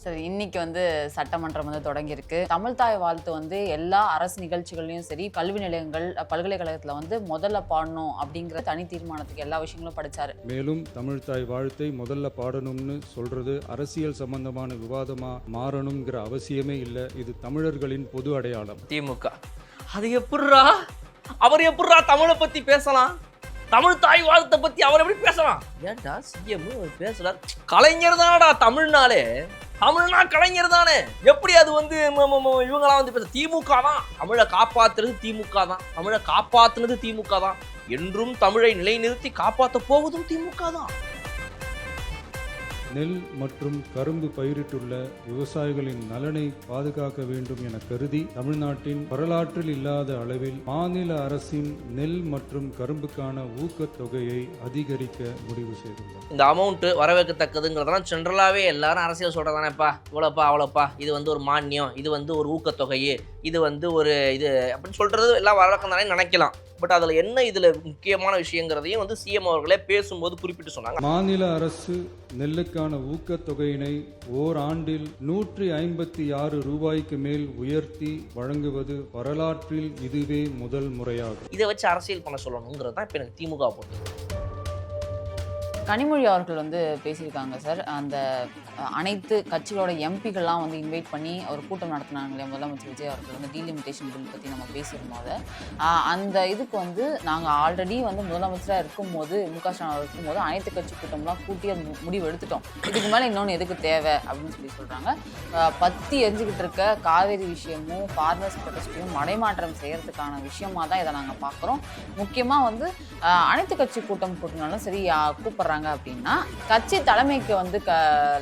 சரி, இன்னைக்கு சட்டமன்றம் தொடங்கியிருக்கு. தமிழ் தாய் வாழ்த்து எல்லா அரசு நிகழ்ச்சிகள்லயும் சரி, கல்வி நிலையங்கள், பல்கலைக்கழகத்துல முதல்ல பாடணும் அப்படிங்கிற தனி தீர்மானத்துக்கு எல்லா விஷயங்களும் படிச்சாரு. மேலும் தமிழ் தாய் வாழ்த்தை முதல்ல பாடணும்னு சொல்றது அரசியல் சம்பந்தமான விவாதமா மாறணுங்கிற அவசியமே இல்லை. இது தமிழர்களின் பொது அடையாளம். திமுக அது எப்படிரா அவர் எப்படிரா தமிழை பத்தி பேசலாம்? தமிழ் தாய் வாழ்த்தை பத்தி அவர் எப்படி பேசலாம்? ஏன்டா சிஎம் பேசுறார்? கலைஞர் தானடா தமிழ்னாலே. தமிழ்னா கலைஞர் தானே. எப்படி அது இவங்களாம் பேச? திமுக தான் தமிழை காப்பாத்துறது, திமுக தான் தமிழை காப்பாத்துனது, திமுக தான் என்றும் தமிழை நிலைநிறுத்தி காப்பாற்ற போவதும் திமுக தான். நெல் மற்றும் கரும்பு பயிரிட்டுள்ள விவசாயிகளின் நலனை பாதுகாக்க வேண்டும் என கருதி தமிழ்நாட்டின் வரலாற்றில் இல்லாத அளவில் மாநில அரசின் நெல் மற்றும் கரும்புக்கான ஊக்கத்தொகையை அதிகரிக்க முடிவு செய்துள்ளது. இந்த அமௌண்ட் வரவேற்கத்தக்கதுங்கிறதெல்லாம் ஜென்ரலாகவே எல்லாரும் அரசியல் சொல்கிறதானேப்பா, இவ்வளோப்பா அவ்வளோப்பா, இது ஒரு மானியம், இது ஒரு ஊக்கத்தொகை, இது ஒரு இது அப்படின்னு சொல்கிறது எல்லாம் வரவேற்கம் தானே நினைக்கலாம். பட் அதில் என்ன இதில் முக்கியமான விஷயங்கிறதையும் சிஎம் அவர்களே பேசும்போது குறிப்பிட்டு சொன்னாங்க. மாநில அரசு நெல்லுக்கான ஊக்கத்தொகையினை ஓராண்டில் 156 ரூபாய்க்கு மேல் உயர்த்தி வழங்குவது வரலாற்றில் இதுவே முதல் முறையாகும். இதை வச்சு அரசியல் பண்ண சொல்லணுங்கிறது தான் இப்போ எனக்கு திமுக போட்டு. கனிமொழி அவர்கள் பேசியிருக்காங்க சார். அந்த அனைத்து கட்சிகளோட எம்பிகள்லாம் இன்வைட் பண்ணி ஒரு கூட்டம் நடத்தினாங்களே முதலமைச்சர் விஜய் அவர்கள் டீலிமிட்டேஷன் பில் பற்றி நம்ம பேசியிருந்தோம். அதை அந்த இதுக்கு நாங்கள் ஆல்ரெடி முதலமைச்சராக இருக்கும்போது முக ஸ்டாலின் இருக்கும்போது அனைத்து கட்சி கூட்டம்லாம் கூட்டி முடிவு எடுத்துட்டோம். இதுக்கு மேலே இன்னொன்று எதுக்கு தேவை அப்படின்னு சொல்கிறாங்க. பத்தி எரிஞ்சுக்கிட்டு இருக்க காவேரி விஷயமும் ஃபார்மர்ஸ் ப்ரொடெஸ்ட்டையும் மடைமாற்றம் செய்கிறதுக்கான விஷயமாக தான் இதை நாங்கள் பார்க்குறோம். முக்கியமாக அனைத்து கட்சி கூட்டம் கூட்டினாலும் சரி கூப்பிட்றாங்க அப்படின்னா கட்சி தலைமைக்கு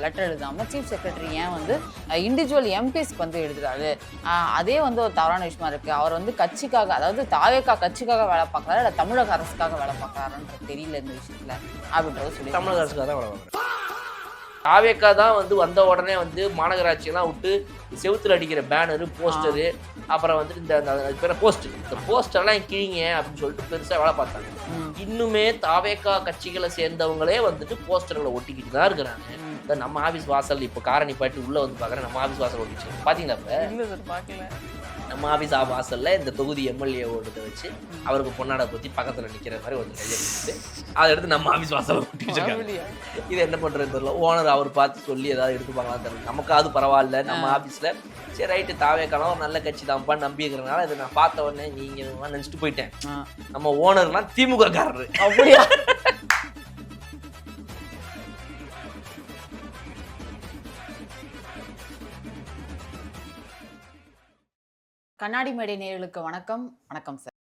லெட்டர் எழுதாம சீஃப் செக்ரட்டரி ஏன் இண்டிவிஜுவல் எம்பிஸ்க்கு எழுதுறாரு? அதே ஒரு தவறான விஷயமா இருக்கு. அவர் கட்சிக்காக, அதாவது தாவேகா கட்சிக்காக வேலை பார்க்கறாரு, இல்லை தமிழக அரசுக்காக வேலை பார்க்கறாருன்றது தெரியல இந்த விஷயத்துல அப்படின்றத சொல்லி. தமிழக அரசுக்காக தான் வேலை பார்க்குறாரு. தாவேகா தான் வந்த உடனே மாநகராட்சியெல்லாம் விட்டு செவுத்துல அடிக்கிற பேனரு, போஸ்டரு, அப்புறம் இந்த போஸ்டர்லாம் கிழிங்க அப்படின்னு சொல்லிட்டு பெருசா வேலை பார்த்தாங்க. இன்னுமே தாவேகா கட்சிகளை சேர்ந்தவங்களே போஸ்டர்களை ஒட்டிக்கிட்டு தான் இருக்கிறாங்க. நம்ம ஆபீஸ் வாசல் இப்போ காரணி பாட்டு உள்ள பார்க்குறேன். நம்ம ஆபீஸ் வாசல் ஒட்டிச்சு பாத்தீங்களா? நம்ம ஆபீஸ் வாசல்ல இந்த தொகுதி எம்எல்ஏ ஓடுறத வச்சு அவருக்கு பொன்னாடை பத்தி பக்கத்துல நிக்கிற மாதிரி கையை கொடுத்து அதை எடுத்து நம்ம ஆபீஸ் வாசல் ஒட்டி வச்சிருக்காங்க. இது என்ன பண்றது தெரியல. ஓனர் அவர் பார்த்து சொல்லி ஏதாவது எடுத்துப்பாங்களான்னு தெரியல. நமக்கு அது பரவாயில்ல, நம்ம ஆபீஸ்ல சரி ரைட்டு தாவேக்கான ஒரு நல்ல கட்சி தான்ப்பான்னு நம்பி இருக்கிறதுனால இதை நான் பார்த்த உடனே நீங்க நினைச்சிட்டு போயிட்டேன். நம்ம ஓனர்லாம் திமுக காரரு. அப்படியா? கண்ணாடி மேடை நேயர்களுக்கு வணக்கம். வணக்கம் சார்.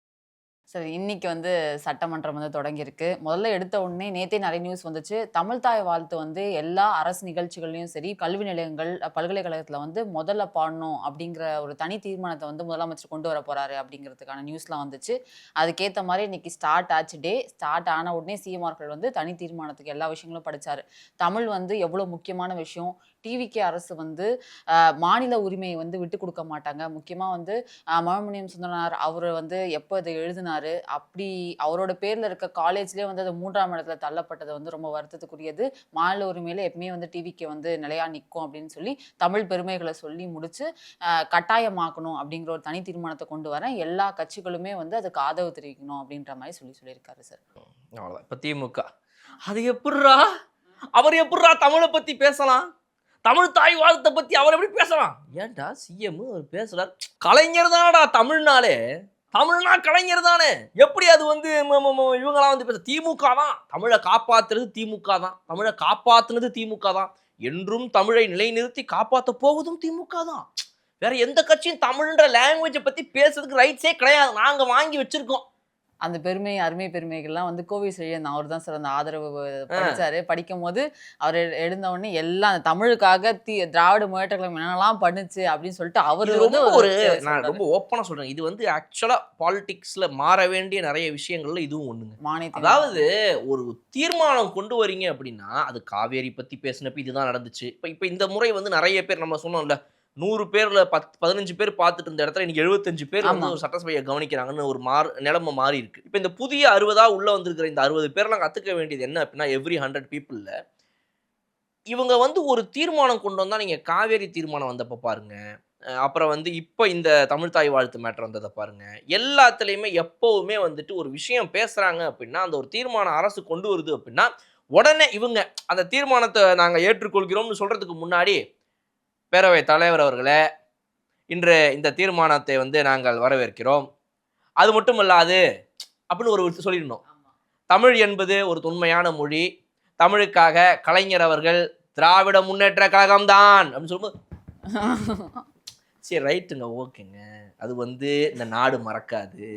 சார், இன்னைக்கு சட்டமன்றம் தொடங்கியிருக்கு. முதல்ல எடுத்த உடனே நேற்றே நிறைய நியூஸ் வந்துச்சு. தமிழ் தாய் வாழ்த்து எல்லா அரசு நிகழ்ச்சிகள்லையும் சரி, கல்வி நிலையங்கள், பல்கலைக்கழகத்தில் முதல்ல பாடணும் அப்படிங்கிற ஒரு தனி தீர்மானத்தை முதலமைச்சர் கொண்டு வர போறாரு அப்படிங்கிறதுக்கான நியூஸ்லாம் வந்துச்சு. அதுக்கேற்ற மாதிரி இன்னைக்கு ஸ்டார்ட் ஆச்சு டே. ஸ்டார்ட் ஆன உடனே சிஎம் அவர்கள் தனி தீர்மானத்துக்கு எல்லா விஷயங்களும் படிச்சாரு. தமிழ் எவ்வளோ முக்கியமான விஷயம். டிவிகே அரசு மாநில உரிமையை விட்டு கொடுக்க மாட்டாங்க. முக்கியமாக மனோன்மணியம் சுந்தரனார் அவர் எப்போ இதை எழுதினாரு, அப்படி அவரோட பேரில் இருக்க காலேஜ்லேயே அது 3ஆம் இடத்துல தள்ளப்பட்டது ரொம்ப வருத்தத்துக்குரியது. மாநில உரிமையில எப்பவுமே டிவிகே நிலையா நிற்கும் அப்படின்னு சொல்லி தமிழ் பெருமைகளை சொல்லி முடிச்சு கட்டாயமாக்கணும் அப்படிங்கிற ஒரு தனி தீர்மானத்தை கொண்டு வரேன். எல்லா கட்சிகளுமே அதுக்கு ஆதரவு தெரிவிக்கணும் அப்படின்ற மாதிரி சொல்லியிருக்காரு சார். அவ்வளோதான். இப்போ திமுக அது எப்படிரா அவர் எப்படிரா தமிழை பத்தி பேசலாம்? தமிழ் தாய் வாழ்த்தை பத்தி அவர் எப்படி பேசலாம்? ஏன்டா சிஎம் அவர் பேசுறார்? கலைஞர் தானடா தமிழ்னாலே. தமிழ்னா கலைஞர் தானே. எப்படி அது இவங்களாம் பேச? திமுக தான் தமிழை காப்பாத்துறது, திமுக தான் தமிழை காப்பாத்துனது, திமுக தான் என்றும் தமிழை நிலைநிறுத்தி காப்பாற்ற போவதும் திமுக தான். வேற எந்த கட்சியும் தமிழ்ன்ற லாங்குவேஜை பத்தி பேசுறதுக்கு ரைட்ஸே கிடையாது. நாங்க வாங்கி வச்சிருக்கோம். அந்த பெருமை, அருமை பெருமைகள்லாம் கோவை செழியன் அவர் தான் சார் அந்த ஆதரவு படித்தார். படிக்கும் போது அவர் எழுந்த உடனே எல்லாம் அந்த தமிழுக்காக திராவிட முன்னேற்ற கழகம் என்னெல்லாம் பண்ணுச்சு அப்படின்னு சொல்லிட்டு அவர் நான் ரொம்ப ஓப்பனாக சொல்கிறேன். இது ஆக்சுவலாக பாலிடிக்ஸில் மாற வேண்டிய நிறைய விஷயங்கள்ல இதுவும் ஒன்றுங்க. மானியம். அதாவது ஒரு தீர்மானம் கொண்டு வரீங்க அப்படின்னா அது காவேரி பற்றி பேசினப்ப இதுதான் நடந்துச்சு. இப்போ இந்த முறை நிறைய பேர் நம்ம சொன்னோம்ல, 100 பேர்ல 15 பேர் பார்த்துட்டு இருந்த இடத்துல இன்னைக்கு 75 பேர் ஒரு சட்டசபையை கவனிக்கிறாங்கன்னு ஒரு நிலைமை மாறி இருக்கு. இப்போ இந்த புதிய 60 உள்ள வந்திருக்கிற இந்த 60 பேர்லாம் கத்துக்க வேண்டியது என்ன அப்படின்னா, எவ்ரி 100 பீப்புள்ல இவங்க வந்து ஒரு தீர்மானம் கொண்டு வந்தா, நீங்க காவேரி தீர்மானம் வந்தப்ப பாருங்க. அப்புறம் வந்து இப்ப இந்த தமிழ் தாய் வாழ்த்து மேட்டர் வந்தத பாருங்க. எல்லாத்துலயுமே எப்பவுமே வந்துட்டு ஒரு விஷயம் பேசுறாங்க அப்படின்னா, அந்த ஒரு தீர்மானம் அரசு கொண்டு வருது அப்படின்னா, உடனே இவங்க அந்த தீர்மானத்த நாங்க ஏற்றுக்கொள்கிறோம்னு சொல்றதுக்கு முன்னாடி, பேரவைத் தலைவர் அவர்களே, இன்று இந்த தீர்மானத்தை வந்து நாங்கள் வரவேற்கிறோம். அது மட்டுமல்லாது அப்படின்னு ஒரு சொல்லிடணும். தமிழ் என்பது ஒரு தொன்மையான மொழி. தமிழுக்காக கலைஞர் அவர்கள் திராவிட முன்னேற்ற கழகம் தான் அப்படின்னு சொல்லும்போது சரி ரைட்டுங்க, ஓகேங்க. அது வந்து இந்த நாடு மறக்காது.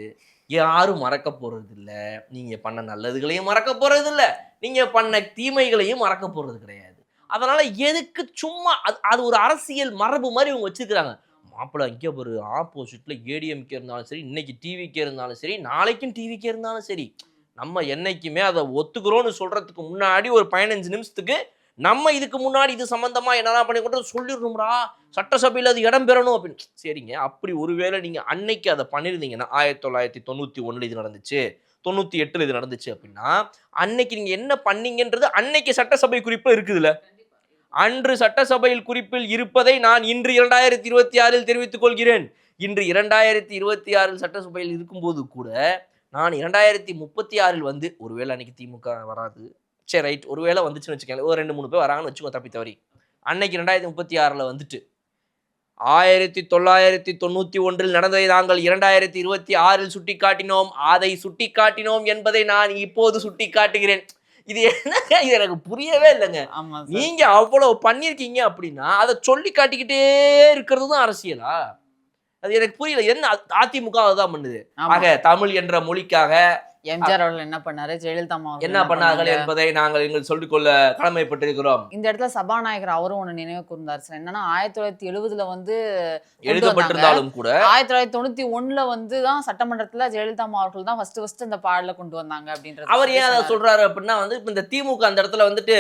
யாரும் மறக்க போறது இல்ல. நீங்க பண்ண நல்லதுகளையும் மறக்க போறது இல்ல. நீங்க பண்ண தீமைகளையும் மறக்க போறது கிடையாது. அதனால எதுக்கு சும்மா அது ஒரு அரசியல் மரபு மாதிரி இவங்க வச்சிருக்காங்க. மாப்பிள்ள இங்கே ஒரு ஆப்போசிட்ல ஏடிஎம்கே இருந்தாலும் சரி, இன்னைக்கு டிவிக்கே இருந்தாலும் சரி, நாளைக்கும் டிவிக்கே இருந்தாலும் சரி, நம்ம என்னைக்குமே அதை ஒத்துக்கிறோம்னு சொல்றதுக்கு முன்னாடி ஒரு 15 நிமிஷத்துக்கு நம்ம இதுக்கு முன்னாடி இது சம்பந்தமா என்னெல்லாம் பண்ணி கொண்டு சொல்லிடணும்டா, சட்டசபையில் அது இடம் பெறணும் அப்படின்னு. சரிங்க, அப்படி ஒருவேளை நீங்க அன்னைக்கு அதை பண்ணியிருந்தீங்கன்னா 1991 இது நடந்துச்சு, 98 இது நடந்துச்சு அப்படின்னா, அன்னைக்கு நீங்க என்ன பண்ணீங்கன்றது அன்னைக்கு சட்டசபை குறிப்பில் இருக்குதுல்ல. அன்று சட்டசபையில் குறிப்பில் இருப்பதை நான் இன்று 2026 தெரிவித்துக் கொள்கிறேன். இன்று 2026 சட்டசபையில் இருக்கும்போது கூட நான் 2036 வந்து ஒருவேளை அன்னைக்கு திமுக வராது, சரி ரைட், ஒருவேளை வந்துச்சுன்னு வச்சுக்கோங்க, ஒரு 2-3 பேர் வராங்கன்னு வச்சுக்கோ தப்பி தவறி, அன்னைக்கு 2036 வந்துட்டு 1991 நடந்ததை நாங்கள் 2026 சுட்டிக்காட்டினோம், அதை சுட்டிக்காட்டினோம் என்பதை நான் இப்போது சுட்டிக்காட்டுகிறேன். இது என்னங்க, இது எனக்கு புரியவே இல்லைங்க. நீங்க அவ்வளவு பண்ணிருக்கீங்க அப்படின்னா அதை சொல்லி காட்டிக்கிட்டே இருக்கிறது தான் அரசியலா? அது எனக்கு புரியல. என்ன அதிமுக அதுதான் பண்ணுது. ஆக தமிழ் என்ற மொழிக்காக எம்ஜிஆர் அவர்கள் என்ன பண்ணாரு, ஜெயலலிதா என்ன பண்ணார்கள் என்பதை நாங்கள் எங்கள் சொல்லிக்கொள்ள கடமைப்பட்டிருக்கிறோம். இந்த இடத்துல சபாநாயகர் அவரும் ஒண்ணு நினைவு கூர்ந்தார் சார். என்னன்னா 1970 வந்து எழுதப்பட்டிருந்தாலும் கூட 1991 வந்து தான் சட்டமன்றத்துல ஜெயலலிதா அவர்கள் தான் ஃபர்ஸ்ட் இந்த பாடல கொண்டு வந்தாங்க அப்படின்றது. அவர் ஏன் அதை சொல்றாரு அப்படின்னா வந்து இந்த திமுக அந்த இடத்துல வந்துட்டு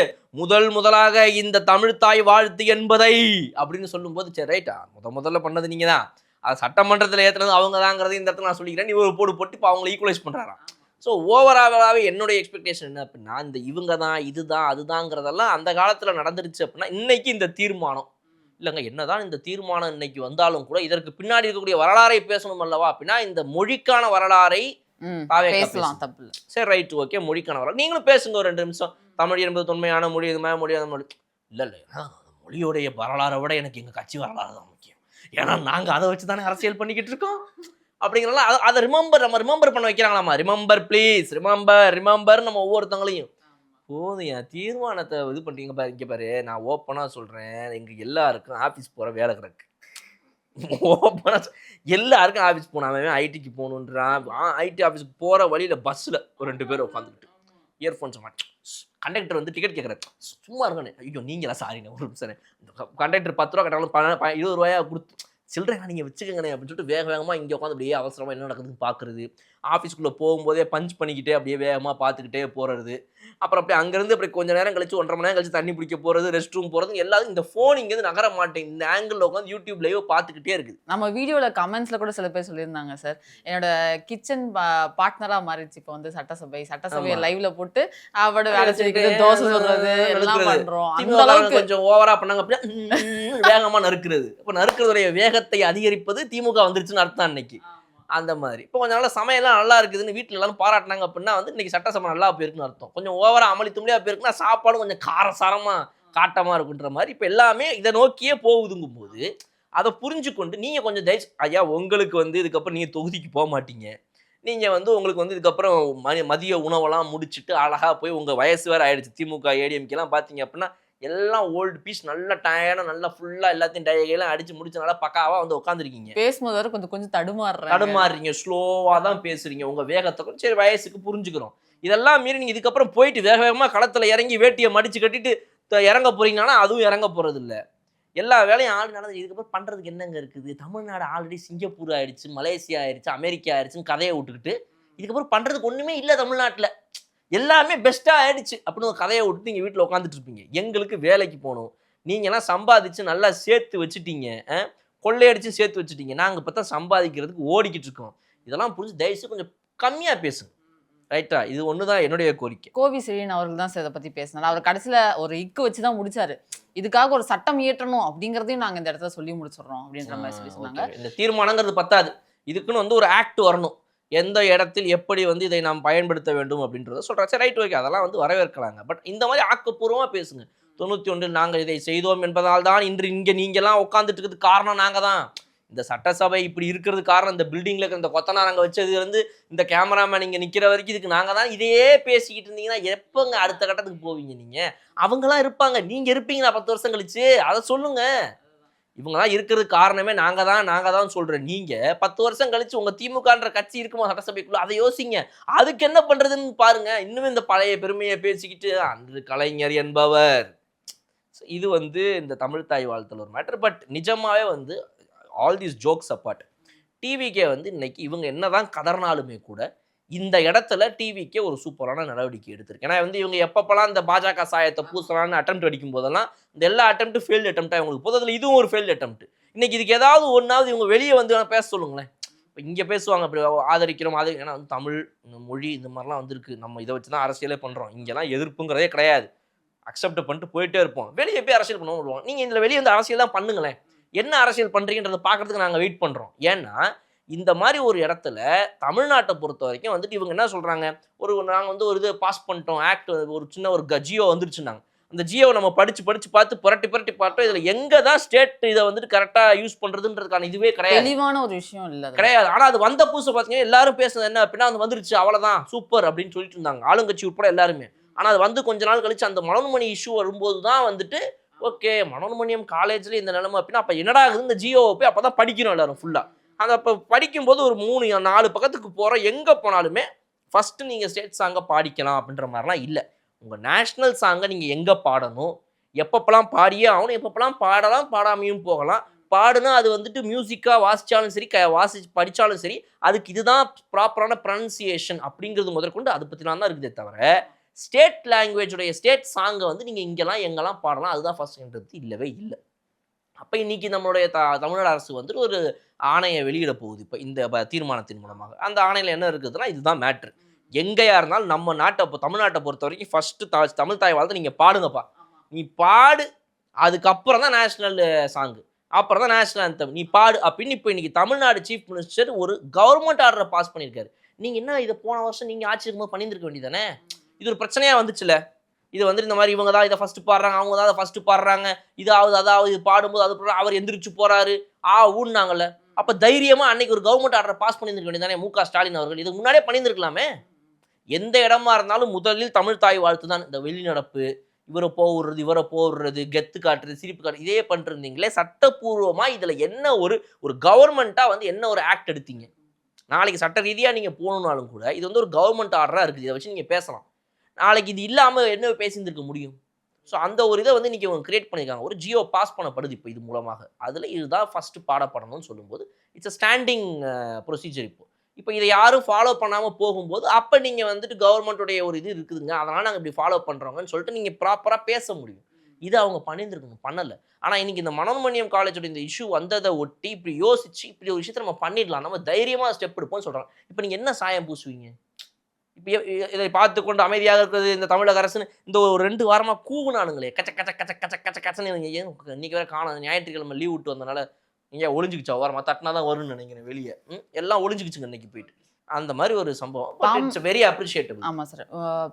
முதலாக இந்த தமிழ் தாய் வாழ்த்து என்பதை அப்படின்னு சொல்லும் போது, சரி ரைட்டா, முதல்ல பண்ணது நீங்க தான், அது சட்டமன்றத்தில் ஏற்றுனது அவங்க தாங்கிறது இந்த இடத்துல நான் சொல்லிக்கிறேன். நீ ஒரு போட்டு இப்போ அவங்களை ஈக்குவலைஸ் பண்ணுறாராம். ஸோ ஓவராலாகவே என்னுடைய எக்ஸ்பெக்டேஷன் என்ன அப்படின்னா, இந்த இவங்க தான் இதுதான் அதுதாங்கிறதெல்லாம் அந்த காலத்தில் நடந்துருச்சு அப்படின்னா, இன்னைக்கு இந்த தீர்மானம் இல்லைங்க, என்னதான் இந்த தீர்மானம் இன்னைக்கு வந்தாலும் கூட இதற்கு பின்னாடி இருக்கக்கூடிய வரலாறை பேசணும் அல்லவா அப்படின்னா, இந்த மொழிக்கான வரலாறை பேசலாம், தப்பு இல்லை. சரி ரைட், ஓகே, மொழிக்கான வரலாறு நீங்களும் பேசுங்க ஒரு 2 நிமிஷம். தமிழ் என்பது தொன்மையான மொழி, இது மாதிரி மொழி, அந்த மொழி இல்லை மொழியோடைய வரலாறை விட எனக்கு எங்கள் கட்சி வரலாறு தான் முக்கியம். ஏன்னா நாங்கள் அதை வச்சு தானே அரசியல் பண்ணிக்கிட்டு இருக்கோம் அப்படிங்கிறனால அதை ரிமெம்பர் பண்ண வைக்கிறாங்களாமா. ரிமெம்பர் ப்ளீஸ், ரிமெம்பர் நம்ம ஒவ்வொருத்தவங்களையும் போதும். என் தீர்மானத்தை இது பண்ணுறீங்க பாரு, இங்கே பாரு, நான் ஓப்பனாக சொல்கிறேன், எங்கள் எல்லாருக்கும் ஆஃபீஸ் போகிற வேலை கிடக்கு. ஓப்பனாக எல்லாருக்கும் ஆஃபீஸ் போனாமல் ஐடிக்கு போகணுன்றான். ஐடி ஆஃபீஸுக்கு போகிற வழியில் பஸ்ஸில் ஒரு 2 பேர் உட்காந்துக்கிட்டு இயர்ஃபோன்ஸ் மாட்டேன். கண்டக்டர் வந்து டிக்கெட் கேட்குறாரு, சும்மா இருக்கானே, ஐயோ நீங்களா சாரிண்ணே ஒரு நிமிஷம், கண்டக்டர் 10 ரூபா கட்டாலும் 20 ரூபாயா கொடுத்து சில்லறைங்க நீங்கள் வச்சுக்கங்கண்ணே அப்படின்னு சொல்லிட்டு வேகமாக இங்கே உட்காந்து அப்படியே அவசரமாக என்ன நடக்குதுன்னு பார்க்குறது. ஆஃபீஸ்க்குள்ளே போகும்போதே பஞ்ச் பண்ணிக்கிட்டே அப்படியே வேகமாக பார்த்துக்கிட்டே போகிறது. அப்புறம் அப்படியே அங்கேருந்து அப்படி கொஞ்சம் நேரம் கழிச்சு 1.5 மணி நேரம் கழிச்சு தண்ணி பிடிக்க போகிறது, ரெஸ்ட் ரூம் போகிறது, எல்லாரும் இந்த ஃபோன் இங்கேருந்து நகர மாட்டேன், இந்த ஆங்கிளில் உட்காந்து யூடியூப் லைவ் பார்த்துக்கிட்டே இருக்குது. நம்ம வீடியோவில் கமெண்ட்ஸில் கூட சில பேர் சொல்லியிருந்தாங்க சார், என்னோட கிச்சன் பார்ட்னராக மாறிடுச்சு இப்போ வந்து சட்டசபையை லைவ்ல போட்டு அவட வேலை செய்கிறது, தோசை சொல்றது எல்லாம் பண்றோம். அந்த அளவுக்கு கொஞ்சம் ஓவரா பண்ணாங்க அப்படின்னா வேகமா நறுக்கிறது. இப்போ நறுக்கிறதுடைய வேகத்தை அதிகரிப்பது திமுக வந்துருச்சுன்னு அர்த்தம் அன்னைக்கு. அந்த மாதிரி இப்போ கொஞ்சம் நாள் சமையல்லாம் நல்லா இருக்குதுன்னு வீட்டில் எல்லாரும் பாராட்டினாங்க அப்படின்னா வந்து இன்னைக்கு சட்டசபை நல்லா போயிருக்குன்னு அர்த்தம். கொஞ்சம் ஓவரா அமளி தும்ளியா போயிருக்குன்னா சாப்பாடும் கொஞ்சம் காரசாரமா காட்டமா இருக்குன்ற மாதிரி இப்போ எல்லாமே இதை நோக்கியே போகுதுங்கும் போது அதை புரிஞ்சுக்கொண்டு நீங்க கொஞ்சம் ஐயா உங்களுக்கு வந்து இதுக்கப்புறம் நீங்க தொகுதிக்கு போக மாட்டீங்க, நீங்க வந்து உங்களுக்கு வந்து இதுக்கப்புறம் மதிய உணவெல்லாம் முடிச்சுட்டு அழகா போய் உங்க வயசு வேற ஆயிடுச்சு. திமுக ஏடிஎம்கெல்லாம் பார்த்தீங்க அப்படின்னா எல்லாம் ஓல்டு பீஸ், நல்ல டயர்டாக நல்லா ஃபுல்லாக எல்லாத்தையும் டயர்லாம் அடிச்சு முடிச்சு நல்லா பக்காவாக வந்து உட்காந்துருக்கீங்க. பேசும்போது வர கொஞ்சம் தடுமாறுறீங்க, ஸ்லோவாக தான் பேசுறீங்க, உங்கள் வேகத்தை சரி வயசுக்கு புரிஞ்சுக்கிறோம். இதெல்லாம் மீறி நீங்கள் இதுக்கப்புறம் போயிட்டு வேக வேகமாக களத்தில் இறங்கி வேட்டியை மடிச்சு கட்டிட்டு இறங்க போறீங்கன்னா அதுவும் இறங்க போகிறது இல்லை. எல்லா வேலையும் ஆடு நடந்து இதுக்கப்புறம் பண்ணுறதுக்கு என்னங்க இருக்குது? தமிழ்நாடு ஆல்ரெடி சிங்கப்பூர் ஆயிடுச்சு, மலேசியா ஆயிடுச்சு, அமெரிக்கா ஆயிடுச்சுன்னு கதையை விட்டுக்கிட்டு இதுக்கப்புறம் பண்ணுறதுக்கு ஒன்றுமே இல்லை. தமிழ்நாட்டில் எல்லாமே பெஸ்ட்டாக ஆயிடுச்சு அப்படின்னு ஒரு கதையை விட்டு நீங்கள் வீட்டில் உட்காந்துட்டு இருப்பீங்க. எங்களுக்கு வேலைக்கு போகணும், நீங்கள்லாம் சம்பாதிச்சு நல்லா சேர்த்து வச்சுட்டீங்க, கொள்ளையடிச்சு சேர்த்து வச்சுட்டீங்க, நாங்கள் இப்போ தான் சம்பாதிக்கிறதுக்கு ஓடிக்கிட்டு இருக்கோம். இதெல்லாம் புரிஞ்சு தயவுசெய்து கொஞ்சம் கம்மியாக பேசுங்க. ரைட்டா? இது ஒண்ணுதான் என்னுடைய கோரிக்கை. கோவி செழியன் அவர்கள் தான் இதை பத்தி பேசினார். அவர் கடைசியில ஒரு இக்கு வச்சு தான் முடிச்சாரு. இதுக்காக ஒரு சட்டம் இயற்றணும் அப்படிங்கறதையும் நாங்க இந்த இடத்துல சொல்லி முடிச்சிடுறோம் அப்படின்ற மாதிரி சொல்லி சொன்னாங்க. இந்த தீர்மானங்கிறது பத்தாது, இதுக்குன்னு வந்து ஒரு ஆக்ட் வரணும். எந்த இடத்தில் எப்படி வந்து இதை நாம் பயன்படுத்த வேண்டும் அப்படின்றத சொல்கிறேன். சரி, ரைட், ஓகே, அதெல்லாம் வந்து வரவேற்கலாங்க. பட் இந்த மாதிரி ஆக்கப்பூர்வமாக பேசுங்க. 91 நாங்கள் இதை செய்தோம் என்பதால் தான் இன்று இங்கே நீங்கள்லாம் உட்காந்துட்டு இருக்கிறது காரணம் நாங்கள் தான். இந்த சட்டசபை இப்படி இருக்கிறது காரணம் இந்த பில்டிங்கில் இருக்கிற இந்த கொத்தனார் நாங்கள் வச்சது வந்து இந்த கேமராமேன் இங்கே நிற்கிற வரைக்கும் இதுக்கு நாங்கள் தான். இதையே பேசிக்கிட்டு இருந்தீங்கன்னா எப்போங்க அடுத்த கட்டத்துக்கு போவீங்க நீங்கள்? அவங்களாம் இருப்பாங்க, நீங்கள் இருப்பீங்களா 10 வருஷம் கழிச்சு? அதை சொல்லுங்கள். இவங்கலாம் இருக்கிறது காரணமே நாங்கள் தான் சொல்கிறேன். நீங்கள் 10 வருஷம் கழிச்சு உங்கள் திமுகன்ற கட்சி இருக்குமா சட்டசபைக்குள்ள? அதை யோசிங்க. அதுக்கு என்ன பண்ணுறதுன்னு பாருங்க. இன்னும் இந்த பழைய பெருமையை பேசிக்கிட்டு அன்று கலைஞர் என்பவர், இது வந்து இந்த தமிழ் தாய் வாழ்த்தல் ஒரு மேட்டர். பட் நிஜமாவே வந்து ஆல் தீஸ் ஜோக்ஸ் அப்பார்ட், டிவிக்கே வந்து இன்னைக்கு இவங்க என்னதான் கதறினாலுமே கூட இந்த இடத்துல டிவிக்கே ஒரு சூப்பரான நடவடிக்கை எடுத்திருக்கு. ஏன்னா வந்து இவங்க எப்பப்பெல்லாம் இந்த பாஜக சாயத்தை பூசலான்னு அட்டெம்ப்ட் அடிக்கும் போதெல்லாம் இந்த எல்லா அட்டெம்ப்டும் ஃபெயில்டு அட்டெம்ப்டாக இவங்களுக்கு போதும். அதில் இதுவும் ஒரு ஃபெயில்டு அட்டெம்ப்ட். இன்னைக்கு இதுக்கு ஏதாவது ஒன்றாவது இவங்க வெளியே வந்து பேச சொல்லுங்களேன். இப்போ இங்கே பேசுவாங்க அப்படி ஆதரிக்கிறோம் ஏன்னா வந்து தமிழ் மொழி இந்த மாதிரிலாம் வந்துருக்கு, நம்ம இதை வச்சு தான் அரசியலே பண்ணுறோம், இங்கெல்லாம் எதிர்ப்புங்கிறதே கிடையாது, அக்செப்ட் பண்ணிட்டு போயிட்டே இருப்போம், வெளியே போய் அரசியல் பண்ண விடுவோம். நீங்கள் இதில் வெளியே வந்து அரசியல் தான் பண்ணுங்களேன். என்ன அரசியல் பண்ணுறீங்கன்றதை பார்க்கறதுக்கு நாங்கள் வெயிட் பண்ணுறோம். ஏன்னா இந்த மாதிரி ஒரு இடத்துல தமிழ்நாட்டை பொறுத்த வரைக்கும் வந்துட்டு இவங்க என்ன சொல்கிறாங்க, நாங்கள் வந்து ஒரு இது பாஸ் பண்ணிட்டோம் ஆக்ட், ஒரு சின்ன ஒரு ஜியோ வந்துருச்சுன்னாங்க. அந்த ஜியோவை நம்ம படித்து பார்த்து புரட்டி பார்த்தோம். இதில் எங்கே தான் ஸ்டேட் இதை வந்துட்டு கரெக்டாக யூஸ் பண்ணுறதுன்றதுக்கான இதுவே கிடையாது, தெளிவான ஒரு விஷயம் இல்லை கிடையாது. ஆனால் அது வந்த புதுசு பார்த்தீங்கன்னா எல்லாரும் பேசுனது என்ன அப்படின்னா, அது வந்துருச்சு அவ்வளோதான் சூப்பர் அப்படின்னு சொல்லிட்டு இருந்தாங்க, ஆளுங்கட்சி உட்பட எல்லாருமே. ஆனால் அது வந்து கொஞ்ச நாள் கழிச்சு அந்த மனோன்மணி இஷ்யூ வரும்போது தான் வந்துட்டு ஓகே மனோன்மணியம் காலேஜ்ல இந்த நிலைமை அப்படின்னா அப்போ என்னடா ஆகுது, இந்த ஜியோவை போய் அப்போ தான் படிக்கணும் எல்லாரும் ஃபுல்லாக. அந்த அப்போ படிக்கும்போது ஒரு 3-4 பக்கத்துக்கு போகிற எங்கே போனாலுமே ஃபஸ்ட்டு நீங்கள் ஸ்டேட் சாங்கை பாடிக்கலாம் அப்படின்ற மாதிரிலாம் இல்லை. உங்கள் நேஷ்னல் சாங்கை நீங்கள் எங்கே பாடணும், எப்பப்பெல்லாம் பாடியே ஆகணும், எப்பப்பெல்லாம் பாடலாம், பாடாமையும் போகலாம். பாடுனா அது வந்துட்டு மியூசிக்காக வாசித்தாலும் சரி, படித்தாலும் சரி, அதுக்கு இதுதான் ப்ராப்பரான ப்ரொனன்சியேஷன் அப்படிங்கிறது முதற்கொண்டு அதை பற்றிலாம் தான் இருக்குதே தவிர ஸ்டேட் லாங்குவேஜுடைய ஸ்டேட் சாங்கை வந்து நீங்கள் இங்கெல்லாம் எங்கெல்லாம் பாடலாம் அதுதான் ஃபஸ்ட்டுன்றது இல்லவே இல்லை. அப்போ இன்னைக்கு நம்மளுடைய தமிழ்நாடு அரசு வந்துட்டு ஒரு ஆணையை வெளியிட போகுது இப்போ இந்த தீர்மானத்தின் மூலமாக. அந்த ஆணையில் என்ன இருக்குதுன்னா இதுதான் மேட்ரு. எங்கேயா இருந்தாலும் நம்ம நாட்டை தமிழ்நாட்டை பொறுத்த வரைக்கும் ஃபஸ்ட்டு தமிழ் தாய் வாழ்த்து நீங்கள் பாடுங்கப்பா, நீ பாடு, அதுக்கப்புறம் தான் நேஷ்னல் சாங்கு, அப்புறம் தான் நேஷ்னல் ஆந்தம், நீ பாடு அப்படின்னு இப்போ இன்னைக்கு தமிழ்நாடு சீஃப் மினிஸ்டர் ஒரு கவர்மெண்ட் ஆர்டரை பாஸ் பண்ணியிருக்காரு. நீங்கள் என்ன இதை போன வருஷம் நீங்கள் ஆட்சி இருக்கும்போது பண்ணியிருக்க வேண்டியதானே? இது ஒரு பிரச்சனையாக வந்துச்சுல. இது வந்து இந்த மாதிரி இவங்க தான் இதை ஃபஸ்ட்டு பாடுறாங்க, அவங்க தான் அதை ஃபஸ்ட்டு பாடுறாங்க, அதாவது இது பாடும்போது அது அவர் எந்திரிச்சு போகிறாரு ஊன்னாங்கல்ல. அப்போ தைரியமாக அன்னைக்கு ஒரு கவர்மெண்ட் ஆர்டரை பாஸ் பண்ணியிருக்க வேண்டியதானே முக ஸ்டாலின் அவர்கள்? இதுக்கு முன்னாடியே பண்ணியிருந்துருக்கலாமே. எந்த இடமா இருந்தாலும் முதலில் தமிழ் தாய் வாழ்த்து தான். இந்த வெளிநடப்பு, இவரை போடுறது, கெத்து காட்டுறது, சிரிப்பு காட்டுறது, இதே பண்ணிருந்தீங்களே. சட்டப்பூர்வமாக இதில் என்ன ஒரு கவர்மெண்ட்டாக வந்து என்ன ஒரு ஆக்ட் எடுத்தீங்க? நாளைக்கு சட்ட ரீதியாக நீங்கள் போகணுன்னாலும் கூட இது வந்து ஒரு கவர்மெண்ட் ஆர்டராக இருக்குது, இதை வச்சு நீங்கள் பேசலாம். நாளைக்கு இது இல்லாமல் என்ன பேசியிருந்துருக்க முடியும்? ஸோ அந்த ஒரு இதை வந்து இன்றைக்கி அவங்க கிரியேட் பண்ணியிருக்காங்க. ஒரு ஜியோ பாஸ் பண்ணப்படுது இப்போ இது மூலமாக. அதில் இதுதான் ஃபஸ்ட்டு பாடப்படணும்னு சொல்லும்போது இட்ஸ் அ ஸ்டாண்டிங் ப்ரொசீஜர். இப்போ இதை யாரும் ஃபாலோ பண்ணாமல் போகும்போது அப்போ நீங்கள் வந்துட்டு கவர்மெண்ட்டுடைய ஒரு இது இருக்குதுங்க, அதனால் நாங்கள் இப்படி ஃபாலோ பண்ணுறோங்கன்னு சொல்லிட்டு நீங்கள் ப்ராப்பராக பேச முடியும். இது அவங்க பண்ணியிருந்துருக்கணும், பண்ணலை. ஆனால் இன்றைக்கி இந்த மனோன்மணியம் காலேஜோட இந்த இஷ்யூ வந்ததை ஒட்டி இப்படி யோசிச்சு இப்படி ஒரு விஷயத்தை நம்ம பண்ணிடலாம், நம்ம தைரியமாக ஸ்டெப் எடுப்போம்னு சொல்கிறாங்க. இப்போ நீங்கள் என்ன சாயம் பூசுவீங்க? இப்போ இதை பார்த்து கொண்டு அமைதியாக இருக்கிறது இந்த தமிழக அரசுன்னு இந்த ஒரு 2 வாரமாக கூவுனானுங்களே, கச்சன்னு இன்னைக்கு வேறு காணும். ஞாயிற்றுக்கிழமை லீவ் விட்டு வந்தனால நீங்கள் ஒளிஞ்சிக்கிச்சா வாரமாக தட்டினா தான் வரும்னு நினைக்கிறேன். வெளியே எல்லாம் ஒளிஞ்சிக்கிச்சுங்க இன்னைக்கு போயிட்டு. அந்த மாதிரி ஒரு சம்பவம். It's very appreciable. ஆமாம் சார்.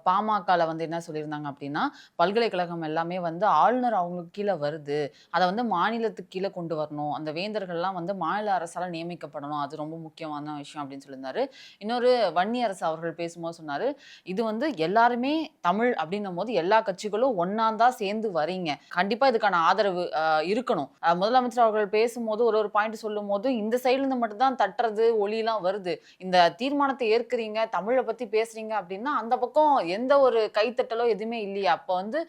பாமகவில் வந்து என்ன சொல்லியிருந்தாங்க அப்படின்னா, பல்கலைக்கழகம் எல்லாமே வந்து ஆளுநர் அவங்களுக்கு கீழே வருது, அதை வந்து மாநிலத்துக்கு கீழே கொண்டு வரணும், அந்த வேந்தர்கள்லாம் வந்து மாநில அரசால் நியமிக்கப்படணும், அது ரொம்ப முக்கியமான விஷயம் அப்படின்னு சொல்லியிருந்தாரு. இன்னொரு வன்னி அரசு அவர்கள் பேசும்போது சொன்னார், இது வந்து எல்லாருமே தமிழ் அப்படின்னும் போது எல்லா கட்சிகளும் ஒன்னாந்தான் சேர்ந்து வரீங்க, கண்டிப்பாக இதுக்கான ஆதரவு இருக்கணும். முதலமைச்சர் அவர்கள் பேசும்போது ஒரு பாயிண்ட் சொல்லும் போது இந்த சைட்லேருந்து மட்டும்தான் தட்டுறது ஒலியெல்லாம் வருது, இந்த தீர்மானத்தை ஏற்கிறீங்க, தமிழை பத்தி பேசுறீங்க அப்படின்னா அந்த பக்கம் எந்த ஒரு கைத்தட்டலோ எதுவுமே இல்லையா? அப்போ வந்து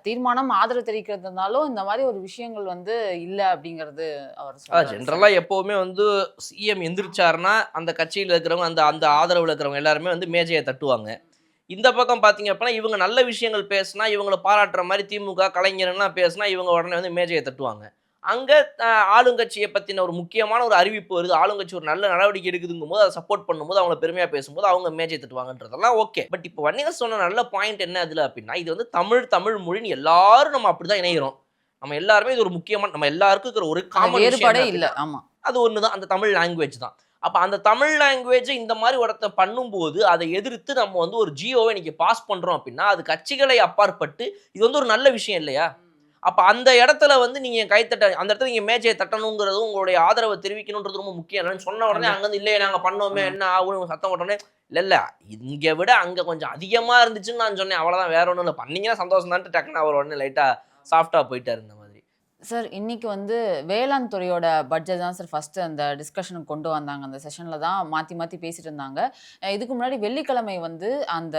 தீர்மானம் ஆதரவு தெரிவிக்கிறதுனாலும் இந்த மாதிரி ஒரு விஷயங்கள் வந்து இல்லை அப்படிங்கிறது அவர் சொல்றாரு. ஜென்ரலா எப்பவுமே வந்து சிஎம் எந்திரிச்சாருன்னா அந்த கட்சியில் இருக்கிறவங்க அந்த ஆதரவுல இருக்கிறவங்க எல்லாருமே வந்து மேஜையை தட்டுவாங்க. இந்த பக்கம் பார்த்தீங்க அப்படின்னா இவங்க நல்ல விஷயங்கள் பேசினா இவங்களை பாராட்டுற மாதிரி திமுக கலைஞர்லாம் பேசினா இவங்க உடனே வந்து மேஜையை தட்டுவாங்க. அங்கே ஆளுங்கட்சியை பற்றின ஒரு முக்கியமான ஒரு அறிவிப்பு வருது, ஆளுங்கட்சி ஒரு நல்ல நடவடிக்கை எடுக்குதுங்கும் போது அதை சப்போர்ட் பண்ணும்போது அவங்கள பெருமையாக பேசும்போது அவங்க மேஜை தட்டுவாங்கன்றதெல்லாம் ஓகே. பட் இப்போ வன்னியர் சொன்ன நல்ல பாயிண்ட் என்ன அதில் அப்படின்னா, இது வந்து தமிழ் மொழின்னு எல்லாரும் நம்ம அப்படி தான் இணைகிறோம். நம்ம எல்லாருமே இது ஒரு முக்கியமான, நம்ம எல்லாருக்கும் இருக்கிற ஒரு காமன் வேறுபாடே இல்லை. ஆமா, அது ஒன்று தான், அந்த தமிழ் லாங்குவேஜ் தான். அப்போ அந்த தமிழ் லாங்குவேஜ் இந்த மாதிரி ஒருத்த பண்ணும்போது அதை எதிர்த்து நம்ம வந்து ஒரு ஜியோவை இன்னைக்கு பாஸ் பண்ணுறோம் அப்படின்னா அது கட்சிகளை அப்பாற்பட்டு இது வந்து ஒரு நல்ல விஷயம் இல்லையா? அப்போ அந்த இடத்துல வந்து நீங்கள் கைத்தட்ட, அந்த இடத்துல நீங்கள் மேஜையை தட்டணுங்கிறது உங்களுடைய ஆதரவை தெரிவிக்கணுன்றது ரொம்ப முக்கியம். இல்லைன்னு சொன்ன உடனே அங்கேருந்து இல்லையே நாங்கள் பண்ணோமே என்ன ஆகும் சத்தம் போட்டோன்னே இல்லை இங்கே விட அங்கே கொஞ்சம் அதிகமாக இருந்துச்சுன்னு நான் சொன்னேன், அவ்வளோதான், வேற ஒன்றும் இல்லை, பண்ணீங்கன்னா சந்தோஷம் தான்ட்டு டக்குன்னு அவர் உடனே லைட்டாக சாஃப்டாக போயிட்டார் இந்த மாதிரி. சார். இன்னைக்கு வந்து வேளாண் துறையோட பட்ஜெட் தான் சார் ஃபர்ஸ்ட் அந்த டிஸ்கஷனுக்கு கொண்டு வந்தாங்க. அந்த செஷன்ல தான் மாற்றி மாற்றி பேசிட்டு இருந்தாங்க. இதுக்கு முன்னாடி வெள்ளிக்கிழமை வந்து அந்த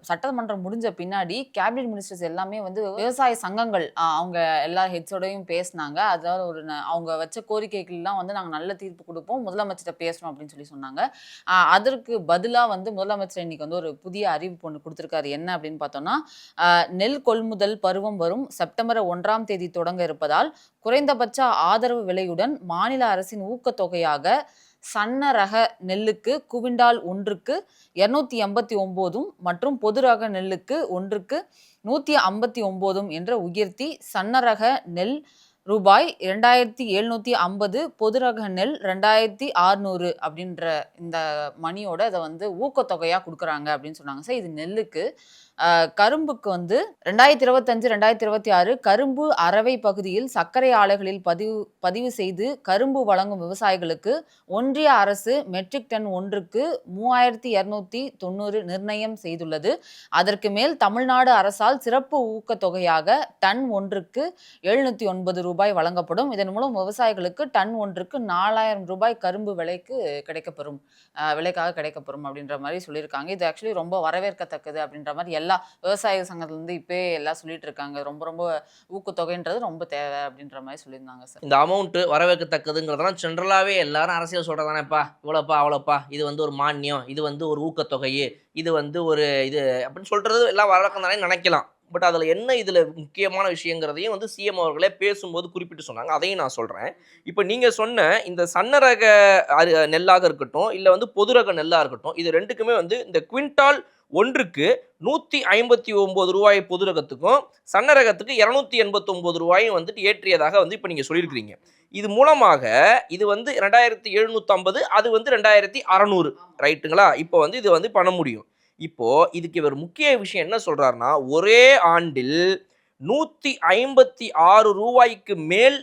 சட்டமன்றம் முடிஞ்ச பின்னாடி கேபினெட் மினிஸ்டர்ஸ் எல்லாமே வந்து விவசாய சங்கங்கள் அவங்க எல்லா ஹெட்ஸோடையும் பேசினாங்க. அதாவது அவங்க வச்ச கோரிக்கைகள்லாம் வந்து நாங்கள் நல்ல தீர்ப்பு கொடுப்போம், முதலமைச்சர்கிட்ட பேசணும் அப்படின்னு சொல்லி சொன்னாங்க. அதற்கு பதிலாக வந்து முதலமைச்சர் இன்னைக்கு வந்து ஒரு புதிய அறிவிப்பு ஒன்று கொடுத்துருக்காரு. என்ன அப்படின்னு பார்த்தோம்னா, நெல் கொள்முதல் பருவம் வரும் செப்டம்பர் 1ஆம் தேதி தொடங்க இருப்பதால் குறைந்தபட்ச ஆதரவு விலையுடன் மாநில அரசின் ஊக்கத்தொகையாக சன்ன ரக நெல்லுக்கு குவிண்டால் ஒன்றுக்கு 289 மற்றும் பொது ரக நெல்லுக்கு ஒன்றுக்கு 159 என்ற உயர்த்தி சன்ன ரக நெல் ரூபாய் 2750, பொது ரக நெல் 2600 அப்படின்ற இந்த மணியோட அதை வந்து ஊக்கத்தொகையாக கொடுக்குறாங்க அப்படின்னு சொன்னாங்க. சார் இது நெல்லுக்கு. கரும்புக்கு வந்து 2025-2026 கரும்பு அரவை பகுதியில் சர்க்கரை ஆலைகளில் பதிவு செய்து கரும்பு வழங்கும் விவசாயிகளுக்கு ஒன்றிய அரசு மெட்ரிக் டன் ஒன்றுக்கு 3290 நிர்ணயம் செய்துள்ளது. அதற்கு மேல் தமிழ்நாடு அரசால் சிறப்பு ஊக்கத்தொகையாக டன் ஒன்றுக்கு 709 ரூபாய் வழங்கப்படும். இதன் மூலம் விவசாயிகளுக்கு டன் ஒன்றுக்கு 4000 ரூபாய் கரும்பு விலைக்காக கிடைக்கப்பெறும் அப்படின்ற மாதிரி சொல்லியிருக்காங்க. இது ஆக்சுவலி ரொம்ப வரவேற்கத்தக்கது அப்படின்ற மாதிரி எல்லா விவசாய சங்கத்துல இப்பே எல்லாம் சொல்லிட்டு இருக்காங்க. ரொம்ப ரொம்ப ஊக்கத்தொகைன்றது ரொம்ப தேவை அப்படின்ற மாதிரி சொல்லியிருந்தாங்க சார். இந்த அமௌண்ட் வரவேற்கத்தக்கதுங்கிறதெல்லாம் ஜென்ரலாகவே எல்லாரும் அரசியல் சொல்கிறதானேப்பா, இவ்வளோப்பா அவ்வளோப்பா, இது வந்து ஒரு மானியம், இது வந்து ஒரு ஊக்கத்தொகை, இது வந்து ஒரு இது அப்படின்னு சொல்கிறது எல்லாம் வழக்கம் தானே நினைக்கலாம். பட் அதில் என்ன இதில் முக்கியமான விஷயங்கிறதையும் வந்து சிஎம் அவர்களே பேசும்போது குறிப்பிட்டு சொன்னாங்க. அதையும் நான் சொல்கிறேன். இப்போ நீங்கள் சொன்ன இந்த சன்ன ரக நெல்லாக இருக்கட்டும், இல்லை வந்து பொது ரக நெல்லாக இருக்கட்டும், இது ரெண்டுக்குமே வந்து இந்த குவிண்டால் ஒன்றுக்கு 159 ரூபாய் பொது ரகத்துக்கும் சன்ன ரகத்துக்கு 289 ரூபாயும் வந்துட்டு ஏற்றியதாக வந்து இப்போ நீங்கள் சொல்லியிருக்கிறீங்க. இது மூலமாக இது வந்து 2750, அது வந்து 2600, ரைட்டுங்களா? இப்போ வந்து இது வந்து பண்ண முடியும். இப்போ இதுக்கு இவர் முக்கிய விஷயம் என்ன சொல்றாருன்னா, ஒரே ஆண்டில் 156 ரூபாய்க்கு மேல்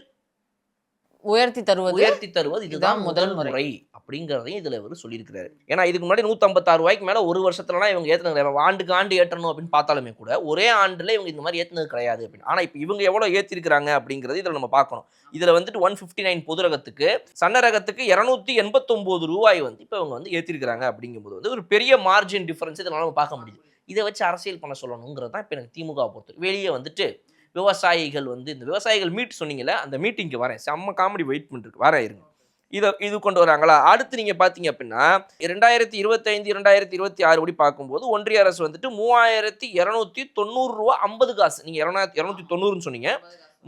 உயர்த்தி தருவது இதுதான் முதல் முறை அப்படிங்கிறதையும் இதுல இவர் சொல்லியிருக்கிறாரு. ஏன்னா இதுக்கு முன்னாடி 156 ரூபாய்க்கு மேல ஒரு வருஷத்துலலாம் இவங்க ஏத்துனது ஆண்டுக்கு ஆண்டு ஏற்றணும் அப்படின்னு பார்த்தாலுமே கூட ஒரே ஆண்டுல இவங்க இந்த மாதிரி ஏத்துனது கிடையாது அப்படின்னு. ஆனா இப்போ இவங்க எவ்வளவு ஏற்றிருக்கிறாங்க அப்படிங்கிறது இதுல நம்ம பார்க்கணும். இதுல வந்துட்டு 159 பொது ரகத்துக்கு, சன்ன ரகத்துக்கு 289 ரூபாய் வந்து இப்போ இவங்க வந்து ஏற்றிருக்கிறாங்க. அப்படிங்கும்போது வந்து ஒரு பெரிய மார்ஜின் டிஃபரன்ஸ் இதனால நம்ம பார்க்க முடியுது. இதை வச்சு அரசியல் பண்ண சொல்லணுங்கிறது தான் இப்போ எனக்கு திமுக பொறுத்து. வெளியே வந்துட்டு விவசாயிகள் வந்து இந்த விவசாயிகள் மீட் சொன்னீங்கல்ல, அந்த மீட்டிங்க்கு வரேன், செம்ம காமெடி வெயிட் பண்ணிருக்கு, வரேன் இருங்க. இது கொண்டு வராங்களா? அடுத்து நீங்கள் பார்த்தீங்க அப்படின்னா 2025-2026 படி பார்க்கும்போது ஒன்றிய அரசு வந்துட்டு 3290 ரூபா 50 காசு, நீங்கள் 290 சொன்னீங்க,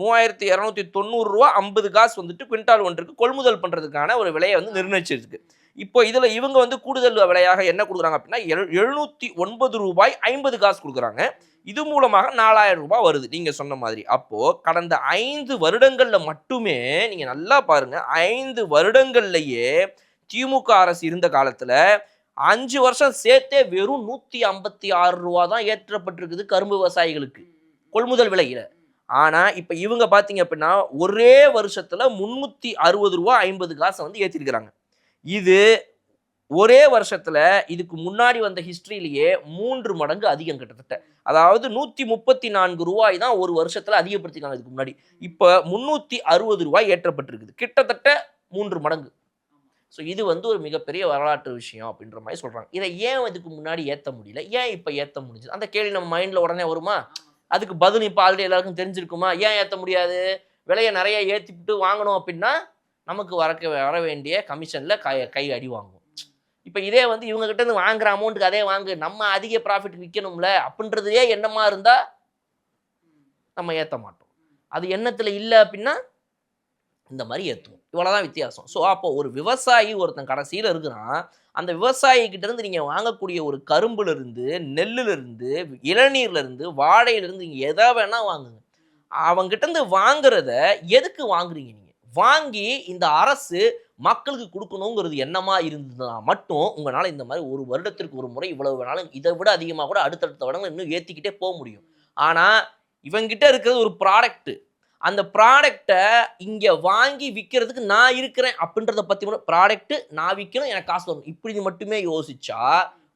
3290 ரூபா 50 காசு வந்துட்டு குவிண்டால் ஒன்றுக்கு கொள்முதல் பண்ணுறதுக்கான ஒரு விலையை வந்து நிர்ணயிச்சிருக்கு. இப்போ இதில் இவங்க வந்து கூடுதல் விலையாக என்ன கொடுக்குறாங்க அப்படின்னா 709 ரூபாய் 50 காசு கொடுக்குறாங்க. இது மூலமாக 4000 ரூபாய் வருது நீங்கள் சொன்ன மாதிரி. அப்போது கடந்த 5 வருடங்களில் மட்டுமே நீங்கள் நல்லா பாருங்கள், 5 வருடங்கள்லையே திமுக அரசு இருந்த காலத்தில் 5 வருஷம் சேர்த்தே வெறும் 156 ரூபா தான் ஏற்றப்பட்டிருக்குது கரும்பு விவசாயிகளுக்கு கொள்முதல் விலையில். ஆனால் இப்போ இவங்க பார்த்தீங்க அப்படின்னா ஒரே வருஷத்தில் 360 ரூபா 50 காசை வந்து ஏற்றிருக்கிறாங்க. இது ஒரே வருஷத்துல இதுக்கு முன்னாடி வந்த ஹிஸ்டரியிலேயே 3 மடங்கு அதிகம் கிட்டத்தட்ட. அதாவது 134 ரூபாய் தான் ஒரு வருஷத்துல அதிகப்படுத்திருக்காங்க இதுக்கு முன்னாடி. இப்போ 360 ரூபாய் ஏற்றப்பட்டிருக்குது, கிட்டத்தட்ட 3 மடங்கு. ஸோ இது வந்து ஒரு மிகப்பெரிய வரலாற்று விஷயம் அப்படின்ற மாதிரி சொல்றாங்க. இதை ஏன் இதுக்கு முன்னாடி ஏற்ற முடியல, ஏன் இப்போ ஏற்ற முடிஞ்சது, அந்த கேள்வி நம்ம மைண்ட்ல உடனே வருமா? அதுக்கு பதில் இப்போ ஆல்ரெடி எல்லாருக்கும் தெரிஞ்சிருக்குமா? ஏன் ஏற்ற முடியாது? விலையை நிறைய ஏற்றிவிட்டு வாங்கணும் அப்படின்னா நமக்கு வர வேண்டிய கமிஷனில் கை அடி வாங்கும். இப்போ இதே வந்து இவங்க கிட்ட இருந்து வாங்குற அமௌண்ட்டுக்கு அதே வாங்கு, நம்ம அதிக ப்ராஃபிட் விற்கணும்ல அப்படின்றதே எண்ணமா இருந்தால் நம்ம ஏற்ற மாட்டோம். அது எண்ணத்தில் இல்லை அப்படின்னா இந்த மாதிரி ஏற்றுவோம். இவ்வளோதான் வித்தியாசம். ஸோ அப்போ ஒரு விவசாயி ஒருத்தன் கடைசியில் இருக்கிறான், அந்த விவசாயிகிட்ட இருந்து நீங்கள் வாங்கக்கூடிய ஒரு கரும்புலேருந்து, நெல்லுலேருந்து, இளநீர்லேருந்து, வாழையிலேருந்து நீங்கள் எதை வேணால் வாங்குங்க. அவங்ககிட்டருந்து வாங்குறத எதுக்கு வாங்குறீங்க நீங்கள்? வாங்கி இந்த அரசு மக்களுக்கு கொடுக்கணுங்கிறது எண்ணமா இருந்ததுனா மட்டும் உங்களால் இந்த மாதிரி ஒரு வருடத்திற்கு ஒரு முறை இவ்வளவு வேணாலும் இதை விட அதிகமாக கூட அடுத்தடுத்த வருடங்கள் இன்னும் ஏற்றிக்கிட்டே போக முடியும். ஆனால் இவங்கிட்ட இருக்கிறது ஒரு ப்ராடக்ட். அந்த ப்ராடக்டை இங்கே வாங்கி விற்கிறதுக்கு நான் இருக்கிறேன் அப்படின்றத பற்றி மட்டும் ப்ராடக்ட்டு நான் விற்கணும் எனக்கு காசு வரும் இப்படி மட்டுமே யோசிச்சா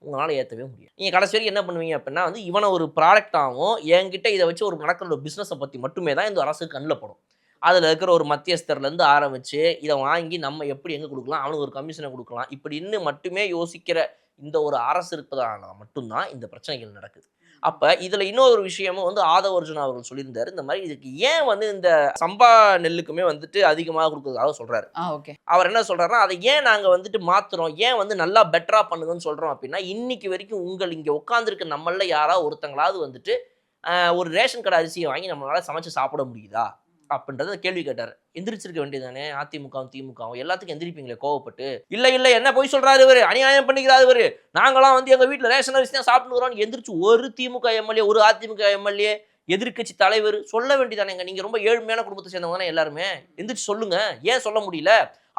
உங்களால் ஏற்றவே முடியும். நீங்கள் கடைசி வரைக்கும் என்ன பண்ணுவீங்க அப்படின்னா வந்து இவனை ஒரு ப்ராடக்டாகவும் என்கிட்ட இதை வச்சு ஒரு நடக்கிற ஒரு பிஸ்னஸை பற்றி மட்டுமே தான் இந்த அரசு கண்ணில் படும். அதில் இருக்கிற ஒரு மத்தியஸ்தர்லேருந்து ஆரம்பித்து இதை வாங்கி நம்ம எப்படி எங்கே கொடுக்கலாம், அவனுக்கு ஒரு கமிஷனை கொடுக்கலாம், இப்படின்னு மட்டுமே யோசிக்கிற இந்த ஒரு அரசு இருப்பதான மட்டும்தான் இந்த பிரச்சனைகள் நடக்குது. அப்போ இதில் இன்னொரு விஷயமும் வந்து ஆதவ அர்ஜுனா அவர்கள் சொல்லியிருந்தாரு. இந்த மாதிரி இதுக்கு ஏன் வந்து இந்த சம்பா நெல்லுக்குமே வந்துட்டு அதிகமாக கொடுக்குறதாக சொல்கிறாரு. அவர் என்ன சொல்கிறாருன்னா, அதை ஏன் நாங்கள் வந்துட்டு மாற்றுறோம், ஏன் வந்து நல்லா பெட்டராக பண்ணுங்கன்னு சொல்கிறோம் அப்படின்னா, இன்னைக்கு வரைக்கும் இங்கே உட்காந்துருக்க நம்மள யாராவது ஒருத்தங்களாவது வந்துட்டு ஒரு ரேஷன் கடை அரிசியை வாங்கி நம்மளால் சமைச்சு சாப்பிட முடியுதா அப்படின்றத கேள்வி கேட்டார். எந்திரிச்சிருக்க வேண்டியதானே அதிமுகவும் திமுகவும் எல்லாத்துக்கும் எந்திரிப்பீங்களே கோவப்பட்டு. இல்லை இல்லை என்ன போய் சொல்கிறாரு இவர், அநியாயம் பண்ணிக்கிறாரு இவர், நாங்களாம் வந்து எங்கள் வீட்டில் ரேஷன் அரிசி தான் சாப்பிட்டுக்கிறோம் எந்திரிச்சு ஒரு திமுக எம்எல்ஏ ஒரு அதிமுக எம்எல்ஏ எதிர்கட்சி தலைவர் சொல்ல வேண்டியதானேங்க. நீங்கள் ரொம்ப ஏழ்மையான குடும்பத்தை சேர்ந்தவங்க தானே எல்லாருமே, எந்திரிச்சு சொல்லுங்க. ஏன் சொல்ல முடியல?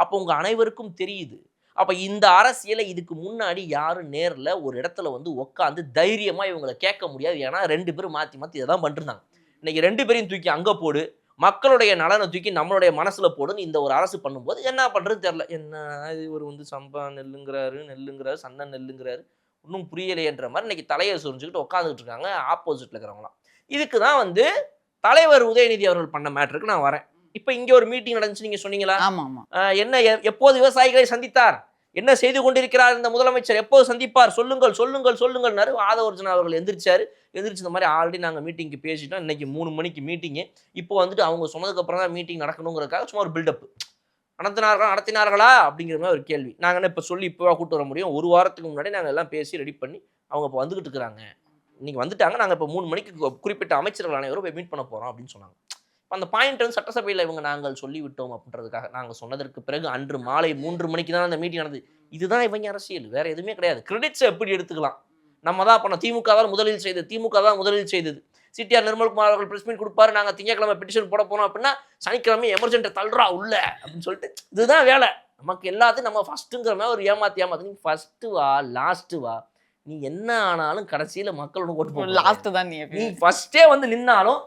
அப்போ உங்கள் அனைவருக்கும் தெரியுது. அப்போ இந்த அரசியலை இதுக்கு முன்னாடி யாரும் நேரில் ஒரு இடத்துல வந்து உட்காந்து தைரியமாக இவங்களை கேட்க முடியாது. ஏன்னா 2 பேரும் மாற்றி மாற்றி இதை தான் பண்ணிருந்தாங்க. இன்னைக்கு 2 பேரையும் தூக்கி அங்கே போடு, மக்களுடைய நலனை தூக்கி நம்மளுடைய மனசுல போடுன்னு இந்த ஒரு அரசு பண்ணும்போது என்ன பண்றது தெரியல. என்ன இவர் வந்து சம்பா நெல்லுங்கிறாரு சன்ன நெல்லுங்கிறாரு ஒன்றும் புரியலையன்ற மாதிரி இன்னைக்கு தலையை சொரிஞ்சுக்கிட்டு உட்காந்துக்கிட்டு இருக்காங்க ஆப்போசிட்ல இருக்கிறவங்களாம். இதுக்கு தான் வந்து தலைவர் உதயநிதி அவர்கள் பண்ண மேட்டருக்கு நான் வரேன். இப்போ இங்கே ஒரு மீட்டிங் நடந்துச்சு, நீங்க சொன்னீங்களா? என்ன எப்போது விவசாயிகளை சந்தித்தார், என்ன செய்து கொண்டிருக்கிறார் இந்த முதலமைச்சர், எப்போது சந்திப்பார், சொல்லுங்கள் சொல்லுங்கள் சொல்லுங்கள்னாரு. ஆதவ அர்ஜுனா அவர்கள் எந்திரிச்சாரு. எந்திரிச்சு இந்த மாதிரி ஆல்ரெடி நாங்கள் மீட்டிங்க்கு பேசிட்டோம், இன்னைக்கு 3 மணிக்கு மீட்டிங்கு, இப்போ வந்துட்டு அவங்க சொன்னதுக்கப்புறம் தான் மீட்டிங் நடக்கணுங்கிறதுக்காக சும்மா ஒரு பில்டப் நடத்தினார்களா அப்படிங்கிற மாதிரி ஒரு கேள்வி. நாங்கள் இப்போ சொல்லி இப்போவா கூட்டு வர முடியும்? ஒரு வாரத்துக்கு முன்னாடி நாங்கள் எல்லாம் பேசி ரெடி பண்ணி அவங்க இப்போ வந்துகிட்டு இருக்கிறாங்க, இன்னைக்கு வந்துட்டாங்க, நாங்கள் இப்போ 3 மணிக்கு குறிப்பிட்ட அமைச்சர்கள் அனைவரும் போய் மீட் பண்ண போகிறோம் அப்படின்னு சொன்னாங்க. இப்போ அந்த பாயிண்ட் வந்து சட்டசபையில் இவங்க நாங்கள் சொல்லிவிட்டோம் அப்படின்றதுக்காக நாங்கள் சொன்னதற்கு பிறகு அன்று மாலை 3 மணிக்கு தான் அந்த மீட்டிங் நடந்தது. இதுதான் இவங்க அரசியல், வேற எதுவுமே கிடையாது. கிரெடிட்ஸை எப்படி எடுத்துக்கலாம், நம்ம தான் பண்ணோம், திமுக தான் முதலில் செய்தது, திமுக தான் முதலில் செய்தது. சிடிஆர் நிர்மல்குமார் அவர்கள் பிரஸ் மீட் கொடுப்பாரு, நாங்கள் திங்கக்கிழமை பெட்டிஷன் போட போனோம் அப்படின்னா சனிக்கிழமை எமர்ஜென்ட்டை தள்ளுறா உள்ள அப்படின்னு சொல்லிட்டு இதுதான் வேலை நமக்கு. எல்லாத்தையும் நம்ம ஃபஸ்ட்டுங்கிற மாதிரி ஒரு ஏமாத்தி நீ ஃபஸ்ட்டு வா லாஸ்ட்டு வா, நீ என்ன ஆனாலும் கடைசியில் மக்கள் ஒன்று ஓட்டு போட லாஸ்ட்டு தான். நீ ஃபஸ்ட்டே வந்து நின்னாலும்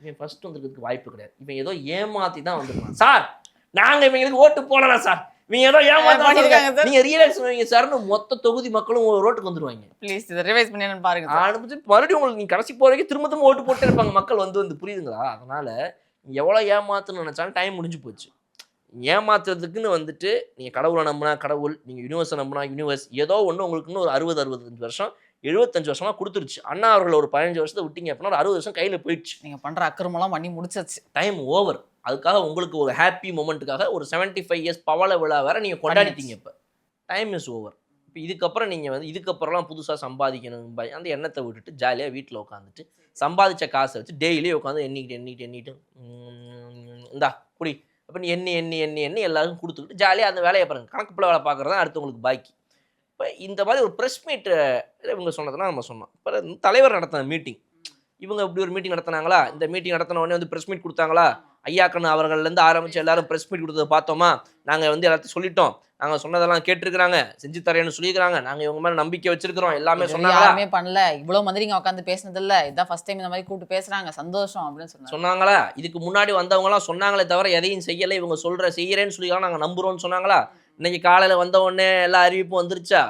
இவன் ஃபஸ்ட் வந்துருக்கிறதுக்கு வாய்ப்பு கிடையாது. இவன் ஏதோ ஏமாத்தி தான் வந்துருக்கான். சார் நாங்கள் இவங்களுக்கு ஓட்டு போடலாம் சார், நீங்க ஏதோ ஏமாத்தாங்க, நீங்க ரியலைஸ் பண்ணுவீங்க சார்னு மொத்த தொகுதி மக்களும் ரோட்டுக்கு வந்துருவாங்க. ப்ளீஸ் இதை ரிவைஸ் பண்ணி பாருங்க. அனுப்பிச்சு மறுபடியும் உங்களுக்கு நீங்க கடைசி போற வரைக்கும் திரும்ப ஓட்டு போட்டே இருப்பாங்க மக்கள் வந்து புரியுதுங்களா? அதனால எவ்வளவு ஏமாத்தணும்னு நினைச்சாலும் டைம் முடிஞ்சு போச்சு. ஏமாத்துறதுக்குன்னு வந்துட்டு நீங்க கடவுளை நம்பினா கடவுள், நீங்க யூனிவர்ஸை நம்பினா யூனிவர்ஸ், ஏதோ ஒன்று உங்களுக்கு இன்னும் ஒரு 60-65 வருஷம் 75 வருஷமா கொடுத்துருச்சு. அண்ணா அவர்கள் ஒரு 15 வருஷத்தை விட்டீங்க அப்படின்னா ஒரு 60 வருஷம் கையில போயிடுச்சு. நீங்க பண்ற அக்கிரமெல்லாம் பண்ணி முடிச்சாச்சு, டைம் ஓவர். அதுக்காக உங்களுக்கு ஒரு ஹாப்பி மொமெண்ட்டுக்காக ஒரு 75 இயர்ஸ் பவள விழா வேற நீங்கள் கொண்டாடிட்டீங்க. இப்போ டைம் இஸ் ஓவர். இப்போ இதுக்கப்புறம் நீங்கள் வந்து இதுக்கப்புறம்லாம் புதுசாக சம்பாதிக்கணும் அந்த எண்ணத்தை விட்டுட்டு ஜாலியாக வீட்டில் உட்காந்துட்டு சம்பாதிச்ச காசை வச்சு டெய்லி உட்காந்து எண்ணிக்கிட்டு இந்தா குடி அப்படின்னு எண்ணி எல்லாருக்கும் கொடுத்துக்கிட்டு ஜாலியாக அந்த வேலையை பாருங்கள். கணக்கு பிள்ளை வேலை பார்க்குறது தான் அடுத்தவங்களுக்கு பாக்கி. இப்போ இந்த மாதிரி ஒரு ப்ரெஸ் மீட் இவங்க சொன்னதுன்னா நம்ம சொன்னோம். இப்போ தலைவர் நடத்தின மீட்டிங், இவங்க இப்படி ஒரு மீட்டிங் நடத்தினாங்களா, இந்த மீட்டிங் நடத்தின உடனே வந்து ப்ரெஸ் மீட் கொடுத்தாங்களா, ஐயாக்கண்ணு அவர்கள்லேருந்து ஆரம்பித்து எல்லாரும் ப்ரெஸ் மீட் கொடுத்ததை பார்த்தோமா, நாங்கள் வந்து எல்லாத்தையும் சொல்லிட்டோம், நாங்கள் சொன்னதெல்லாம் கேட்டிருக்கிறாங்க, செஞ்சு தரேன்னு சொல்லியிருக்கிறாங்க, நாங்கள் இவங்க மேலே நம்பிக்கை வச்சிருக்கிறோம், எல்லாமே சொன்னாங்க. யாருமே பண்ணல, இவ்வளோ மாதிரி இங்கே உட்காந்து பேசினதில்ல, இதான் ஃபர்ஸ்ட் டைம் இந்த மாதிரி கூப்பிட்டு பேசுகிறாங்க, சந்தோஷம் அப்படின்னு சொன்னாங்களா? இதுக்கு முன்னாடி வந்தவங்களாம் சொன்னாங்களே தவிர எதையும் செய்யலை, இவங்க செய்கிறேன்னு சொல்லி நாங்கள் நம்புகிறோம்னு சொன்னாங்களா? இன்னைக்கு காலையில் வந்த உடனே எல்லா அறிவிப்பும் வந்துருச்சா?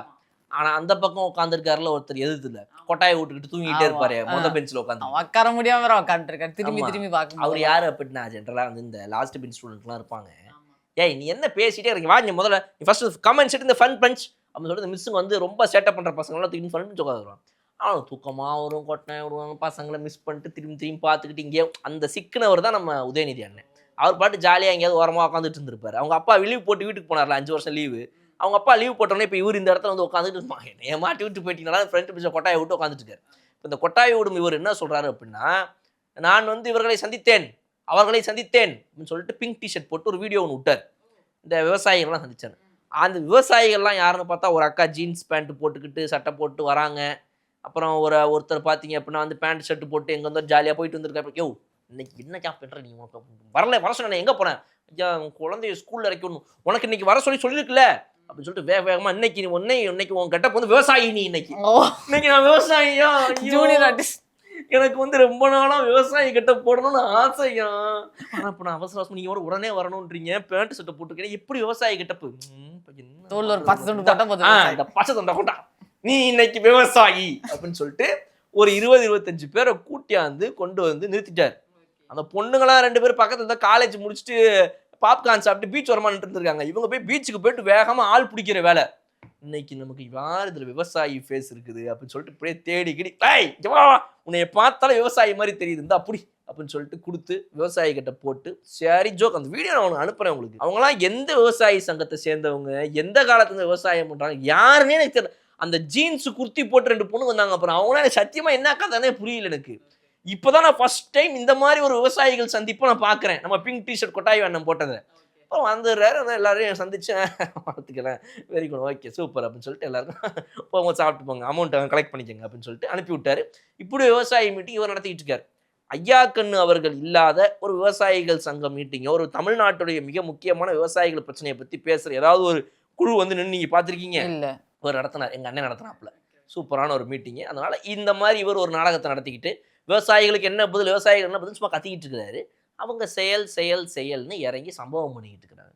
ஆனால் அந்த பக்கம் உட்காந்துருக்காருல ஒருத்தர் எதிர்த்துல கொட்டாயை விட்டுக்கிட்டு தூங்கிட்டே இருப்பாரு மொத பெஞ்சில் உட்காந்து, உட்கார முடியாம உட்காந்துருக்காரு, திரும்பி பார்க்க. அவர் யாரு அப்படின்னா ஜென்ரலாக வந்து இந்த லாஸ்ட் பெஞ்ச் ஸ்டூடெண்ட்லாம் இருப்பாங்க. ஏய் நீ என்ன பேசிட்டே இருக்கீங்க, வா நீ முதல்ல நீ ஃபர்ஸ்ட் கமெண்ட் செட் இந்த ஃபன் பஞ்ச் அப்படின்னு சொல்லிட்டு இந்த மிஸ்ஸுங்க வந்து ரொம்ப சேட்டப் பண்ணுற பசங்களாம் தூக்கி ஃபன் பஞ்ச் உட்காந்துருவாங்க. ஆனால் தூக்கமாக வரும், கொட்டை விடுவாங்க, பசங்களை மிஸ் பண்ணிட்டு திரும்பி பார்த்துக்கிட்டு இங்கே அந்த சிக்குனவர் தான் நம்ம உதயநிதி அண்ணன். அவர் பாட்டு ஜாலியாக எங்கேயாவது ஓரமாக உட்காந்துட்டு இருந்திருப்பாரு. அவங்க அப்பா லீவ் போட்டு வீட்டுக்கு போனார்ல 5 வருஷம் லீவு, அவங்க அப்பா லீவ் போட்டோன்னே இப்போ இவர் இந்த இடத்துல வந்து உட்காந்துட்டு இருப்பாங்க. என்னைய மாட்டி விட்டு போயிட்டீங்கன்னா ஃப்ரெண்ட் பிடிச்ச கொட்டாயை விட்டு உட்காந்துட்டு இருக்காரு. இப்போ இந்த கொட்டாயை விடும் இவர் என்ன சொல்கிறாரு அப்படின்னா, நான் வந்து இவர்களை சந்தித்தேன், அவர்களை சந்தித்தேன் அப்படின்னு சொல்லிட்டு பிங்க் டிஷர்ட் போட்டு ஒரு வீடியோ ஒன்று விட்டார். இந்த விவசாயிகள்லாம் சந்திச்சார். அந்த விவசாயிகள்லாம் யாருன்னு பார்த்தா ஒரு அக்கா ஜீன்ஸ் பேண்ட் போட்டுக்கிட்டு சட்டை போட்டு வராங்க. அப்புறம் ஒருத்தர் பார்த்தீங்க அப்படின்னா வந்து பேண்ட் ஷர்ட் போட்டு எங்கே வந்தோ ஜாலியாக போயிட்டு வந்திருக்காரு. யோ இன்னைக்கு என்ன கேப் பண்ணுற நீ, வர சொன்ன எங்கே போனேன், ஐயா உன் குழந்தைய ஸ்கூலில் இறக்கணும், உனக்கு இன்னைக்கு வர சொல்லியிருக்குல்ல அப்படின்னு சொல்லிட்டு வேகமாக இன்னைக்கு உன் கெட்டப் வந்து விவசாயி, நீ இன்னைக்கு நான் விவசாயியா, ஜூனியர் ஆர்டிஸ்ட். எனக்கு வந்து ரொம்ப நாளா விவசாயி கிட்ட போடணும்னு ஆசையா, ஆனா இப்ப நான் அவசரம் நீங்க உடனே வரணும்ன்றீங்க, பேண்ட் சட்டை போட்டுக்கிறேன், எப்படி விவசாயி கிட்டப்பு தோல்ல ஒரு 10 துண்டு போட்டா போதும். இந்த பச்சை தொண்டை கொண்டா நீ இன்னைக்கு விவசாயி அப்படின்னு சொல்லிட்டு ஒரு 20-25 பேரை கூட்டியாந்து கொண்டு வந்து நிறுத்திட்டார். அந்த பொண்ணுங்களாம் 2 பேர் பக்கத்துல இருந்தா காலேஜ் முடிச்சுட்டு பாப்கார்ன் சாப்பிட்டு பீச் வரமா நின்று இருக்காங்க. இவங்க போய் பீச்சுக்கு போயிட்டு வேகமா ஆள் பிடிக்கிற வேலை. இன்னைக்கு நமக்கு யார் இதுல விவசாயி ஃபேஸ் இருக்குது அப்படின்னு சொல்லிட்டு இப்படியே தேடிக்கிடி, உன்னைய பார்த்தாலும் விவசாயி மாதிரி தெரியுது இந்த அப்படி அப்படின்னு சொல்லிட்டு கொடுத்து விவசாயி கிட்ட போட்டு சரி ஜோக். அந்த வீடியோ நான் உனக்கு அனுப்புறேன் உங்களுக்கு. அவங்களாம் எந்த விவசாயி சங்கத்தை சேர்ந்தவங்க, எந்த காலத்துல விவசாயம் பண்றாங்க யாருன்னே எனக்கு தெரியல. அந்த ஜீன்ஸ் குர்த்தி போட்டு 2 பொண்ணு வந்தாங்க. அப்புறம் அவங்களாம் எனக்கு சத்தியமா என்ன கதைனே புரியல எனக்கு. இப்போதான் நான் ஃபர்ஸ்ட் டைம் இந்த மாதிரி ஒரு விவசாயிகள் சந்திப்பை நான் பார்க்குறேன். நம்ம பிங்க் டிஷர்ட் கொட்டாய் வேணும் போட்டதை இப்போ வந்துடுறாரு. எல்லாரையும் சந்திச்சேன், பார்த்துக்கிறேன், வெரி குட், ஓகே சூப்பர் அப்படின்னு சொல்லிட்டு எல்லாருக்கும் போங்க சாப்பிட்டு போங்க, அமௌண்ட்டை கலெக்ட் பண்ணிக்கோங்க அப்படின்னு சொல்லிட்டு அனுப்பி விட்டாரு. இப்படி விவசாயி மீட்டிங் இவர் நடத்திக்கிட்டு இருக்காரு. ஐயா கண்ணு அவர்கள் இல்லாத ஒரு விவசாயிகள் சங்க மீட்டிங், ஒரு தமிழ்நாட்டுடைய மிக முக்கியமான விவசாயிகள் பிரச்சனையை பற்றி பேசுகிற ஏதாவது ஒரு குழு வந்து நின்று நீங்கள் பார்த்துருக்கீங்க? இல்லை. இவர் நடத்தினார், எங்கள் அண்ணன் நடத்தினாப்புல சூப்பரான ஒரு மீட்டிங்கு. அதனால இந்த மாதிரி இவர் ஒரு நாடகத்தை நடத்திக்கிட்டு விவசாயிகளுக்கு என்ன பதில், விவசாயிகள் என்ன பதில் சும்மா கத்திக்கிட்டு இருக்கிறாரு. அவங்க செயல்னு இறங்கி சம்பவம் பண்ணிக்கிட்டு இருக்கிறாங்க.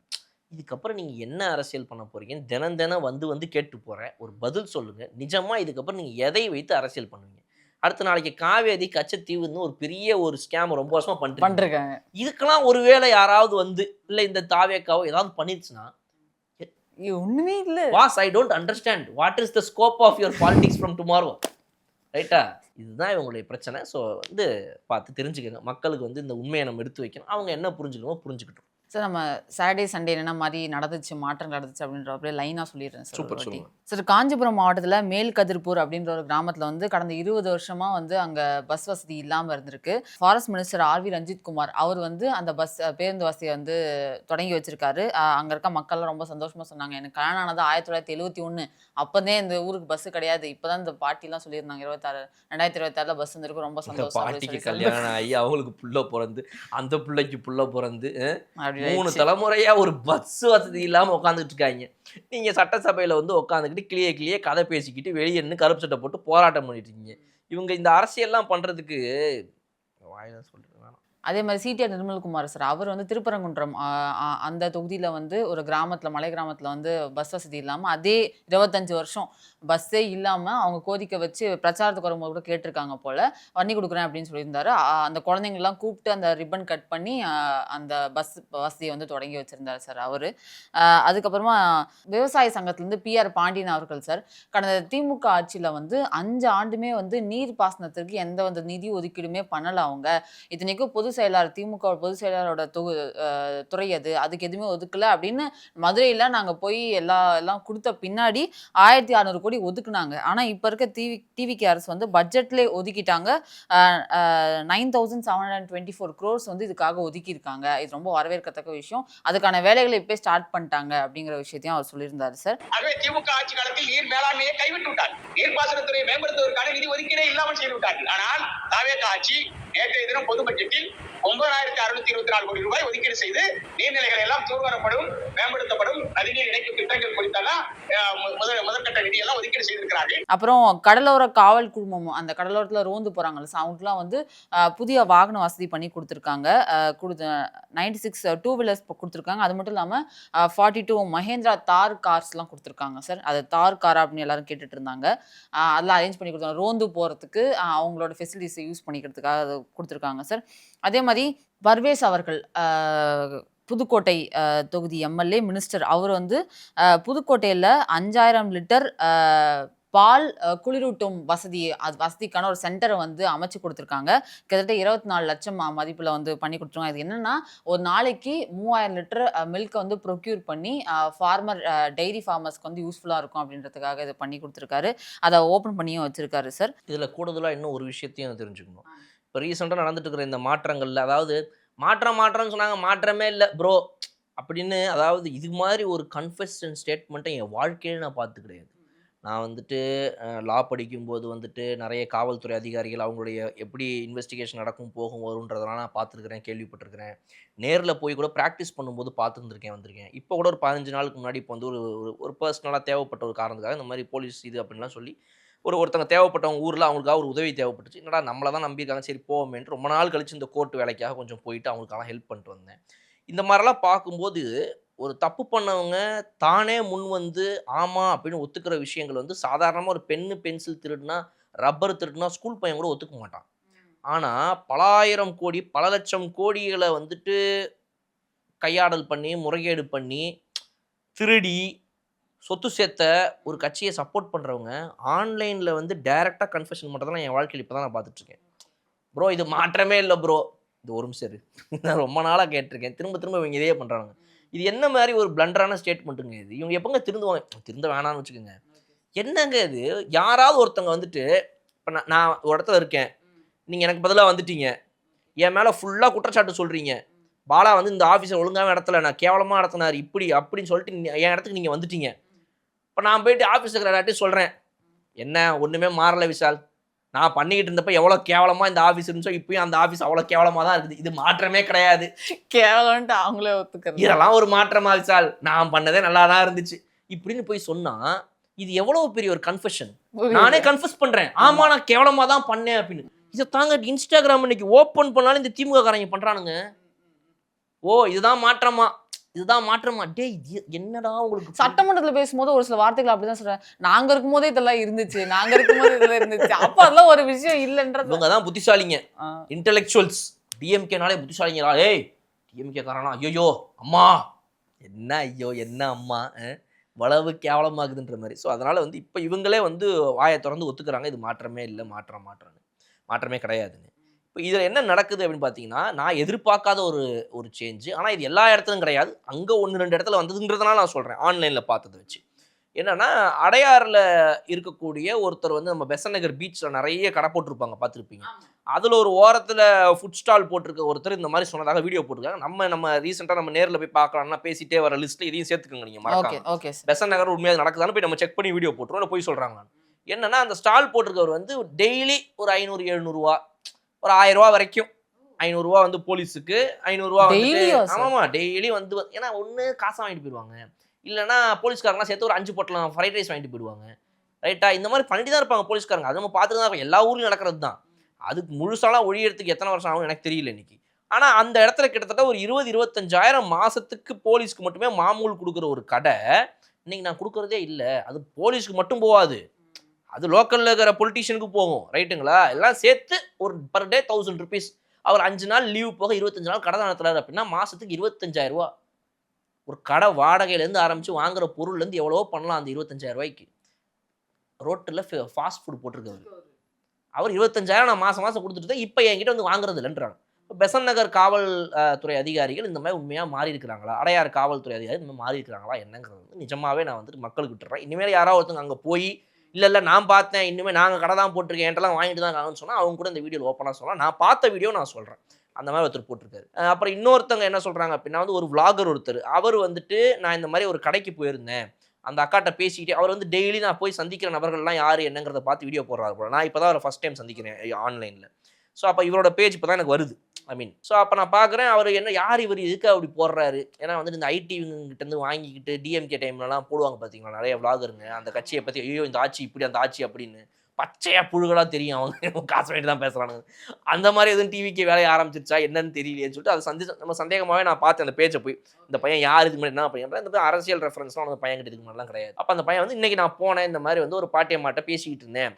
இதுக்கப்புறம் நீங்கள் என்ன அரசியல் பண்ண போறீங்கன்னு தினம் வந்து கேட்டு போகிறேன். ஒரு பதில் சொல்லுங்கள். நிஜமாக இதுக்கப்புறம் நீங்கள் எதை வைத்து அரசியல் பண்ணுவீங்க? அடுத்த நாளைக்கு காவேரி கச்சத்தீவுன்னு ஒரு பெரிய ஒரு ஸ்கேம் ரொம்ப வருஷமா பண்ணிருக்காங்க. இதுக்கெல்லாம் ஒருவேளை யாராவது வந்து இல்லை இந்த தாவேக்காவோ ஏதாவது பண்ணிருச்சுன்னா ஒண்ணுமே இல்லை. Was I don't understand what is the scope of your politics from tomorrow, ரைட்டா? இதுதான் இவங்களுடைய பிரச்சனை. ஸோ வந்து பார்த்து தெரிஞ்சுக்கங்க. மக்களுக்கு வந்து இந்த உண்மையை நம்ம எடுத்து வைக்கணும். அவங்க என்ன புரிஞ்சுக்கணுமோ புரிஞ்சுக்கிட்டோம். சார் நம்ம சாட்டர்டே சண்டே என்ன மாதிரி நடந்துச்சு, மாற்றம் நடந்துச்சு அப்படின்ற அப்படியே லைனாக சொல்லிடுறேன் சார். சூப்பர் சொல்லுங்க சார். காஞ்சிபுரம் மாவட்டத்தில் மேல்கதிர்பூர் அப்படின்ற ஒரு கிராமத்தில் வந்து கடந்த 20 வருஷமா வந்து அங்கே பஸ் வசதி இல்லாமல் இருந்திருக்கு. Forest minister RV Ranjith Kumar அவர் வந்து அந்த பேருந்து வசதியை வந்து தொடங்கி வச்சிருக்காரு. அங்கே இருக்க மக்கள்லாம் ரொம்ப சந்தோஷமா சொன்னாங்க. எனக்கு கல்யாணம் ஆனது 1971, அப்போதே இந்த ஊருக்கு பஸ் கிடையாது. இப்போதான் இந்த பாட்டிலாம் சொல்லியிருந்தாங்க 2026 பஸ் வந்துருக்கு, ரொம்ப சந்தோஷம். பாட்டிக்கு கல்யாணம் ஆகி அவங்களுக்கு புள்ள பிறந்து அந்த பிள்ளைக்கு புள்ள பிறந்து 3 தலைமுறையா ஒரு பஸ் வசதி இல்லாம உட்காந்துட்டு இருக்காங்க. நீங்க சட்டசபையில வந்து உட்காந்துக்கிட்டு கிளியே கதை பேசிக்கிட்டு வெளியே நின்று கருப்பு சட்டை போட்டு போராட்டம் பண்ணிட்டு இருக்கீங்க. இவங்க இந்த அரசியல்லாம் பண்றதுக்கு வாயில சொல்றேன். அதே மாதிரி சிடிஆர் நிர்மல்குமார் சார் அவர் வந்து திருப்பரங்குன்றம் அந்த தொகுதியில் வந்து ஒரு கிராமத்தில், மலை கிராமத்தில் வந்து பஸ் வசதி இல்லாமல் அதே 25 வருஷம் பஸ்ஸே இல்லாமல் அவங்க கோரிக்கை வச்சு பிரச்சாரத்துக்கு வரும்போது கூட கேட்டிருக்காங்க போல், பண்ணி கொடுக்குறேன் அப்படின்னு சொல்லியிருந்தாரு. அந்த குழந்தைங்கள்லாம் கூப்பிட்டு அந்த ரிப்பன் கட் பண்ணி அந்த பஸ் வசதியை வந்து தொடங்கி வச்சுருந்தார் சார் அவர். அதுக்கப்புறமா விவசாய சங்கத்திலேருந்து PR பாண்டியன் அவர்கள் சார், கடந்த திமுக ஆட்சியில் வந்து 5 ஆண்டுமே வந்து நீர் பாசனத்திற்கு எந்த வந்து நிதி ஒதுக்கீடுமே பண்ணலை அவங்க. இத்தனைக்கும் பொது செயலாளர், திமுக பொதுச் செயலாளரோட துறை அதுக்கு எதுவுமே ஒதுக்கல அப்படின்னு மதுரையில் நாங்கள் போய் எல்லாம் கொடுத்த பின்னாடி 1600 கோடி ஒதுக்குனாங்க. ஆனால் இப்போ இருக்க டிவிகே அரசு வந்து பட்ஜெட்லேயே ஒதுக்கிட்டாங்க. 9724 crores வந்து இதுக்காக ஒதுக்கியிருக்காங்க. இது ரொம்ப வரவேற்கத்தக்க விஷயம். அதுக்கான வேலைகளை இப்போ ஸ்டார்ட் பண்ணிட்டாங்க அப்படிங்கிற விஷயத்தையும் அவர் சொல்லியிருந்தாரு சார். அதுவே திமுக ஆட்சி காலத்தில் நீர் மேலாண்மையை கைவிட்டு விட்டார். நீர்ப்பாசனத்துறையை மேம்படுத்துவதற்கான நிதி ஒதுக்கீடே இல்லாமல் செய்து விட்டார்கள். ஆனால் தாவேகா ஆட்சி நேற்றைய தினம் பொது பட்ஜெட்டில் 9624 கோடி ரூபாய் ஒதுக்கீடு செய்து நீர்நிலைகள் எல்லாம் தூர்வாரப்படும், மேம்படுத்தப்படும், நதிநீர் இணைக்கும் திட்டங்கள் குறித்தெல்லாம் முதற்கட்ட நிதியெல்லாம் ஒதுக்கீடு செய்திருக்கிறார்கள். அப்புறம் கடலோர காவல் குழுமம், அந்த கடலோரத்தில் ரோந்து போறாங்கல்ல, அவங்களுக்குலாம் வந்து புதிய வாகன வசதி பண்ணி கொடுத்துருக்காங்க. 96 டூ வீலர்ஸ் கொடுத்துருக்காங்க. அது மட்டும் இல்லாமல் 42 மஹேந்திரா தார் கார்ஸ்லாம் கொடுத்துருக்காங்க சார். அது தார் காரா அப்படின்னு எல்லாரும் கேட்டுட்டு இருந்தாங்க. அதெல்லாம் அரேஞ்ச் பண்ணி கொடுத்தாங்க. ரோந்து போகிறதுக்கு அவங்களோட ஃபெசிலிட்டிஸை யூஸ் பண்ணிக்கிறதுக்காக அது கொடுத்துருக்காங்க சார். அதே மாதிரி பர்வேஸ் அவர்கள் புதுக்கோட்டை தொகுதி MLA மினிஸ்டர் அவர் வந்து புதுக்கோட்டையில் 5000 லிட்டர் பால் குளிரூட்டும் வசதிக்கான ஒரு சென்டரை வந்து அமைச்சு கொடுத்துருக்காங்க. கிட்டத்தட்ட 24 லட்சம் மதிப்பில் வந்து பண்ணி கொடுத்துருக்காங்க. இது என்னன்னா ஒரு நாளைக்கு 3000 லிட்டர் மில்கை வந்து ப்ரொக்யூர் பண்ணி டெய்ரி ஃபார்மர்ஸ்க்கு வந்து யூஸ்ஃபுல்லாக இருக்கும் அப்படின்றதுக்காக இதை பண்ணி கொடுத்துருக்காரு. அதை ஓப்பன் பண்ணியும் வச்சிருக்காரு சார். இதில் கூடுதலாக இன்னும் ஒரு விஷயத்தையும் தெரிஞ்சுக்கணும். இப்போ ரீசெண்டாக நடந்துட்டு இருக்கிற இந்த மாற்றங்களில், அதாவது மாற்றம்னு சொன்னாங்க, மாற்றமே இல்ல ப்ரோ அப்படின்னு. அதாவது இது மாதிரி ஒரு கன்ஃபெஷன் ஸ்டேட்மெண்ட்டை என் வாழ்க்கையில நான் பார்த்தது கிடையாது. நான் வந்துட்டு லா படிக்கும்போது வந்துட்டு நெறைய காவல்துறை அதிகாரிகள் அவங்களுடைய எப்படி இன்வெஸ்டிகேஷன் நடக்கும், போகும், வரும்ன்றதெல்லாம் நான் பார்த்துருக்கிறேன், கேள்விப்பட்டிருக்கிறேன். நேர்ல போய் கூட பிராக்டிஸ் பண்ணும்போது பார்த்துருந்துருக்கேன், வந்திருக்கேன். இப்போ கூட ஒரு 15 நாளுக்கு முன்னாடி இப்போ வந்து ஒரு ஒரு ஒரு பெர்சனலா தேவைப்பட்ட ஒரு காரணத்துக்காக இந்த மாரி போலீஸ் இது அப்படின்லாம் சொல்லி ஒருத்தங்க தேவைப்பட்டவங்க ஊர்ல அவங்களுக்காக ஒரு உதவி தேவைப்பட்டுச்சு. என்னடா நம்மள தான் நம்பியிருக்காங்க, சரி போவோமேன்ட்டு ரொம்ப நாள் கழிச்சு இந்த கோர்ட் வேலைக்காக கொஞ்சம் போயிட்டு அவங்களுக்கெல்லாம் ஹெல்ப் பண்ணிட்டு வந்தேன். இந்த மாரிலாம் பார்க்கும்போது, ஒரு தப்பு பண்ணவங்க தானே முன் வந்து ஆமா அப்படின்னு ஒத்துக்கிற விஷயங்கள் வந்து சாதாரணமா ஒரு பென்னு, பென்சில் திருடுனா, ரப்பர் திருடுனா ஸ்கூல் பையன் கூட ஒத்துக்க மாட்டான். ஆனா, பலாயிரம் கோடி, பல லட்சம் கோடிகள வந்துட்டு கையாடல் பண்ணி, முறைகேடு பண்ணி, திருடி, சொத்து சேர்த்த ஒரு கட்சிய சப்போர்ட் பண்றவங்க, ஆன்லைன்ல வந்து டைரக்ட்டா கன்ஃபெஷன் பண்றதெல்லாம் என் வாழ்க்கையில இப்ப தான் நான் பார்த்துட்டு இருக்கேன். ப்ரோ இது மாற்றமே இல்ல ப்ரோ. இது ஒரு நிமிஷம் இரு. நான் ரொம்ப நாளா கேட்டுருக்கேன். திரும்ப திரும்ப இவங்க இதையே பண்றானுங்க. இது என்ன மாரி ஒரு பிளண்டரான ஸ்டேட்மெண்ட்டுங்க இது. இவங்க எப்பங்க திருந்துவாங்க? திருந்த வேணாம்னு வச்சுக்கோங்க. என்னங்க இது? யாராவது ஒருத்தவங்க வந்துட்டு இப்ப நான் நான் ஒரு இடத்துல இருக்கேன். நீங்க எனக்கு பதிலா வந்துட்டீங்க. என் மேல ஃபுல்லா குற்றச்சாட்டு சொல்றீங்க. பாலா வந்து இந்த ஆஃபீஸ ஒழுங்காவே நடத்தல. நான் கேவலமா நடத்துனாரு. இப்படி அப்படின்னு சொல்லிட்டு என் இடத்துக்கு நீங்க வந்துட்டீங்க. இப்ப நான் போயிட்டு ஆஃபீஸ்ல இருக்கிற எல்லார்ட்டயும் சொல்றேன். என்ன ஒண்ணுமே மாறல விஷால். நான் பண்ணிக்கிட்டு இருந்தப்ப எவ்வளோ கேவலமா இந்த ஆஃபீஸ் இருந்துச்சோ, இப்பயும் அந்த ஆஃபீஸ் அவ்வளோ கேவலமா தான் இருக்குது. இது மாற்றமே கிடையாது. கேவலம்ன்ட்டு அவங்களே ஒத்துக்கிறது. இதெல்லாம் ஒரு மாற்றமா விஷால்? நான் பண்ணதே நல்லா தான் இருந்துச்சு. இப்படின்னு போய் சொன்னா, இது எவ்வளவு பெரிய ஒரு கன்ஃபெஷன். நானே புரியுது. கன்ஃபெஸ் பண்றேன். ஆமா நான் கேவலமா தான் பண்ணேன் அப்படின்னு. இத தாங்க Instagram இன்னைக்கு ஓப்பன் பண்ணாலும் இந்த திமுக காரங்க பண்றானுங்க. ஓ! இதுதான் மாற்றமா? இதுதான் மாற்றமா? டேய் என்னடா உங்களுக்கு சட்டமன்றத்துல பேசும்போது ஒரு சில வார்த்தைகள் அப்படிதான் சொல்றேன். நாங்க இருக்கும்போதே இதெல்லாம் இருந்துச்சு. நாங்க இருக்கும்போது இதெல்லாம் இருந்துச்சு. அப்ப அதெல்லாம் ஒரு விஷயம் இல்லன்றது. இவங்க தான் புத்திசாலிங்க. ஆ. இன்டெலெக்சுவல்ஸ். டிஎம்கேனாலே புத்திசாலிங்களா? ஏய் டிஎம்கே காரனா ஐயோ அம்மா என்ன ஐயோ என்ன அம்மா இவ்வளவு கேவலமாகுதுன்ற மாதிரி. ஸோ அதனால வந்து இப்போ இவங்களே வந்து வாயை திறந்து ஒத்துக்கிறாங்க இது மாற்றமே இல்லை, மாற்றமே கிடையாதுன்னு. இப்போ இதில் என்ன நடக்குது அப்படின்னு பார்த்தீங்கன்னா, நான் எதிர்பார்க்காத ஒரு ஒரு சேஞ்சு. ஆனால் இது எல்லா இடத்துலையும் கிடையாது. அங்கே 1, 2 இடத்துல வந்ததுன்றதுனால நான் சொல்கிறேன். ஆன்லைனில் பார்த்ததை வச்சு. என்னன்னா, அடையாறில் இருக்கக்கூடிய ஒருத்தர் வந்து நம்ம பெசன்ட் நகர் பீச்சில் நிறைய கடை போட்டிருப்பாங்க, பார்த்துருப்பீங்க. அதில் ஒரு ஓரத்தில் ஃபுட் ஸ்டால் போட்டிருக்க ஒருத்தர் இந்த மாதிரி சொன்னதாக வீடியோ போட்டிருக்காங்க. நம்ம ரீசெண்டாக நம்ம நேரில் போய் பார்க்கலாம்னா பேசிட்டே வர லிஸ்ட்டில் இதையும் சேர்த்துக்கோங்க நீங்கள் ஓகே, மறக்காம. Okay sir. பெசன்ட் நகர் உண்மையாக நடக்குதான்னு போய் நம்ம செக் பண்ணி வீடியோ போட்டுருவோம். இல்லை போய் சொல்கிறாங்க. என்னன்னா, அந்த ஸ்டால் போட்டிருக்கவர் வந்து டெய்லி ஒரு 500, 700 ஒரு 1000 ரூபா வரைக்கும் 500 ரூபா வந்து போலீஸுக்கு 500 ரூபா வந்துட்டு டெய்லியா சார்? ஆமாமா டெய்லி வந்து ஏன்னா ஒண்ணு காசை வாங்கிட்டு போயிடுவாங்க, இல்லைன்னா போலீஸ்காரங்களாம் சேர்த்து ஒரு 5 பொட்டலம் ஃப்ரைட் ரைஸ் வாங்கிட்டு போயிடுவாங்க. ரைட்டா? இந்த மாதிரி பண்ணிட்டு தான் இருப்பாங்க போலீஸ்காரங்க. அது நம்ம பார்த்துட்டு தான் இருக்கோம். எல்லா ஊர்லயும் நடக்கிறது தான். அதுக்கு முழுசாலாம் ஒழியறதுக்கு எத்தனை வருஷம் ஆகும் எனக்கு தெரியல இன்னைக்கு. ஆனா அந்த இடத்துல கிட்டத்தட்ட ஒரு 20, 25,000 மாசத்துக்கு போலீஸ்க்கு மட்டுமே மாமூல் கொடுக்குற ஒரு கடை இன்னைக்கு நான் கொடுக்கறதே இல்லை. அது போலீஸ்க்கு மட்டும் போகாது, அது லோக்கல்ல இருக்கிற பொலிட்டீஷியனுக்கு போகும். ரைட்டுங்களா? எல்லாம் சேர்த்து ஒரு பர் டே 1000 ருபீஸ். அவர் 5 நாள் லீவ் போக 25 நாள் கடை நடத்துறாரு அப்படின்னா மாசத்துக்கு 25,000 ரூபா. ஒரு கடை வாடகையிலேருந்து ஆரம்பிச்சு வாங்குற பொருள்லேருந்து எவ்வளவோ பண்ணலாம் அந்த 25,000 ரூபாய்க்கு. ரோட்டில் ஃபாஸ்ட் ஃபுட் போட்டிருக்காரு. அவர் 25,000 நான் மாசம் மாசம் கொடுத்துட்டு தான் இப்போ என்கிட்ட வந்து வாங்குறது இல்லைன்றாங்க. பெசன்ட் நகர் காவல் துறை அதிகாரிகள் இந்த மாதிரி உண்மையாக மாறி இருக்கிறாங்களா? அடையாறு காவல்துறை அதிகாரி இந்த மாதிரி மாறி இருக்கிறாங்களா என்னங்கிறது வந்து நிஜமாவே நான் வந்துட்டு மக்களுக்கு விட்டுறேன். இனிமேல் யாராவது ஒருத்தங்க அங்கே போய் இல்லை நான் பார்த்தேன், இனிமேல் நாங்கள் கடை தான் போட்டிருக்கேன், என்கிட்டலாம் வாங்கிட்டு தான் இருக்காங்கன்னு சொன்னால் அவங்க கூட இந்த வீடியோ ஓப்பனாக சொல்லலாம். நான் பார்த்த வீடியோ நான் சொல்கிறேன். அந்த மாதிரி ஒருத்தர் போட்டிருக்காரு. அப்புறம் இன்னொருத்தங்க என்ன சொல்கிறாங்க அப்படின்னா வந்து ஒரு விளாகர் ஒருத்தர் அவர் வந்துட்டு நான் இந்த மாதிரி ஒரு கடைக்கு போயிருந்தேன், அந்த அக்காட்ட பேசிக்கிட்டே அவர் வந்து டெய்லி நான் போய் சந்திக்கிற நபர்கள்லாம் யார் என்னங்கிறத பார்த்து வீடியோ போடுறாரு போல. நான் இப்போ தான் அவரை ஃபஸ்ட் டைம் சந்திக்கிறேன் ஆன்லைனில். ஸோ அப்போ இவரோட பேஜ் இப்போ தான் எனக்கு வருது. ஸோ அப்போ நான் பார்க்குறேன் அவர் என்ன யார் இவர் எதுக்கு அப்படி போடுறாரு. ஏன்னா வந்துட்டு இந்த ஐடிங்கிட்டேருந்து வாங்கிக்கிட்டு டிஎம்கே டைம்லலாம் போடுவாங்க பார்த்தீங்களா நிறைய விளாகருங்க அந்த கட்சியை பற்றி, ஐயோ இந்த ஆட்சி இப்படி அந்த ஆட்சி அப்படின்னு பச்சையாக புழுகளாக தெரியும், அவங்க காசு வாங்கிட்டு தான் பேசுகிறானுங்க. அந்த மாதிரி எதுவும் டிவிக்கு வேலையை ஆரம்பிச்சிருச்சா என்னன்னு தெரியலையேன்னு சொல்லிட்டு அதை நம்ம சந்தேகமாகவே நான் பார்த்தேன் அந்த பேஜை போய். இந்த பையன் யார் இதுக்கு முன்னாடி என்ன பையன், இந்த அரசியல் ரெஃபரன்ஸ்லாம் அந்த பையன் கிட்ட இதுக்கு முன்னாடிலாம் கிடையாது. அப்போ அந்த பையன் வந்து இன்னைக்கு நான் போனேன் இந்த மாதிரி வந்து ஒரு பாட்டியம்மாட்ட பேசிக்கிட்டு இருந்தேன்,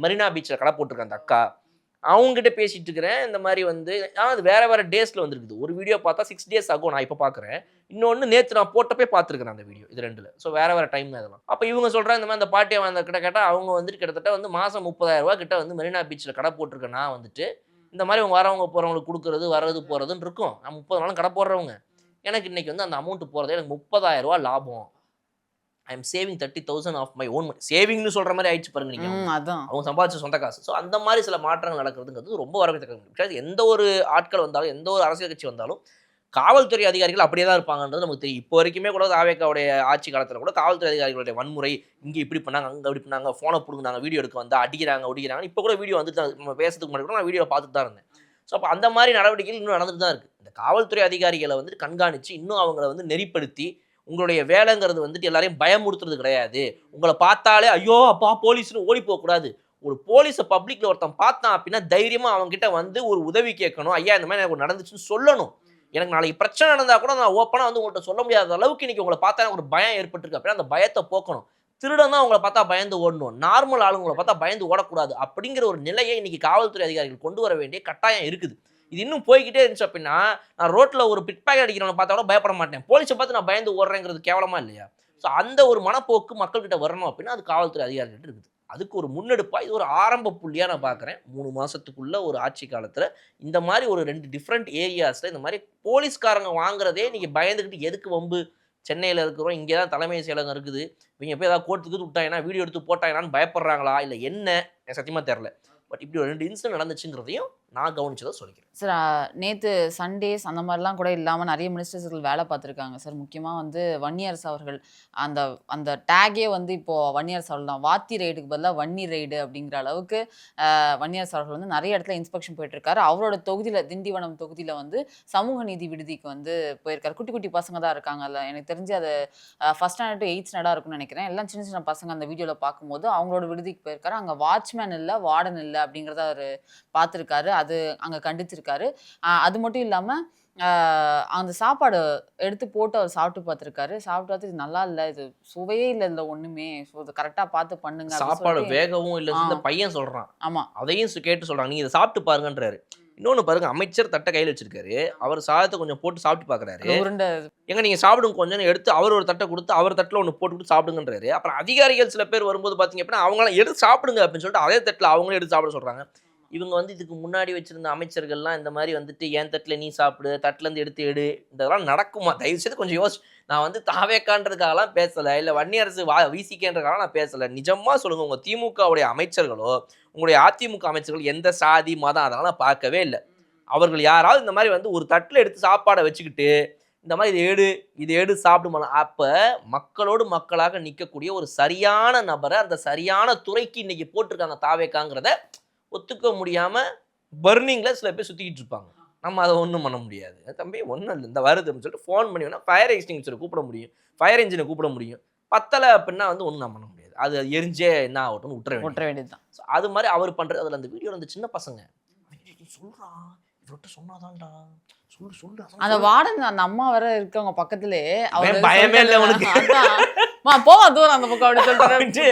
மெரினா பீச்சில் கடை போட்டிருக்கேன் அந்த அக்கா, அவங்ககிட்ட பேசிட்டு இருக்கிறேன். இந்த மாதிரி வந்து அது வேற டேஸ்ல வந்துருக்குது. ஒரு வீடியோ பார்த்தா 6 டேஸ் ஆகும், நான் இப்போ பார்க்குறேன். இன்னொன்று நேற்று நான் போட்டப்பே பார்த்துருக்கிறேன் அந்த வீடியோ, இது 2ல். ஸோ வேற டைம் தான் இதெல்லாம். அப்போ இவங்க சொல்கிறாங்க இந்த மாதிரி அந்த பாட்டியை வந்த கிட்ட கேட்டால் அவங்க வந்துட்டு கிட்டத்தட்ட வந்து மாதம் 30,000 ரூபா கிட்ட வந்து மெரினா பீச்சில் கடை போட்டிருக்கேன். நான் வந்துட்டு இந்த மாதிரி அவங்க வரவங்க போகிறவங்களுக்கு கொடுக்குறது வர்றது போகிறதுன்னு இருக்கும். நான் 30 நாளும் கடை போடுறவங்க. எனக்கு இன்னைக்கு வந்து அந்த அமௌண்ட் போகிறதே எனக்கு 30,000 ரூபா லாபம். I am saving 30,000 of my own money. சேவிங்னு சொல்ற மாதிரி ஆயிடுச்சு பாருங்க நீங்க. அதான் அவங்க சம்பாதிச்ச சொந்த காசு. ஸோ அந்த மாதிரி சில மாற்றங்கள் நடக்கிறதுங்கிறது ரொம்ப வரவேற்கத்தக்கது. பிகாஸ் எந்த ஒரு ஆட்கள் வந்தாலும், எந்த ஒரு அரசியல் கட்சி வந்தாலும், காவல்துறை அதிகாரிகள் அப்படியே தான் இருப்பாங்கன்றது நமக்கு தெரியும். இப்போ வரைக்குமே கூட தாவேக்காவுடைய ஆட்சி காலத்தில் கூட காவல்துறை அதிகாரிகளுடைய வன்முறை, இங்கே இப்படி பண்ணாங்க, அங்கே அப்படி பண்ணாங்க, ஃபோனை பிடுங்குனாங்க, வீடியோ எடுக்க வந்தா அடிக்கிறாங்க, ஒடிக்கிறாங்க. இப்போ கூட வீடியோ வந்துட்டு தான் நம்ம பேசுறதுக்கு முன்னாடி கூட நான் வீடியோ பார்த்துட்டு தான் இருந்தேன். ஸோ அப்போ அந்த மாதிரி நடவடிக்கைகள் இன்னும் நடந்துட்டு தான் இருக்குது. இந்த காவல்துறை அதிகாரிகளை வந்துட்டு கண்காணித்து இன்னும் அவங்கள வந்து நெறிப்படுத்தி, உங்களுடைய வேலைங்கிறது வந்துட்டு எல்லாரையும் பயமுறுத்துறது கிடையாது. உங்களை பார்த்தாலே ஐயோ அப்பா போலீஸ்னு ஓடி போகக்கூடாது. ஒரு போலீஸை பப்ளிக்ல ஒருத்தன் பார்த்தான் அப்படின்னா தைரியமா அவங்க கிட்ட வந்து ஒரு உதவி கேட்கணும். ஐயா இந்த மாதிரி எனக்கு நடந்துச்சுன்னு சொல்லணும். எனக்கு நாளைக்கு பிரச்சனை நடந்தா கூட நான் ஓப்பனா வந்து உங்கள்கிட்ட சொல்ல முடியாத அளவுக்கு இன்னைக்கு உங்களை பார்த்தா எனக்கு ஒரு பயம் ஏற்பட்டிருக்கு அப்படின்னா அந்த பயத்தை போக்கணும். திருடன் தான் உங்களை பார்த்தா பயந்து ஓடணும். நார்மல் ஆளுங்களை பார்த்தா பயந்து ஓடக்கூடாது அப்படிங்கிற ஒரு நிலையை இன்னைக்கு காவல்துறை அதிகாரிகள் கொண்டு வர வேண்டிய கட்டாயம் இருக்குது. இது இன்னும் போய்கிட்டே இருந்துச்சு அப்படின்னா நான் ரோட்ல ஒரு பிட் பேக்கெட் அடிக்கிறவனை பார்த்தா கூட பயப்பட மாட்டேன். போலீஸை பார்த்து நான் பயந்து ஓடுறேங்கிறது கேவலமா இல்லையா? ஸோ அந்த ஒரு மனப்போக்கு மக்கள்கிட்ட வரணும் அப்படின்னா அது காவல்துறை அதிகாரிகிட்ட இருக்குது. அதுக்கு ஒரு முன்னெடுப்பா இது ஒரு ஆரம்ப புள்ளியா நான் பார்க்குறேன். 3 மாசத்துக்குள்ள ஒரு ஆட்சி காலத்துல இந்த மாதிரி ஒரு 2 டிஃப்ரெண்ட் ஏரியாஸ்ல இந்த மாதிரி போலீஸ்காரங்க வாங்குறதே நீங்க பயந்துக்கிட்டு எதுக்கு வம்பு? சென்னையில் இருக்கிறோம், இங்கே தான் தலைமை செயலகம் இருக்குது, இவங்க போய் ஏதாவது கோர்ட்டுக்கு விட்டாங்கன்னா வீடியோ எடுத்து போட்டாங்கன்னு பயப்படுறாங்களா இல்லை என்ன? எனக்கு சத்தியமாக தெரில. பட் இப்படி ஒரு 2 இன்சிடென்ட் நடந்துச்சுங்கிறதையும் நான் கவனிச்சதை சொல்லிக்கிறேன் சார். நேற்று சண்டேஸ் அந்த மாதிரிலாம் கூட இல்லாமல் நிறைய மினிஸ்டர்ஸ்கள் வேலை பார்த்துருக்காங்க சார். முக்கியமாக வந்து வன்னியரசு அவர்கள் அந்த அந்த டேகே வந்து இப்போது வன்னியரசு அவர்கள் தான். வாத்தி ரைடுக்கு பதிலாக வன்னி ரைடு அப்படிங்கிற அளவுக்கு வன்னியரசு அவர்கள் வந்து நிறைய இடத்துல இன்ஸ்பெக்ஷன் போயிட்டுருக்காரு. அவரோட தொகுதியில் திண்டிவனம் தொகுதியில் வந்து சமூக நீதி விடுதிக்கு வந்து போயிருக்காரு. குட்டி குட்டி பசங்க தான் இருக்காங்க. அதில் எனக்கு தெரிஞ்சு அது ஃபஸ்ட் ஸ்டாண்டர்ட் டு 8th ஸ்டாண்டர்டாக இருக்கும்னு நினைக்கிறேன். எல்லாம் சின்ன சின்ன பசங்க அந்த வீடியோவில் பார்க்கும்போது அவங்களோட விடுதிக்கு போயிருக்காரு. அங்கே வாட்ச்மேன் இல்லை, வார்டன் இல்லை அப்படிங்கிறத அவர் பார்த்துருக்காரு. அது அங்கே கண்டிச்சிருக்காரு. அது மட்டும் இல்லாமல் அந்த சாப்பாடு எடுத்து போட்டு அவர் சாப்பிட்டு பார்த்துருக்காரு. சாப்பிட்டு பார்த்து இது நல்லா இல்லை, இது சுவையே இல்லை, இல்லை ஒன்றுமே, ஸோ இது கரெக்டாக பார்த்து பண்ணுங்க. சாப்பாடு வேகவும் இல்லை இந்த பையன் சொல்கிறான். ஆமாம், அதையும் கேட்டு சொல்கிறாங்க நீங்கள் இதை சாப்பிட்டு பாருங்கன்றாரு. இன்னொன்று பாருங்க, அமைச்சர் தட்டை கையில் வச்சிருக்காரு. அவர் சாதத்தை கொஞ்சம் போட்டு சாப்பிட்டு பார்க்குறாரு. உருண்டை எங்க நீங்கள் சாப்பிடுங்க கொஞ்சம் எடுத்து அவர் ஒரு தட்டை கொடுத்து அவர் தட்டில் ஒன்று போட்டுக்கிட்டு சாப்பிடுங்கன்றாரு. அப்புறம் அதிகாரிகள் சில பேர் வரும்போது பார்த்தீங்க அப்படின்னா அவங்களாம் எடுத்து சாப்பிடுங்க அப்படின்னு சொல்லிட்டு அதே தட்டில் அவங்களும் எடுத்து சாப்பிட சொல்கிறாங்க. இவங்க வந்து இதுக்கு முன்னாடி வச்சிருந்த அமைச்சர்கள்லாம் இந்த மாதிரி வந்துட்டு என் தட்டில் நீ சாப்பிடு, தட்டிலேருந்து எடுத்து எடு, இதெல்லாம் நடக்குமா? தயவு செய்து கொஞ்சம் யோசி. நான் வந்து தாவேக்கான்றதுக்காகலாம் பேசலை, இல்லை வன்னியரசு விசிகன்றதுக்காக நான் பேசலை. நிஜமாக சொல்லுங்கள், உங்கள் திமுகவுடைய அமைச்சர்களோ உங்களுடைய அதிமுக அமைச்சர்கள் எந்த சாதி மதம் அதெல்லாம் நான் பார்க்கவே இல்லை. அவர்கள் யாராவது இந்த மாதிரி வந்து ஒரு தட்டில் எடுத்து சாப்பாடை வச்சுக்கிட்டு இந்த மாதிரி இது எடு சாப்பிடுமா? அப்போ மக்களோடு மக்களாக நிற்கக்கூடிய ஒரு சரியான நபரை அந்த சரியான துறைக்கு இன்னைக்கு போட்டிருக்காங்க தாவேக்காங்கிறத ஒத்துக்க முடியாமல் பர்னிங்கில் சில பேர் சுற்றிக்கிட்டு இருப்பாங்க. நம்ம அதை ஒன்றும் பண்ண முடியாது. தம்பி ஒன்றும் இல்லை, இந்த வருது அப்படின்னு சொல்லிட்டு ஃபோன் பண்ணி வேணால் ஃபயர் எக்ஸ்டிங்விஷரை கூப்பிட முடியும், ஃபயர் இன்ஜினை கூப்பிட முடியும். பத்தலை அப்படின்னா வந்து ஒன்றும் நான் பண்ண முடியாது. அது எரிஞ்சே என்ன ஆகட்டும்னு விட்டுற வேண்டியது தான். ஸோ அது மாதிரி அவர் பண்ணுறது. அதில் அந்த வீடியோவில் அந்த சின்ன பசங்க சொல்கிறான், இவர்கிட்ட சொன்னாதான்டா சொல்லு அந்த வார்டன் அந்த அம்மா வர இருக்கவங்க பக்கத்திலே பயமே இல்லை உனக்கு போவா தூரம் அந்த பக்கம் அப்படி சொல்லிட்டு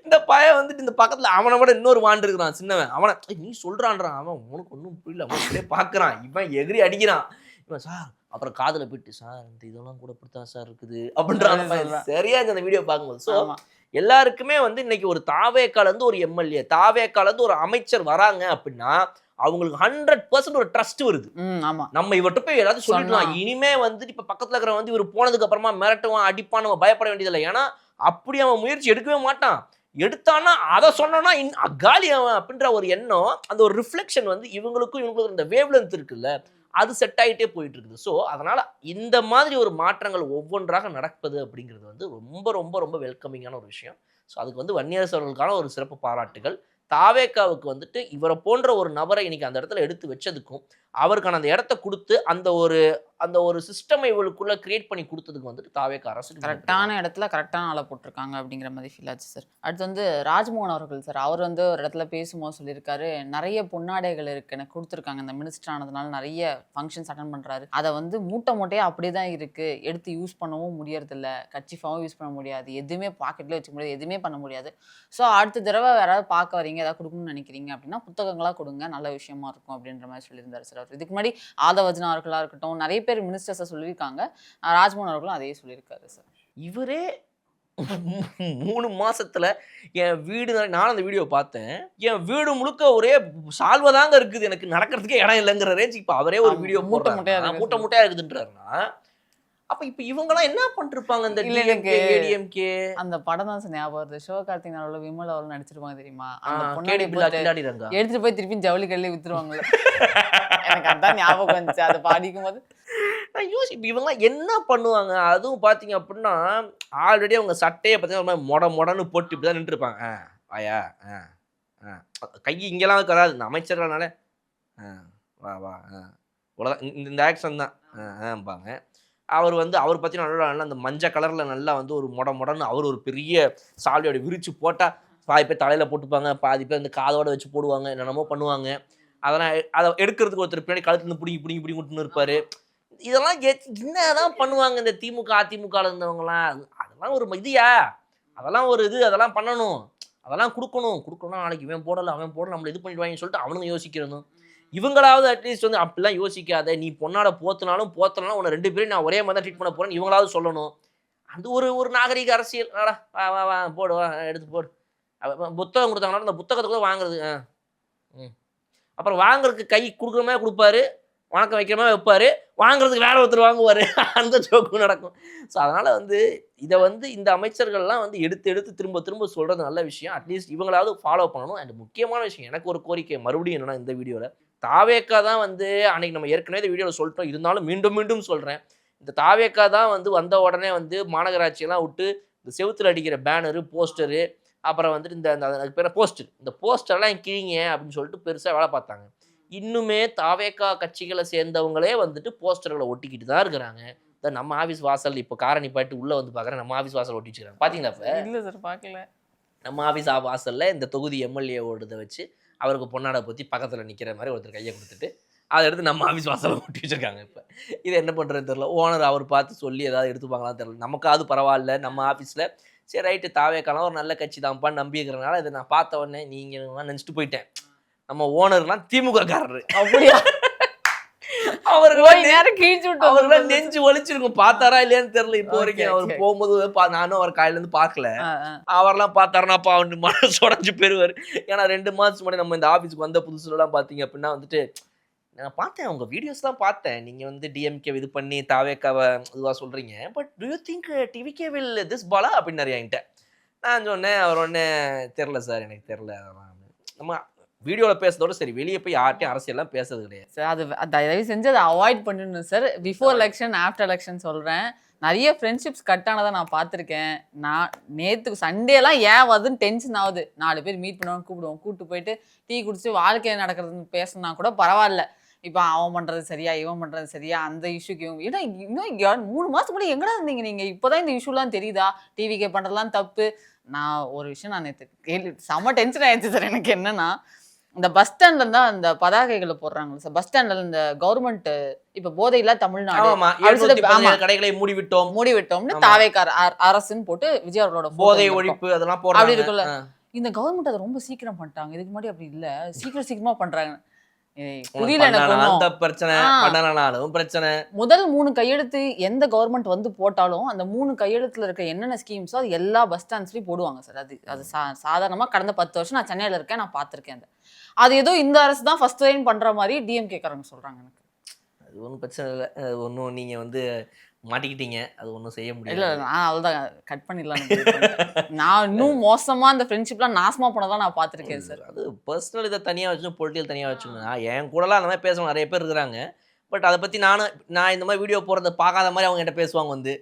இந்த பையன் வந்துட்டு இந்த பக்கத்துல அவனை விட இன்னொரு வாண்டு இருக்கிறான் சின்னவன். அவனை நீ சொல்றான்றான். அவன் உனக்கு ஒன்றும் புரியல, அவன் அப்படியே பார்க்குறான், இவன் எகிரி அடிக்கிறான். இவன் சார் அப்புறம் காதில் போயிட்டு சார் இந்த இதெல்லாம் கூட இப்படித்தான் சார் இருக்குது அப்படின்றான். சரியா அந்த வீடியோ பார்க்கும்போது. ஸோ எல்லாருக்குமே வந்து இன்னைக்கு ஒரு தாவேக்காலேருந்து ஒரு எம்எல்ஏ, தாவேக்காலேருந்து ஒரு அமைச்சர் வராங்க அப்படின்னா அவங்களுக்கு 100% ஒரு ட்ரஸ்ட் வருது. நம்ம இவர்கிட்ட போய் ஏதாவது சொல்லிடலாம். இனிமே வந்துட்டு இப்ப பக்கத்துல இருக்கிற வந்து இவர் போனதுக்கு அப்புறமா மிரட்டுவான், அடிப்பான், நம்ம பயப்பட வேண்டியதில்லை. ஏன்னா அப்படி அவன் முயற்சி எடுக்கவே மாட்டான். எடுத்தானா அதை சொன்னா காலி அவன் அப்படின்ற ஒரு எண்ணம், அந்த ஒரு ரிஃப்ளெக்ஷன் வந்து இவங்களுக்கும் இந்த வேவ் லென்த் இருக்குல்ல, அது செட் ஆகிட்டே போயிட்டு இருக்குது. ஸோ அதனால இந்த மாதிரி ஒரு மாற்றங்கள் ஒவ்வொன்றாக நடப்பது அப்படிங்கிறது வந்து ரொம்ப ரொம்ப ரொம்ப வெல்கமிங்கான ஒரு விஷயம். ஸோ அதுக்கு வந்து வன்னியரசு அவர்களுக்கான ஒரு சிறப்பு பாராட்டுகள். தாவேக்காவுக்கு வந்துட்டு இவரை போன்ற ஒரு நபரை இன்னைக்கு அந்த இடத்துல எடுத்து வச்சதுக்கும் அவருக்கான அந்த இடத்த கொடுத்து அந்த ஒரு சிஸ்டம் இவளுக்குள்ள கிரியேட் பண்ணி கொடுத்ததுக்கு வந்துட்டு தாவேக்கா அரசு கரெக்டான இடத்துல கரெக்டான ஆளை போட்டிருக்காங்க அப்படிங்கிற மாதிரி ஃபீல் ஆச்சு சார். அடுத்து வந்து ராஜ்மோகன் அவர்கள் சார், அவர் வந்து ஒரு இடத்துல பேசும்போது சொல்லியிருக்காரு, நிறைய பொன்னாடைகள் இருக்கு எனக்கு கொடுத்துருக்காங்க, இந்த மினிஸ்டர் ஆனதுனால நிறைய ஃபங்க்ஷன்ஸ் அட்டன் பண்ணுறாரு, அதை வந்து மூட்டையாக அப்படியே தான் இருக்கு, எடுத்து யூஸ் பண்ணவும் முடியறதில்ல, கட்சிஃபாவும் யூஸ் பண்ண முடியாது, எதுவுமே பாக்கெட்லேயே வச்சுக்க முடியாது, எதுவுமே பண்ண முடியாது. ஸோ அடுத்த தடவை யாராவது பார்க்க வரீங்க, ஏதாவது கொடுக்கணும்னு நினைக்கிறீங்க அப்படின்னா புத்தகங்களாக கொடுங்க, நல்ல விஷயமா இருக்கும் அப்படின்ற மாதிரி சொல்லியிருந்தாரு சார். அவர் இதுக்கு முன்னாடி ஆதவஜனா அவர்களாக இருக்கட்டும், நிறைய பேர் மினிஸ்டர்ஸை சொல்லியிருக்காங்க. ராஜ்மோகன் அவர்களும் அதே சொல்லியிருக்காரு சார். இவரே 3 மாசத்துல என் வீடு, நான் அந்த வீடியோ பார்த்தேன், என் வீடு முழுக்க ஒரே சால்வதாங்க இருக்குது, எனக்கு நடக்கிறதுக்கே இடம் இல்லைங்கிற ரேஞ்சுக்கு இப்போ அவரே ஒரு வீடியோ மூட்டை மூட்டையா இருக்குதுன்றாருன்னா அப்ப இப்ப இவங்கலாம் என்ன பண்ணிருப்பாங்க இந்த இல்ல, எனக்கு ஏடிஎம்கே அந்த படம் தான் சார் ஞாபகம் வருது. சிவகார்த்திகேயன் அவர்கள விமல் அவர்கள் நடிச்சிருப்பாங்க தெரியுமா? அந்த கேடி பொன்னாடி பில்லா பூத்த கில்லாடி ரங்கா. எடுத்துட்டு போய் திருப்பி ஜவுளி கடையில வித்துருவாங்கல்ல. எனக்கு அதான் ஞாபகம் வந்துச்சு அதை படிக்கும்போது. நான் யோசிப்பேன் இவங்கலாம் என்ன பண்ணுவாங்க. அதுவும் பாத்தீங்க அப்படின்னா ஆல்ரெடி அவங்க சட்டையை பார்த்தீங்கன்னா மொட மொடன்னு போட்டு இப்படிதான் நின்று இருப்பாங்க. வாயா கை இங்கெல்லாம் வராது. இந்த அமைச்சர்கள்னால வா வா இந்த ஆக்ஷன் தான் பாங்க. அவர் அவர் பார்த்தீங்கன்னா நல்லா அந்த மஞ்சள் கலரில் நல்லா ஒரு மொடன்னு அவர் ஒரு பெரிய சாலையோட விரிச்சு போட்டால் பாதி பேர் தலையில் போட்டுப்பாங்க, பாதி பேர் அந்த காதோட வச்சு போடுவாங்க, என்னென்னமோ பண்ணுவாங்க. அதெல்லாம் அதை எடுக்கிறதுக்கு ஒருத்தர் பின்னாடி கழுத்துலேருந்து பிடிங்கி விட்டுன்னு இருப்பார். இதெல்லாம் என்னதான் பண்ணுவாங்க இந்த திமுக அதிமுகவில் இருந்தவங்களாம். அதெல்லாம் ஒரு இதுயா, அதெல்லாம் ஒரு இது, அதெல்லாம் பண்ணணும், அதெல்லாம் கொடுக்கணும். நாளைக்கு இவன் போடலை அவன் போடல நம்மளை இது பண்ணிடுவாங்கன்னு சொல்லிட்டு அவனுங்க யோசிக்கிறதும். இவங்களாவது அட்லீஸ்ட் அப்படிலாம் யோசிக்காத, நீ பொண்ணாட போத்தினாலும் உன்னை 2 பேரும் நான் ஒரே மாதிரி தான் ட்ரீட் பண்ண போறேன்னு இவங்களாவது சொல்லணும். அது ஒரு நாகரிக அரசியல். வா போடு, வா எடுத்து போடு. புத்தகம் கொடுத்தாங்கன்னா அந்த புத்தகத்தை கூட வாங்குறது. அப்புறம் வாங்குறதுக்கு கை கொடுக்குற மாதிரி கொடுப்பாரு, வணக்கம் வைக்கிற மாதிரி வைப்பாரு, வாங்குறதுக்கு வேற ஒருத்தர் வாங்குவார். அந்த ஜோக்கும் நடக்கும். ஸோ அதனால் இதை இந்த அமைச்சர்கள்லாம் எடுத்து திரும்ப சொல்கிறது நல்ல விஷயம். அட்லீஸ்ட் இவங்களாவது ஃபாலோ பண்ணணும். அண்ட் முக்கியமான விஷயம் எனக்கு ஒரு கோரிக்கை மறுபடியும் என்னன்னா, இந்த வீடியோவில் தாவேக்கா தான் அன்னைக்கு நம்ம ஏற்கனவே இந்த வீடியோவில் சொல்லிட்டோம், இருந்தாலும் மீண்டும் சொல்கிறேன். இந்த தாவேக்கா தான் வந்த உடனே மாநகராட்சியெல்லாம் விட்டு இந்த செவுத்தில் அடிக்கிற பேனரு போஸ்டரு, அப்புறம் இந்த அதுக்கு பேர் போஸ்டர், இந்த போஸ்டர்லாம் கிழிங்க அப்படின்னு சொல்லிட்டு பெருசாக வேலை பார்த்தாங்க. இன்னுமே தாவேக்கா கட்சிகளை சேர்ந்தவங்களே போஸ்டர்களை ஒட்டிக்கிட்டு தான் இருக்கிறாங்க. நம்ம ஆஃபீஸ் வாசல் இப்போ காரணி பாட்டு உள்ளே பார்க்குறேன், நம்ம ஆஃபீஸ் வாசல் ஒட்டி வச்சுக்கிறாங்க. பார்த்தீங்களா? இப்போ இல்லை சார், பார்க்கல. நம்ம ஆஃபீஸ் வாசலில் இந்த தொகுதி எம்எல்ஏவோடதை வச்சு அவருக்கு பொன்னாடை பற்றி பக்கத்தில் நிற்கிற மாதிரி ஒருத்தர் கையை கொடுத்துட்டு அதை எடுத்து நம்ம ஆஃபீஸ் வாசலில் ஒட்டி வச்சுருக்காங்க. இப்போ இது என்ன பண்ணுறதுன்னு தெரில. ஓனர் அவர் பார்த்து சொல்லி ஏதாவது எடுத்துப்பாங்களான்னு தெரில. நமக்காவது பரவாயில்ல, நம்ம ஆஃபீஸில் சரி ரைட்டு தாவேக்காலாம் ஒரு நல்ல கட்சி தான்ப்பான்னு நம்பிக்கிறனால இதை நான் பார்த்த உடனே நீங்கள் நினச்சிட்டு போயிட்டேன். நம்ம ஓனர்லாம் திமுக காரரு. அப்படியா? அவர்களாம் நெஞ்சு ஒழிச்சிருக்கும். பார்த்தாரா இல்லையான்னு தெரியல இப்போ வரைக்கும். அவர் போகும்போது நானும் அவர் காலையில இருந்து பார்க்கல. அவரெல்லாம் பார்த்தாருன்னா அவன் மனசு உடஞ்சு பெறுவார். ஏன்னா 2 மாதத்துக்கு முன்னாடி நம்ம இந்த ஆஃபீஸுக்கு வந்த புதுசுலாம் பார்த்தீங்க அப்படின்னா நான் பார்த்தேன், உங்கள் வீடியோஸ் தான் பார்த்தேன். நீங்கள் டிஎம்கே இது பண்ணி தாவேக்காவை இதுவாக சொல்கிறீங்க. But to you think TVK will this Bala அப்படின்னு நிறையான்ட்ட நான் சொன்னேன். அவர் ஒன்னே தெரில சார், எனக்கு தெரில. அதெல்லாம் நம்ம வீடியோவில் பேசுறதோட சரி, வெளியே போய் யார்ட்டையும் அரசியல்லாம் பேசுறது கிடையாது சார். அது தயவு செஞ்சு அதை அவாய்ட் பண்ணணும் sir. Before election after election சொல்கிறேன், நிறைய ஃப்ரெண்ட்ஷிப்ஸ் கட் ஆனதை நான் பார்த்துருக்கேன். நான் நேற்று சண்டேலாம் ஏன் வருதுன்னு டென்ஷன் ஆகுது. 4 பேர் மீட் பண்ணுவோம், கூப்பிட்டு போயிட்டு டீ குடிச்சு வாழ்க்கையில் நடக்கிறதுன்னு பேசினா கூட பரவாயில்ல. இப்போ அவன் பண்ணுறது சரியா, இவன் பண்ணுறது சரியா, அந்த இஷ்யூக்கு இவங்க ஏன்னா இன்னும் 3 மாதத்துக்கு முன்னாடி எங்கடா இருந்தீங்க நீங்கள்? இப்போ தான் இந்த இஷ்யூலாம் தெரியுதா? டிவிக்கே பண்ணுறதுலாம் தப்பு. நான் ஒரு விஷயம் நான் நேற்று செம்ம டென்ஷன் ஆயிடுச்சு சார். எனக்கு என்னன்னா, இந்த பஸ் ஸ்டாண்ட்ல தான் அந்த பதாகைகளை போடுறாங்க சார். பஸ் ஸ்டாண்ட்ல இந்த கவர்மெண்ட் இப்ப போதையில்லா தமிழ்நாடு கடைகளை மூடிவிட்டோம்னு தாவேக்கார் அரசுன்னு போட்டு விஜய் அவர்களோட போதை ஒழிப்பு அதெல்லாம் அப்படி இருக்குல்ல. இந்த கவர்மெண்ட் அதை ரொம்ப சீக்கிரம் பண்ணிட்டாங்க. இதுக்கு முன்னாடி அப்படி இல்ல, சீக்கிரமா பண்றாங்க. புரியல எனக்கு. பிரச்சனை முதல் 3 கையெழுத்து எந்த கவர்மெண்ட் போட்டாலும் அந்த 3 கையெழுத்துல இருக்க என்னென்ன ஸ்கீம்ஸோ அது எல்லா பஸ் ஸ்டாண்ட்ஸ்லயும் போடுவாங்க சார். அது சாதாரணமா கடந்த 10 வருஷம் நான் சென்னையில இருக்கேன், நான் பார்த்திருக்கேன். அது ஏதோ இந்த அரசு தான் ஃபர்ஸ்ட் டைம் பண்ற மாதிரி டிஎம்கே காரங்க சொல்றாங்க. எனக்கு அது ஒன்றும் பிரச்சனை இல்லை. ஒன்றும் நீங்க மாட்டிக்கிட்டீங்க, அது ஒன்றும் செய்ய முடியல. இல்லை, நான் அவ்வளோதான் கட் பண்ணிடலாம். நான் இன்னும் மோசமா அந்த ஃப்ரெண்ட்ஷிப்லாம் நாசமா போனதான் நான் பார்த்துருக்கேன் சார். அது பர்சனல் இதை தனியாக வச்சுக்கணும், பொலிட்டிக்கல் தனியாக வச்சுக்கணும். என் கூடலாம் அந்த மாதிரி பேசுவாங்க நிறைய பேர் இருக்கிறாங்க. பட் அதை பற்றி நான் இந்த மாதிரி வீடியோ போடுறத பார்க்காத மாதிரி அவங்க கிட்ட பேசுவாங்க.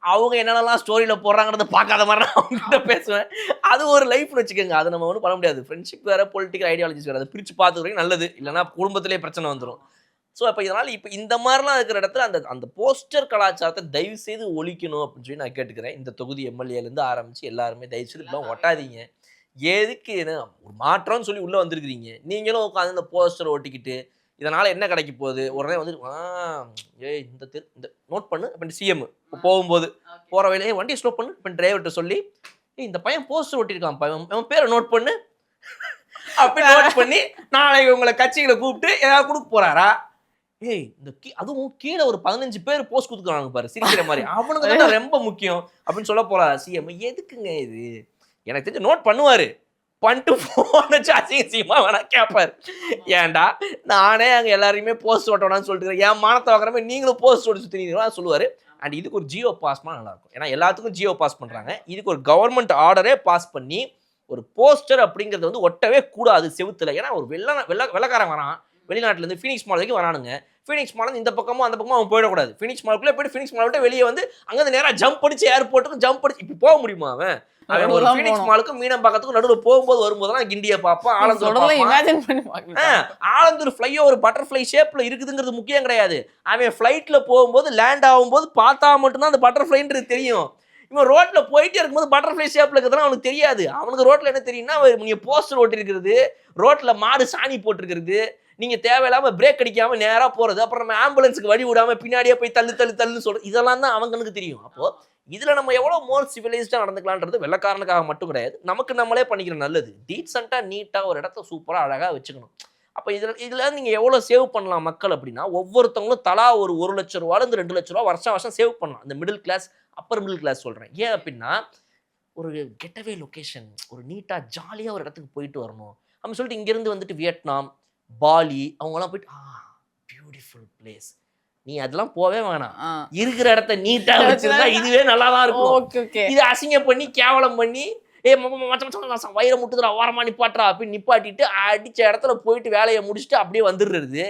அவங்க என்னென்னலாம் ஸ்டோரியில் போடுறாங்கிறத பார்க்காத மாதிரி நான் அவங்ககிட்ட பேசுவேன். அது ஒரு லைஃப்னு வச்சுக்கோங்க. அது நம்ம ஒன்றும் பண்ண முடியாது. ஃப்ரெண்ட்ஷிப் வேறு, பொலிட்டிக்கல் ஐடியாலஜிஸ் வேறு. அதை பிரித்து பார்த்துக்கிறீங்க நல்லது, இல்லைனா குடும்பத்திலே பிரச்சனை வந்துடும். ஸோ அப்போ இதனால் இப்போ இந்த மாதிரிலாம் இருக்கிற இடத்துல அந்த போஸ்டர் கலாச்சாரத்தை தயவு செய்து ஒழிக்கணும் அப்படின்னு சொல்லி நான் கேட்டுக்கிறேன். இந்த தொகுதி எம்எல்ஏலேருந்து ஆரம்பித்து எல்லாருமே தயவு செய்து இப்பெல்லாம் ஒட்டாதீங்க. எதுக்கு ஒரு மாற்றம்னு சொல்லி உள்ளே வந்திருக்கிறீங்க, நீங்களும் உட்காந்து இந்த போஸ்டர் ஒட்டிக்கிட்டு இதனால் என்ன கிடைக்க போகுது? உடனே இந்த நோட் பண்ணு அப்படின்னு சிஎம் போகும்போது போகிற வழியிலே வண்டியை ஸ்லோ பண்ணு அப்படின்னு டிரைவர்கிட்ட சொல்லி இந்த பையன் போஸ்டர் ஒட்டியிருக்கான், அவன் பேரை நோட் பண்ணு அப்படி நோட் பண்ணி நாளைக்கு உங்களை கட்சிகளை கூப்பிட்டு ஏதாவது கொடுக்க போகிறாரா? இந்த அதுவும் கீழே ஒரு 15 பேர் போஸ்ட் கொடுத்துக்கிறாங்க பாரு, சிரிக்கிற மாதிரி. அவனுக்கு ரொம்ப முக்கியம் அப்படின்னு சொல்ல போறா சிஎம். எதுக்குங்க இது? எனக்கு தெரிஞ்சு நோட் பண்ணுவாரு, பண்ணிட்டு போன் வச்சு அசிங்கமா வேணா கேட்பாரு. ஏன்டா நானே அங்கே எல்லாரையுமே போஸ்ட் ஓட்டணும்னு சொல்லிட்டு என் மானத்தை வாங்குற மாதிரி நீங்களும் போஸ்ட் ஓட்டு சுற்றினீங்களா சொல்லுவாரு. அண்ட் இதுக்கு ஒரு ஜியோ பாஸ் பண்ணால் நல்லாயிருக்கும். ஏன்னா எல்லாத்துக்கும் ஜியோ பாஸ் பண்ணுறாங்க, இதுக்கு ஒரு கவர்மெண்ட் ஆர்டரே பாஸ் பண்ணி ஒரு போஸ்டர் அப்படிங்கிறது வந்து ஒட்டவே கூடாது செவுத்துல. ஏன்னா ஒரு வெள்ளக்காரன் வரான் வெளிநாட்டிலேருந்து ஃபீனிக்ஸ் மால் வரைக்கும் வரானுங்க. ஃபீனிக்ஸ் மால் இந்த பக்கமும் அந்த பக்கமும் அவன் போயிடக்கூடாது. ஃபீனிக்ஸ் மாலுக்குள்ளே போயிட்டு ஃபீனிக்ஸ் மால் விட்டு வெளியே வந்து அங்கேருந்து நேராக ஜம்ப் அடிச்சு ஏர்போர்ட்டுக்கு ஜம்ப் அடிச்சு இப்படி போக முடியுமா? அவன் ஒரு ஃபீனிக்ஸ் மாலுக்கும் மீனம்பாக்கத்துக்கும் நடுவில் போகும்போது வரும்போதெல்லாம் கிண்டியை பார்ப்பான், ஆலந்தூர் ஃப்ளைஓவர் பட்டர்ஃப்ளை ஷேப்ல இருக்குதுங்கிறது முக்கியம் கிடையாது. அவன் ஃப்ளைட்ல போகும்போது லேண்ட் ஆகும்போது பார்த்தா மட்டும்தான் அந்த பட்டர்ஃப்ளைன்றது தெரியும். இவன் ரோட்ல போயிட்டே இருக்கும்போது பட்டர்ஃப்ளை ஷேப்ல இருக்கிறதுலாம் அவனுக்கு தெரியாது. அவனுக்கு ரோட்ல என்ன தெரியும்னா நீங்க போஸ்டர் ஓட்டி இருக்கிறது, ரோட்ல மாடு சாணி போட்டிருக்கிறது, நீங்க தேவையில்லாம பிரேக் அடிக்காம நேரா போறது, அப்புறம் நம்ம ஆம்புலன்ஸுக்கு வழி விடாம பின்னாடியே போய் தள்ளுன்னு சொல்றது, இதெல்லாம் தான் அவங்களுக்கு தெரியும். அப்போ இதுல நம்ம எவ்வளவு மோர் சிவிலைஸ்டா நடந்துக்கலான்றது வெள்ளக்காரனுக்காக மட்டும் கிடையாது, நமக்கு நம்மளே பண்ணிக்கிற நல்லது. டீசெண்டா நீட்டா ஒரு இடத்த சூப்பரா அழகா வச்சுக்கணும். அப்போ இதுல நீங்க எவ்வளவு சேவ் பண்ணலாம் மக்கள் அப்படின்னா, ஒவ்வொருத்தவங்களும் தலா ஒரு 1 லட்சம் ரூபாயிலிருந்து 2 லட்சம் ரூபா வருஷம் சேவ் பண்ணலாம். இந்த middle class upper middle class சொல்றேன். ஏன் அப்படின்னா ஒரு கெட்டவே லொகேஷன், ஒரு நீட்டா ஜாலியா ஒரு இடத்துக்கு போயிட்டு வரணும் அப்படின்னு சொல்லிட்டு இங்கிருந்து வந்துட்டு வியட்நாம், பாலி அவங்கெல்லாம் போயிட்டு பியூட்டிஃபுல் பிளேஸ், நீ அதெல்லாம் போவே வேணாம், இருக்கிற இடத்த நீட்டா வச்சிருந்தா இதுவே நல்லாதான் இருக்கும். இது அசிங்கம் பண்ணி கேவலம் பண்ணி வயிற முட்டுதுடா ஓரமா நிப்பாட்டுறா அப்படின்னு நிப்பாட்டிட்டு அடிச்ச இடத்துல போயிட்டு வேலையை முடிச்சுட்டு அப்படியே வந்துடுறது.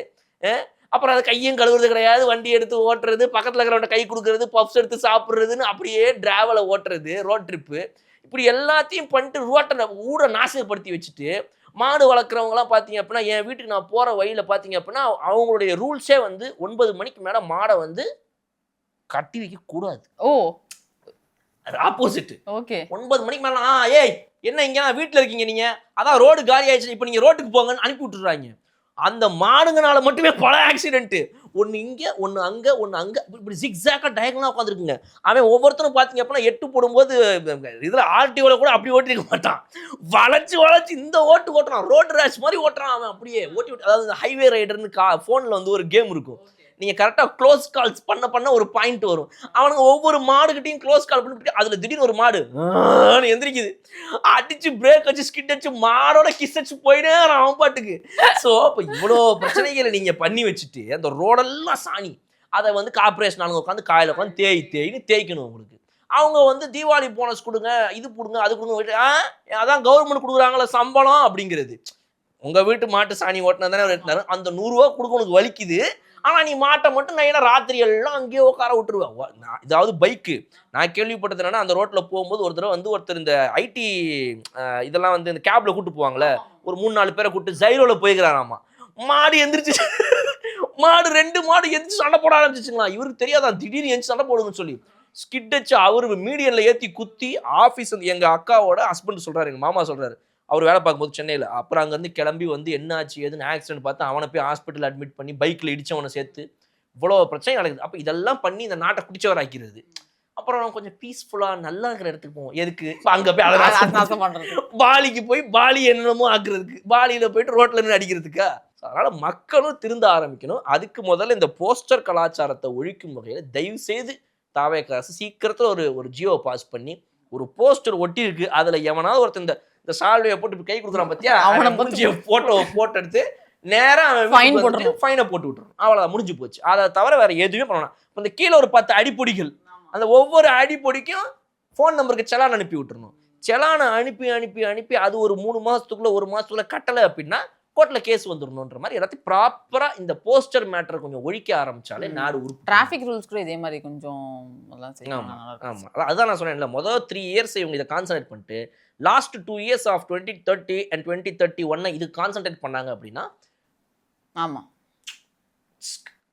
அப்புறம் அதை கையும் கழுவுறது கிடையாது, வண்டி எடுத்து ஓட்டுறது, பக்கத்தில் இருக்கிறவங்க கை கொடுக்கறது, பப்ஸ் எடுத்து சாப்பிட்றதுன்னு அப்படியே டிராவலை ஓட்டுறது, ரோட் ட்ரிப்பு, இப்படி எல்லாத்தையும் பண்ணிட்டு ரோட்டை ஊரை நாசப்படுத்தி வச்சுட்டு மாடு வளர்க்குறவங்களாம் பார்த்தீங்க அப்படின்னா, என் வீட்டுக்கு நான் போகிற வழியில் பார்த்தீங்க அப்படின்னா அவங்களுடைய ரூல்ஸே வந்து 9 மணிக்கு மேலே மாடை வந்து கட்டி வைக்கக்கூடாது. அது ஆப்போசிட். 9 மணிக்கு மேலே ஏய் என்ன இங்கே வீட்டில் இருக்கீங்க நீங்கள், அதான் ரோடு காலி ஆயிடுச்சு, இப்போ நீங்கள் ரோட்டுக்கு போங்கன்னு அனுப்பி விட்டுறாங்க. அந்த மாடுங்கனால மட்டுமே பல ஆக்சிடென்ட், ஒன்று இங்கே ஒன்று அங்கே ஒன்று அங்கே இப்படி ஜிக்ஸாக்காக டயக்னலாக உட்காந்துருக்குங்க. அவன் ஒவ்வொருத்தரும் பார்த்தீங்க அப்படின்னா 8 போடும்போது இதில் ஆர்டிஓவில் கூட அப்படி ஓட்டிருக்க மாட்டான், வளைச்சு இந்த ஓட்டுறான், ரோடு ரேஷ் மாதிரி ஓட்டுறான் அவன் அப்படியே ஓட்டி. அதாவது ஹைவே ரைடர்னு ஃபோனில் வந்து ஒரு கேம் இருக்கும், நீங்கள் கரெக்டாக க்ளோஸ் கால்ஸ் பண்ண ஒரு பாயிண்ட் வரும். அவனுங்க ஒவ்வொரு மாடுகிட்டையும் க்ளோஸ் கால் பண்ணிட்டு அதில் திடீர்னு ஒரு மாடு எந்திரிக்குது, அடிச்சு பிரேக் வச்சு ஸ்கிட் அடிச்சு மாடோட கிஸ் அடிச்சு போயிட்டே அவன் பாட்டுக்கு. ஸோ இப்போ இவ்வளோ பிரச்சனைகளை நீங்கள் பண்ணி வச்சுட்டு அந்த ரோடெல்லாம் சாணி, அதை வந்து கார்பரேஷன் ஆளுங்க உட்காந்து காயில் உட்காந்து தேய்க்கணும். உங்களுக்கு அவங்க வந்து தீபாவளி போனஸ் கொடுங்க, இது கொடுங்க, அது கொடுங்க, அதான் கவர்மெண்ட் கொடுக்குறாங்களே சம்பளம் அப்படிங்கிறது. உங்கள் வீட்டு மாட்டு சாணி ஓட்டினா தானே அந்த 100 ரூபா கொடுக்க உனக்கு வலிக்குது. ஆனால் நீ மாட்டை மட்டும் நான் ராத்திரி எல்லாம் அங்கேயே உட்கார விட்டுருவேன். இதாவது பைக்கு நான் கேள்விப்பட்டது என்னன்னா, அந்த ரோட்டில் போகும்போது ஒரு தடவை வந்து ஒருத்தர் இந்த ஐடி இதெல்லாம் வந்து இந்த கேப்ல கூட்டு போவாங்களே, ஒரு 3-4 பேரை கூப்பிட்டு ஜைரோவில் போய்க்கிறாராமா. மாடு எந்திரிச்சு மாடு 2 மாடு எந்திரிச்சு சண்டை போட ஆரம்பிச்சிச்சுங்களா. இவருக்கு தெரியாதான் திடீர்னு எந்திரிச்சு சண்டை போடுங்கன்னு சொல்லி ஸ்கிட் அடிச்சு அவரு மீடியன்ல ஏற்றி குத்தி ஆஃபீஸ் வந்து எங்கள் அக்காவோட ஹஸ்பண்ட் சொல்கிறாரு, எங்கள் மாமா சொல்கிறாரு, அவர் வேலை பார்க்கும்போது சென்னையில். அப்புறம் அங்கேருந்து கிளம்பி வந்து என்ன ஆச்சு எதுன்னு ஆக்சிடென்ட் பார்த்து அவனை போய் ஹாஸ்பிட்டல் அட்மிட் பண்ணி பைக்கில் இடிச்சவனை சேர்த்து இவ்வளோ பிரச்சனை நடக்குது. அப்போ இதெல்லாம் பண்ணி இந்த நாட்டை குடிச்சவர் ஆக்கிறது. அப்புறம் நம்ம கொஞ்சம் பீஸ்ஃபுல்லாக நல்லா இருக்கிற இடத்துக்கு போவோம். எதுக்கு அங்கே போய் அதை பாலிக்கு போய் பாலி என்னமோ ஆக்குறதுக்கு, பாலியில் போயிட்டு ரோட்டில் நின்று அடிக்கிறதுக்கா? அதனால் மக்களும் திருந்த ஆரம்பிக்கணும். அதுக்கு முதல்ல இந்த போஸ்டர் கலாச்சாரத்தை ஒழிக்கும் வகையில் தயவு செய்து தாவேக அரசு சீக்கிரத்தில் ஒரு ஜியோ பாஸ் பண்ணி ஒரு போஸ்டர் ஒட்டி இருக்கு, அதில் எவனாவது ஒருத்தர் இந்த சால்வையை போட்டு கை கொடுக்குறான் பத்தியா, அவனை முடிஞ்ச போட்டோ எடுத்து நேராக ஃபைனை போட்டு விட்டுரும். அவ்வளோதான், முடிஞ்சு போச்சு. அதை தவிர வேற எதுவுமே பண்ணலாம். இப்போ இந்த கீழே ஒரு 10 அடிப்பொடிகள், அந்த ஒவ்வொரு அடிப்பொடிக்கும் ஃபோன் நம்பருக்கு செலான் அனுப்பி விட்டுருணும். செலானை அனுப்பி அது ஒரு 3 மாதத்துக்குள்ள 1 மாதத்துக்குள்ள கட்டலை அப்படின்னா கோர்ட்டில் கேஸ் வந்துடணுன்ற மாதிரி எல்லாத்தையும் ப்ராப்பராக இந்த போஸ்டர் மேட்டரை கொஞ்சம் ஒழிக்க ஆரம்பிச்சாலே நாடு உருப்படும். டிராஃபிக் ரூல்ஸ் கூட இதே மாதிரி கொஞ்சம். ஆமாம், அதுதான் நான் சொன்னேன்ல, முதல் 3 இயர்ஸ் இவங்க இதை கான்சன்ட்ரேட் பண்ணிட்டு லாஸ்ட் 2 இயர்ஸ் ஆஃப் 2030 and 2031 இது கான்சன்ட்ரேட் பண்ணாங்க அப்படின்னா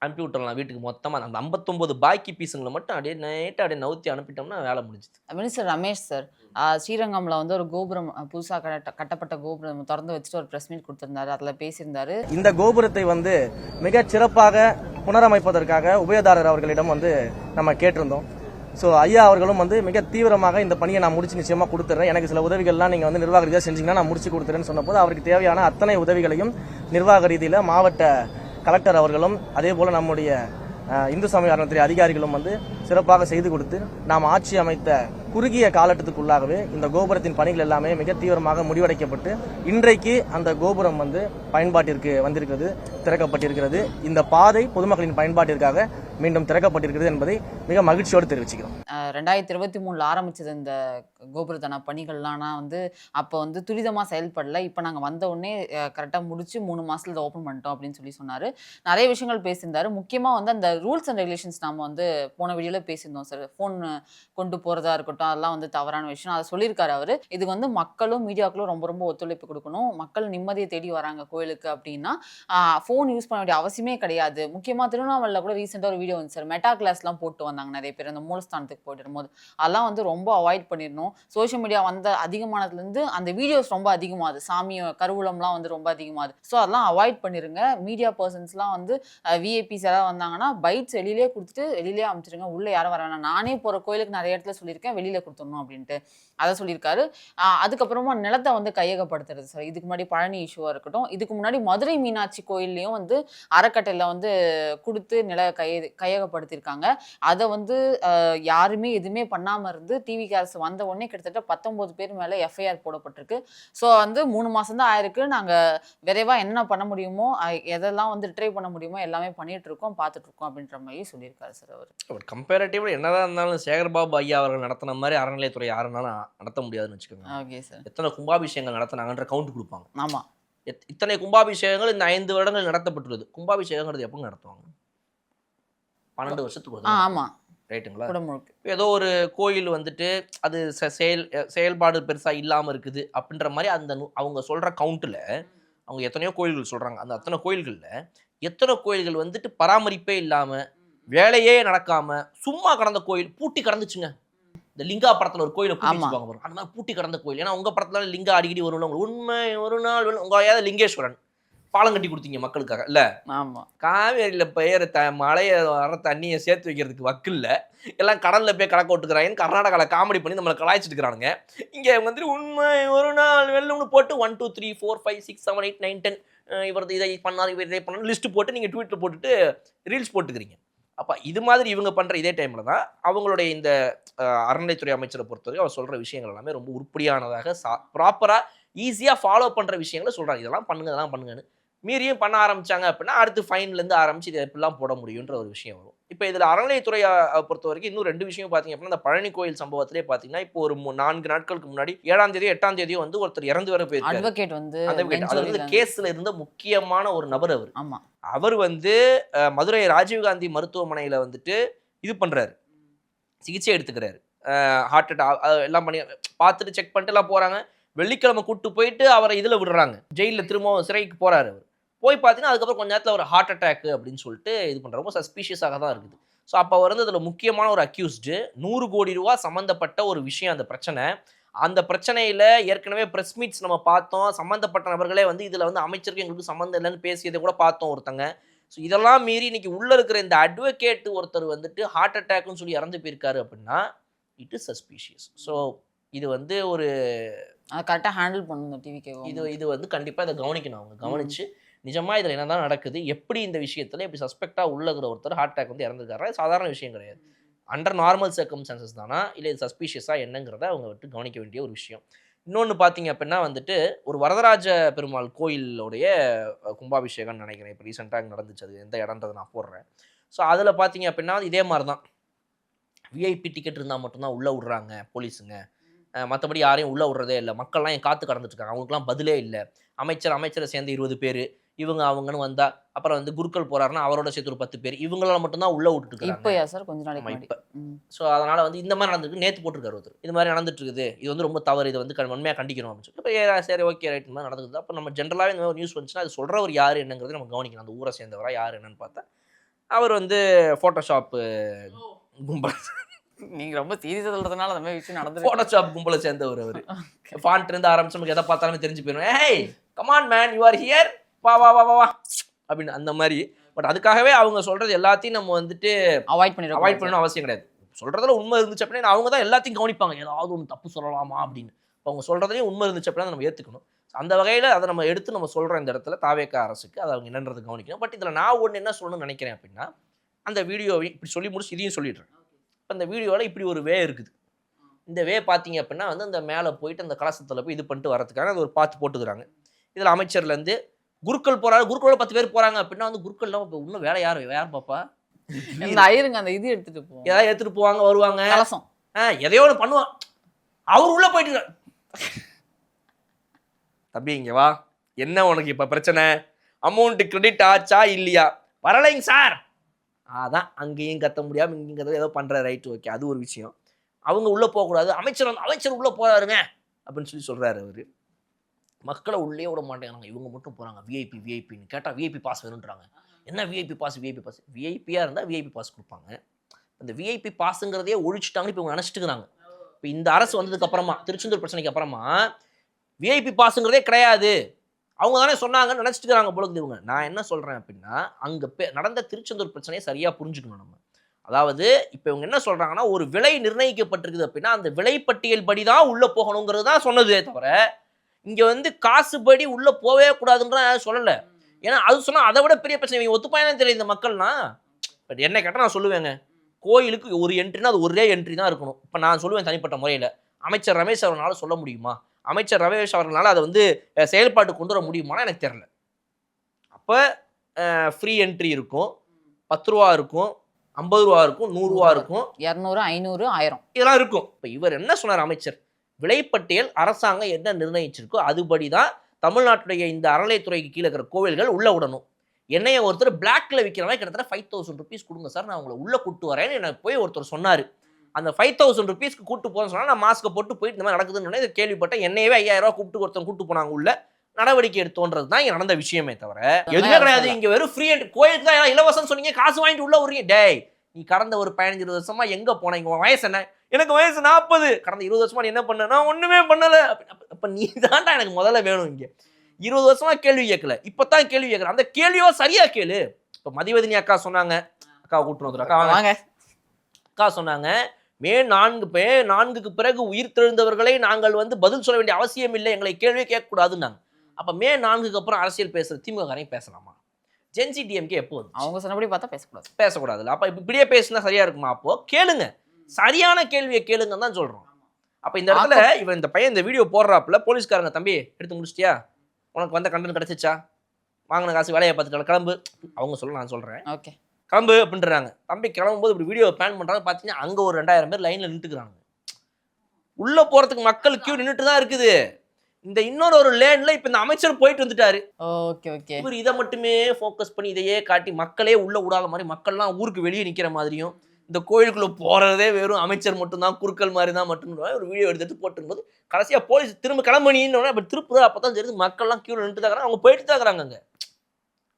அனுப்பி விட்டுறலாம் வீட்டுக்கு மொத்தமாக. அந்த 59 பாக்கி பீஸுங்களை மட்டும் அப்படியே நவுத்தி அனுப்பிட்டோம்னா வேலை முடிஞ்சுது. மினிஸ்டர் ரமேஷ் சார் ஸ்ரீரங்கம்ல வந்து ஒரு கோபுரம் புதுசாக கட்டப்பட்ட கோபுரம் திறந்து வச்சுட்டு ஒரு பிரஸ் மீட் கொடுத்திருந்தாரு, அதில் பேசியிருந்தாரு. இந்த கோபுரத்தை வந்து மிக சிறப்பாக புனரமைப்பதற்காக உபயதாரர் அவர்களிடம் வந்து நம்ம கேட்டிருந்தோம். ஸோ ஐயா அவர்களும் வந்து மிக தீவிரமாக இந்த பணியை நான் முடிச்சு நிச்சயமாக கொடுத்துட்றேன், எனக்கு சில உதவிகள்லாம் நீங்கள் வந்து நிர்வாக ரீதியாக செஞ்சீங்கன்னா நான் முடிச்சு கொடுத்துறேன்னு சொன்னபோது அவருக்கு தேவையான அத்தனை உதவிகளையும் நிர்வாக ரீதியில் மாவட்ட கலெக்டர் அவர்களும் அதே போல் நம்முடைய இந்து சமய அறநிலையத்துறை அதிகாரிகளும் வந்து சிறப்பாக செய்து கொடுத்து நாம் ஆட்சி அமைத்த குறுகிய காலகட்டத்துக்குள்ளாகவே இந்த கோபுரத்தின் பணிகள் எல்லாமே மிக தீவிரமாக முடிவடைக்கப்பட்டு இன்றைக்கு அந்த கோபுரம் வந்து பயன்பாட்டிற்கு வந்திருக்கிறது, திறக்கப்பட்டிருக்கிறது. இந்த பாதை பொதுமக்களின் பயன்பாட்டிற்காக மீண்டும் திறக்கப்பட்டிருக்கிறது என்பதை மிக மகிழ்ச்சியோடு தெரிவிச்சுக்கிறோம். 2023 ஆரம்பிச்சது இந்த கோபுரத்தான பணிகள்லாம் வந்து அப்போ வந்து துரிதமாக செயல்படல. இப்போ நாங்கள் வந்த உடனே கரெக்டாக முடிச்சு 3 மாசத்துல இதை ஓப்பன் பண்ணிட்டோம் அப்படின்னு சொன்னாரு. நிறைய விஷயங்கள் பேசியிருந்தாரு. முக்கியமாக வந்து அந்த ரூல்ஸ் அண்ட் ரெகுலேஷன்ஸ் நம்ம வந்து போன வீடியோவில் பேசியிருந்தோம் சார். ஃபோன் கொண்டு போகிறதா இருக்கட்டும், அதெல்லாம் வந்து தவறான விஷயம். அதை சொல்லியிருக்காரு அவர். இது வந்து மக்களும் மீடியாக்களும் ரொம்ப ரொம்ப ஒத்துழைப்பு கொடுக்கணும். மக்கள் நிம்மதியை தேடி வராங்க கோயிலுக்கு அப்படின்னா ஃபோன் யூஸ் பண்ண வேண்டிய அவசியமே கிடையாது. முக்கியமாக திருவண்ணாமலையில் கூட ரீசெண்டாக ஒரு வீடியோ வந்து சார், மெட்டா கிளாஸ்லாம் போட்டு வந்தாங்க நிறைய பேர் அந்த மூலஸ்தானத்துக்கு போயிட்டு இருக்கும்போது. அதெல்லாம் வந்து ரொம்ப அவாய்ட் பண்ணிடணும். சோஷியல் மீடியா வந்த அதிகமானதுலேருந்து அந்த வீடியோஸ் ரொம்ப அதிகமாகுது, சாமி கருவூலம்லாம் வந்து ரொம்ப அதிகமாகுது. ஸோ அதெல்லாம் அவாய்ட் பண்ணிருங்க. மீடியா பர்சன்ஸ்லாம் வந்து விஐபிஸ் யாராவது வந்தாங்கன்னா பைட்ஸ் வெளியிலே கொடுத்துட்டு வெளியிலே அமைச்சிருங்க. உள்ளே யாரும் வர வேணாம். நானே போகிற கோயிலுக்கு நிறைய இடத்துல சொல்லியிருக்கேன், வெளியில் கொடுத்துடணும் அப்படின்ட்டு அதை சொல்லியிருக்காரு. அதுக்கப்புறமா நிலத்தை வந்து கையகப்படுத்துறது சார். இதுக்கு முன்னாடி பழனி இஷ்யூவாக இருக்கட்டும், இதுக்கு முன்னாடி மதுரை மீனாட்சி கோயில்லையும் வந்து அறக்கட்டையில் வந்து கொடுத்து கையகப்படுத்தியிருக்காங்க. அதை வந்து யாருமே எதுவுமே பண்ணாமல் இருந்து டிவி கேர்ஸ் வந்த உடனே கிட்டத்தட்ட 19 பேர் மேலே எஃப்ஐஆர் போடப்பட்டிருக்கு. ஸோ வந்து 3 மாதம் தான் ஆயிருக்கு. நாங்கள் விரைவாக என்ன பண்ண முடியுமோ, எதெல்லாம் வந்து ரிட்ரைவ் பண்ண முடியுமோ எல்லாமே பண்ணிட்டு இருக்கோம், பார்த்துட்டு இருக்கோம் அப்படின்ற மாதிரி சொல்லியிருக்காரு சார் அவர். கம்பேரிட்டிவ்ல என்னதான் இருந்தாலும் சேகர்பாபு ஐயா அவர்கள் நடத்தின மாதிரி அறநிலையத்துறை யாருனாலும் நடத்த முடியாதுன்னு வச்சுக்கோங்க. Okay sir. எத்தனை கும்பாபிஷேகங்கள் நடத்தினாங்கன்ற கவுண்ட் கொடுப்பாங்க. ஆமாம். இத்தனை கும்பாபிஷேகங்கள் இந்த 5 வருடங்கள் நடத்தப்பட்டுள்ளது. கும்பாபிஷேகங்கிறது எப்போ நடத்துவாங்க? 12 வருஷத்துக்கு. ஆமாம், ரைட்டுங்களா? குடமுழுக்கு. ஏதோ ஒரு கோயில் வந்துட்டு அது செயல்பாடு பெருசாக இல்லாமல் இருக்குது அப்படின்ற மாதிரி அந்த அவங்க சொல்கிற கவுண்ட்டில் அவங்க எத்தனையோ கோயில்கள் சொல்கிறாங்க. அந்த அத்தனை கோயில்களில் எத்தனை கோயில்கள் வந்துட்டு பராமரிப்பே இல்லாமல் வேலையே நடக்காமல் சும்மா கடந்த கோயில் பூட்டி கடந்துச்சுங்க. இந்த லிங்கா படத்தில் ஒரு கோயிலை பூட்டிச்சுப்பாங்க பாருங்க, அந்த மாதிரி பூட்டி கடந்த கோயில். ஏன்னா உங்கள் படத்துல லிங்கா அடிக்கடி வருவாங்க. உண்மை ஒரு நாள் உங்கள் ஏதாவது லிங்கேஸ்வரன் பாலம் கட்டி கொடுத்தீங்க மக்களுக்காக இல்ல? ஆமா. காவேரியில பெயர் மழையை வர தண்ணியை சேர்த்து வைக்கிறதுக்கு வக்கில்ல, எல்லாம் கடல்ல போய் கணக்கு விட்டுக்கிறாங்க. கர்நாடகாவில் காமெடி பண்ணி நம்மளை கலாய்ச்சிட்டு இருக்கிறாங்க. இங்க வந்துட்டு உண்மை ஒரு நாள் வெள்ளம்னு போட்டு 1 2 3 4 5 6 7 8 9 10 இவர் இதை பண்ணார், இவர் இதை பண்ணார் லிஸ்ட் போட்டு நீங்க ட்வீட்ல போட்டுட்டு ரீல்ஸ் போட்டுக்கிறீங்க. அப்ப இது மாதிரி இவங்க பண்ற இதே டைம்ல தான் அவங்களுடைய இந்த அறநிலைத்துறை அமைச்சரை பொறுத்தவரைக்கும் அவர் சொல்ற விஷயங்கள் எல்லாமே ரொம்ப உருப்படியானதாக ப்ராப்பரா ஈஸியா ஃபாலோ பண்ற விஷயங்களை சொல்றாங்க. இதெல்லாம் பண்ணுங்க, இதெல்லாம் பண்ணுங்கன்னு. மீறியும் பண்ண ஆரம்பிச்சாங்க அப்படின்னா அடுத்து ஃபைன்லேருந்து ஆரம்பிச்சு இதை எப்படிலாம் போட முடியுன்ற ஒரு விஷயம் வரும். இப்போ இதில் அறநிலையத்துறையை பொறுத்த வரைக்கும் இன்னும் 2 விஷயம் பார்த்தீங்க அப்படின்னா, இந்த பழனி கோயில் சம்பவத்திலே பார்த்தீங்கன்னா இப்போ ஒரு 4 நாட்களுக்கு முன்னாடி 7ஆம் தேதியோ 8ஆம் தேதியோ வந்து ஒருத்தர் இறந்து வர போயிருக்காரு. அட்வொகேட் வந்து அந்த கேஸ்ல இருந்த முக்கியமான ஒரு நபர் அவர். ஆமா. அவர் வந்து மதுரை ராஜீவ்காந்தி மருத்துவமனையில் வந்துட்டு இது பண்றாரு, சிகிச்சை எடுத்துக்கிறாரு. ஹார்ட் அட்டாக் எல்லாம் பண்ணி பார்த்துட்டு செக் பண்ணிட்டு எல்லாம் போறாங்க. வெள்ளிக்கிழமை கூட்டு போயிட்டு அவரை இதில் விடுறாங்க, ஜெயிலில் திரும்ப சிறைக்கு போறாரு. அவர் போய் பார்த்தீங்கன்னா அதுக்கப்புறம் கொஞ்ச நேரத்தில் ஒரு ஹார்ட் அட்டாக் அப்படின்னு சொல்லிட்டு இது பண்ணுற ரொம்ப சஸ்பீஷியஸாக தான் இருக்குது. ஸோ அப்போ அவர் வந்து அதில் முக்கியமான ஒரு அக்யூஸ்டு 100 கோடி ரூபா சம்மந்தப்பட்ட ஒரு விஷயம். அந்த பிரச்சனை, அந்த பிரச்சனையில் ஏற்கனவே ப்ரெஸ் மீட்ஸ் நம்ம பார்த்தோம். சம்மந்தப்பட்ட நபர்களே வந்து இதில் வந்து அமைச்சருக்கு எங்களுக்கு சம்மந்தம் இல்லைன்னு பேசியதை கூட பார்த்தோம் ஒருத்தங்க. ஸோ இதெல்லாம் மீறி இன்னைக்கு உள்ளே இருக்கிற இந்த அட்வொகேட் ஒருத்தர் வந்துட்டு ஹார்ட் அட்டாக்னு சொல்லி இறந்து போயிருக்காரு அப்படின்னா இட் இஸ் சஸ்பீஷியஸ். ஸோ இது வந்து ஒரு கரெக்டாக ஹேண்டில் பண்ணணும் டிவிக்கே. இது வந்து கண்டிப்பாக இதை கவனிக்கணும். அவங்க கவனிச்சு நிஜமாக இதில் என்ன தான் நடக்குது, எப்படி இந்த விஷயத்தில் இப்படி சஸ்பெக்டாக உள்ளகிற ஒருத்தர் ஹார்ட் அட்டாக் வந்து இறந்துருக்காரு. சாதாரண விஷயம் கிடையாது. அண்டர் நார்மல் சர்க்கம்ஸ்டான்சஸ் தானா இல்லை இது சஸ்பீஷியஸாக என்னங்கிறத அவங்க விட்டு கவனிக்க வேண்டிய ஒரு விஷயம். இன்னொன்று பார்த்தீங்க அப்படின்னா வந்துட்டு ஒரு வரதராஜ பெருமாள் கோயிலுடைய கும்பாபிஷேகம்னு நினைக்கிறேன் இப்போ ரீசெண்டாக நடந்துச்சு. அது எந்த இடம்ன்றதை நான் போடுறேன். ஸோ அதில் பார்த்தீங்க அப்படின்னா இதே மாதிரி தான் விஐபி டிக்கெட் இருந்தால் மட்டும்தான் உள்ளே விட்றாங்க போலீஸுங்க. மற்றபடி யாரையும் உள்ளே விட்றதே இல்லை. மக்கள்லாம் என் காத்து கடந்துட்டுருக்காங்க, அவங்களுக்குலாம் பதிலே இல்லை. அமைச்சரை சேர்ந்து 20 பேர் இவங்க அவங்கன்னு வந்தா அப்புறம் வந்து குருக்கள் போறாருன்னா அவரோட சேர்த்து ஒரு 10 பேர் இவங்களால மட்டும்தான் உள்ள விட்டுட்டு இருக்காங்க. இப்போயா சார் கொஞ்ச நாளைக்கு இப்போ ஸோ அதனால வந்து இந்த மாதிரி நடந்துருக்கு. நேற்று போட்டிருக்காரு ஒருத்தர், இது மாதிரி நடந்துட்டு இருக்குது, இது வந்து ரொம்ப தவறு, இது வந்து வன்மையாக கண்டிக்கணும் அப்படின்னு சொல்லிட்டு சரி ஓகே ரைட் மாதிரி நடக்குது. அப்போ நம்ம ஜென்ரலாகவே இந்த மாதிரி நியூஸ் வந்துச்சுன்னா அது சொல்கிறவர் யார் என்னங்கிறது நம்ம கவனிக்கணும். அந்த ஊரை சேர்ந்தவரா யார் என்னன்னு பார்த்தா அவர் வந்து ஃபோட்டோஷாப் கும்பல், நீங்க ரொம்ப சீரியஸா சொல்றதுனால அந்த மாதிரி விஷயம் நடந்து ஃபோட்டோஷாப் கும்பலை சேர்ந்தவர். அவர் ஃபாண்ட் இருந்து ஆரம்பிச்சு நமக்கு எதை பார்த்தாலுமே தெரிஞ்சு போயிடும். ஏய் come on man you are here, வா வா வா வா அப்படின்னு அந்த மாதிரி. பட் அதுக்காகவே அவங்க சொல்றது எல்லாத்தையும் நம்ம வந்துட்டு அவாய்ட் பண்ணணும் அவசியம் கிடையாது. சொல்றதுல உண்மை இருந்துச்சு அப்படின்னா அவங்க தான் எல்லாத்தையும் கவனிப்பாங்க, ஏதாவது ஒன்று தப்பு சொல்லலாமா அப்படின்னு. அவங்க சொல்றதுலேயும் உண்மை இருந்துச்சு அப்படின்னா நம்ம ஏற்றுக்கணும். அந்த வகையில் அதை நம்ம எடுத்து நம்ம சொல்கிறோம் இந்த இடத்துல தாவேகா அரசுக்கு, அதை அவங்க என்னன்றது கவனிக்கணும். பட் இதில் நான் ஒன்று என்ன சொல்லணும்னு நினைக்கிறேன் அப்படின்னா, அந்த வீடியோவை இப்படி சொல்லி முடிச்சு இதையும் சொல்லிடுறேன். அந்த வீடியோவில் இப்படி ஒரு வே இருக்குது. இந்த வே பார்த்தீங்க அப்படின்னா வந்து அந்த மேலே போயிட்டு அந்த கலசத்தில் போய் இது பண்ணிட்டு வரதுக்காக அது ஒரு பார்த்து போட்டுக்கிறாங்க. இதில் அமைச்சர்லேருந்து குருக்கள் போகிறாரு, குருக்களோட 10 பேர் போகிறாங்க அப்படின்னா வந்து குருக்கள்லாம் இப்போ இன்னும் வேலை யார் பாப்பா இந்த ஐயருங்க அந்த இது எடுத்துட்டு போவோம், ஏதாவது எடுத்துகிட்டு போவாங்க வருவாங்க, கலசம் எதையோ ஒன்று பண்ணுவான். அவர் உள்ளே போயிட்டு தம்பி இங்கே வா, என்ன உனக்கு இப்போ பிரச்சனை, அமௌண்ட்டு கிரெடிட் ஆச்சா இல்லையா, வரலைங்க சார். அதான் அங்கேயும் கத்த முடியாமல் இங்கேயும் கத்த ஏதோ பண்ணுற ரைட்டு, ஓகே அது ஒரு விஷயம். அவங்க உள்ளே போகக்கூடாது, அமைச்சர் உள்ளே போகிறாருங்க அப்படின்னு சொல்கிறாரு அவர். மக்களை உள்ளே விட மாட்டேங்கிறாங்க, இவங்க மட்டும் போகிறாங்க. விஐபின்னு கேட்டால் விஐபி பாஸ் வேணுன்றாங்க. என்ன விஐபி பாஸ்? விஐபியாக இருந்தால் விஐபி பாஸ் கொடுப்பாங்க. அந்த விஐபி பாஸுங்கிறதையே ஒழிச்சுட்டாங்கன்னு இப்போ இவங்க நினச்சிட்டுக்கிறாங்க. இப்போ இந்த அரசு வந்ததுக்கு அப்புறமா, திருச்செந்தூர் பிரச்சனைக்கு அப்புறமா விஐபி பாஸுங்கிறதே கிடையாது, அவங்க தானே சொன்னாங்கன்னு நினச்சிட்டுக்கிறாங்க பொழுது இவங்க. நான் என்ன சொல்கிறேன் அப்படின்னா, அங்கே நடந்த திருச்செந்தூர் பிரச்சனையை சரியாக புரிஞ்சுக்கணும் நம்ம. அதாவது இப்போ இவங்க என்ன சொல்கிறாங்கன்னா, ஒரு விலை நிர்ணயிக்கப்பட்டிருக்குது அப்படின்னா அந்த விலைப்பட்டியல் படி தான் உள்ளே போகணுங்கிறது தான் சொன்னதே தவிர, இங்கே வந்து காசுபடி உள்ளே போவே கூடாதுன்ற சொல்லலை. ஏன்னா அது சொன்னால் அதை விட பெரிய பிரச்சனை. இவங்க ஒத்துப்பாயினே தெரியல இந்த மக்கள்னா. பட் என்ன கேட்டால் நான் சொல்லுவேங்க, கோயிலுக்கு ஒரு என்ட்ரினா அது ஒரே என்ட்ரி தான் இருக்கணும். இப்போ நான் சொல்லுவேன் தனிப்பட்ட முறையில், அமைச்சர் ரமேஷ் அவர்களால் சொல்ல முடியுமா, அமைச்சர் ரமேஷ் அவர்களால் அதை வந்து செயல்பாட்டு கொண்டு வர முடியுமானா எனக்கு தெரியல. அப்போ ஃப்ரீ என்ட்ரி இருக்கும், 10 ரூபா இருக்கும், 50 ரூபா இருக்கும், 100 ரூபா இருக்கும், 200, 500, 1000 இதெல்லாம் இருக்கும். இப்போ இவர் என்ன சொன்னார் அமைச்சர், விலைப்பட்டியல் அரசாங்கம் என்ன நிர்ணயிச்சிருக்கோ அதுபடி தான் தமிழ்நாட்டுடைய இந்த அறநிலையத்துறைக்கு கீழே இருக்கிற கோவில்கள் உள்ள விடணும். என்னைய ஒருத்தர் பிளாக்ல விற்கிறவங்க கிட்டத்தட்ட 5000 rupees கொடுங்க சார், நான் உங்களை உள்ள கூட்டு வரேன்னு எனக்கு போய் ஒருத்தர் சொன்னார். அந்த 5000 rupeesக்கு கூட்டு போகிறேன்னு சொன்னால் நான் மாஸ்க்கை போட்டு போயிட்டு இந்த மாதிரி நடக்குதுன்னு இதை கேள்விப்பட்டேன். என்னையவே 5000 ரூபா கூப்பிட்டு ஒருத்தர் கூட்டு போனாங்க உள்ள, நடவடிக்கை எடுத்தோன்றது தான் இங்கே நடந்த விஷயமே தவிர எதுவுமே கிடையாது. இங்கே வெறும் ஃப்ரீ அண்ட் கோயிலுக்கு தான் இலவசம் சொன்னீங்க, காசு வாங்கிட்டு உள்ள விடுறீங்க. டேய் நீ கடந்த ஒரு 15-20 வருஷமா எங்கே போன, இங்கே வயசு என்ன, எனக்கு வயசு 40, கடந்த 20 வருஷமா நீ என்ன பண்ண, நான் ஒன்றுமே பண்ணலை. அப்போ நீ தான்டா எனக்கு முதல்ல வேணும். இங்கே 20 வருஷமா கேள்வி கேட்கல, இப்போ தான் கேள்வி கேட்குறேன். அந்த கேள்வியோ சரியா கேளு. இப்போ மதிவதனி அக்கா சொன்னாங்க, அக்கா கூட்டு வந்துடும், அக்கா வாங்க. அக்கா சொன்னாங்க, மே 4க்கு பிறகு உயிர் தெழுந்தவர்களை நாங்கள் வந்து பதில் சொல்ல வேண்டிய அவசியம் இல்லை, எங்களை கேள்வியே கேட்கக்கூடாதுன்னாங்க. அப்போ மே 4க்கு அப்புறம் அரசியல் பேசுகிற திமுககாரையும் பேசலாமா? ஜென்சி டிஎம்கே எப்போ வந்து அவங்க சொன்னபடி பார்த்தா பேசக்கூடாதுல்ல. அப்போ இப்படியே பேசினா சரியா இருக்குமா? அப்போ கேளுங்க, சரியான கேள்வியை கேளுங்கன்னு தான் சொல்கிறோம். அப்போ இந்த இடத்துல இவன் இந்த பையன் இந்த வீடியோ போடுறாப்புல போலீஸ்காரங்க, தம்பி எடுத்து முடிச்சிட்டியா, உனக்கு வந்த கண்டென்ட் கிடச்சிச்சா, வாங்கின காசு வேலையை பார்த்துட்டு கிளம்பு, அவங்க சொல்ல நான் சொல்கிறேன் ஓகே கிளம்பு அப்படின்றாங்க. தம்பி கிளம்பும்போது இப்படி வீடியோ பிளான் பண்ணுறாங்க, பார்த்தீங்கன்னா அங்கே ஒரு 2000 பேர் லைனில் நின்றுக்கிறாங்க. உள்ளே போகிறதுக்கு மக்கள் கியூ நின்றுட்டு தான் இருக்குது. இந்த இன்னொரு ஒரு லேன்ல இப்போ இந்த அமைச்சர் போயிட்டு வந்துட்டாரு. ஓகே ஓகே இவர் இதை மட்டுமே ஃபோக்கஸ் பண்ணி இதையே காட்டி மக்களே உள்ள விடாத மாதிரி, மக்கள்லாம் ஊருக்கு வெளியே நிற்கிற மாதிரியும், இந்த கோயிலுக்குள்ளே போகிறதே வெறும் அமைச்சர் மட்டும்தான் குறுக்கள் மாதிரி தான் மட்டும் ஒரு வீடியோ எடுத்து போட்டும்போது கடைசியாக போலீஸ் திரும்ப கிளம்பணின்னு அப்போ திருப்புதா அப்போ தான் தெரியுது மக்கள்லாம் கியூவில் நின்றுட்டு தான் அவங்க போயிட்டு தான் இருக்கிறாங்க அங்கே.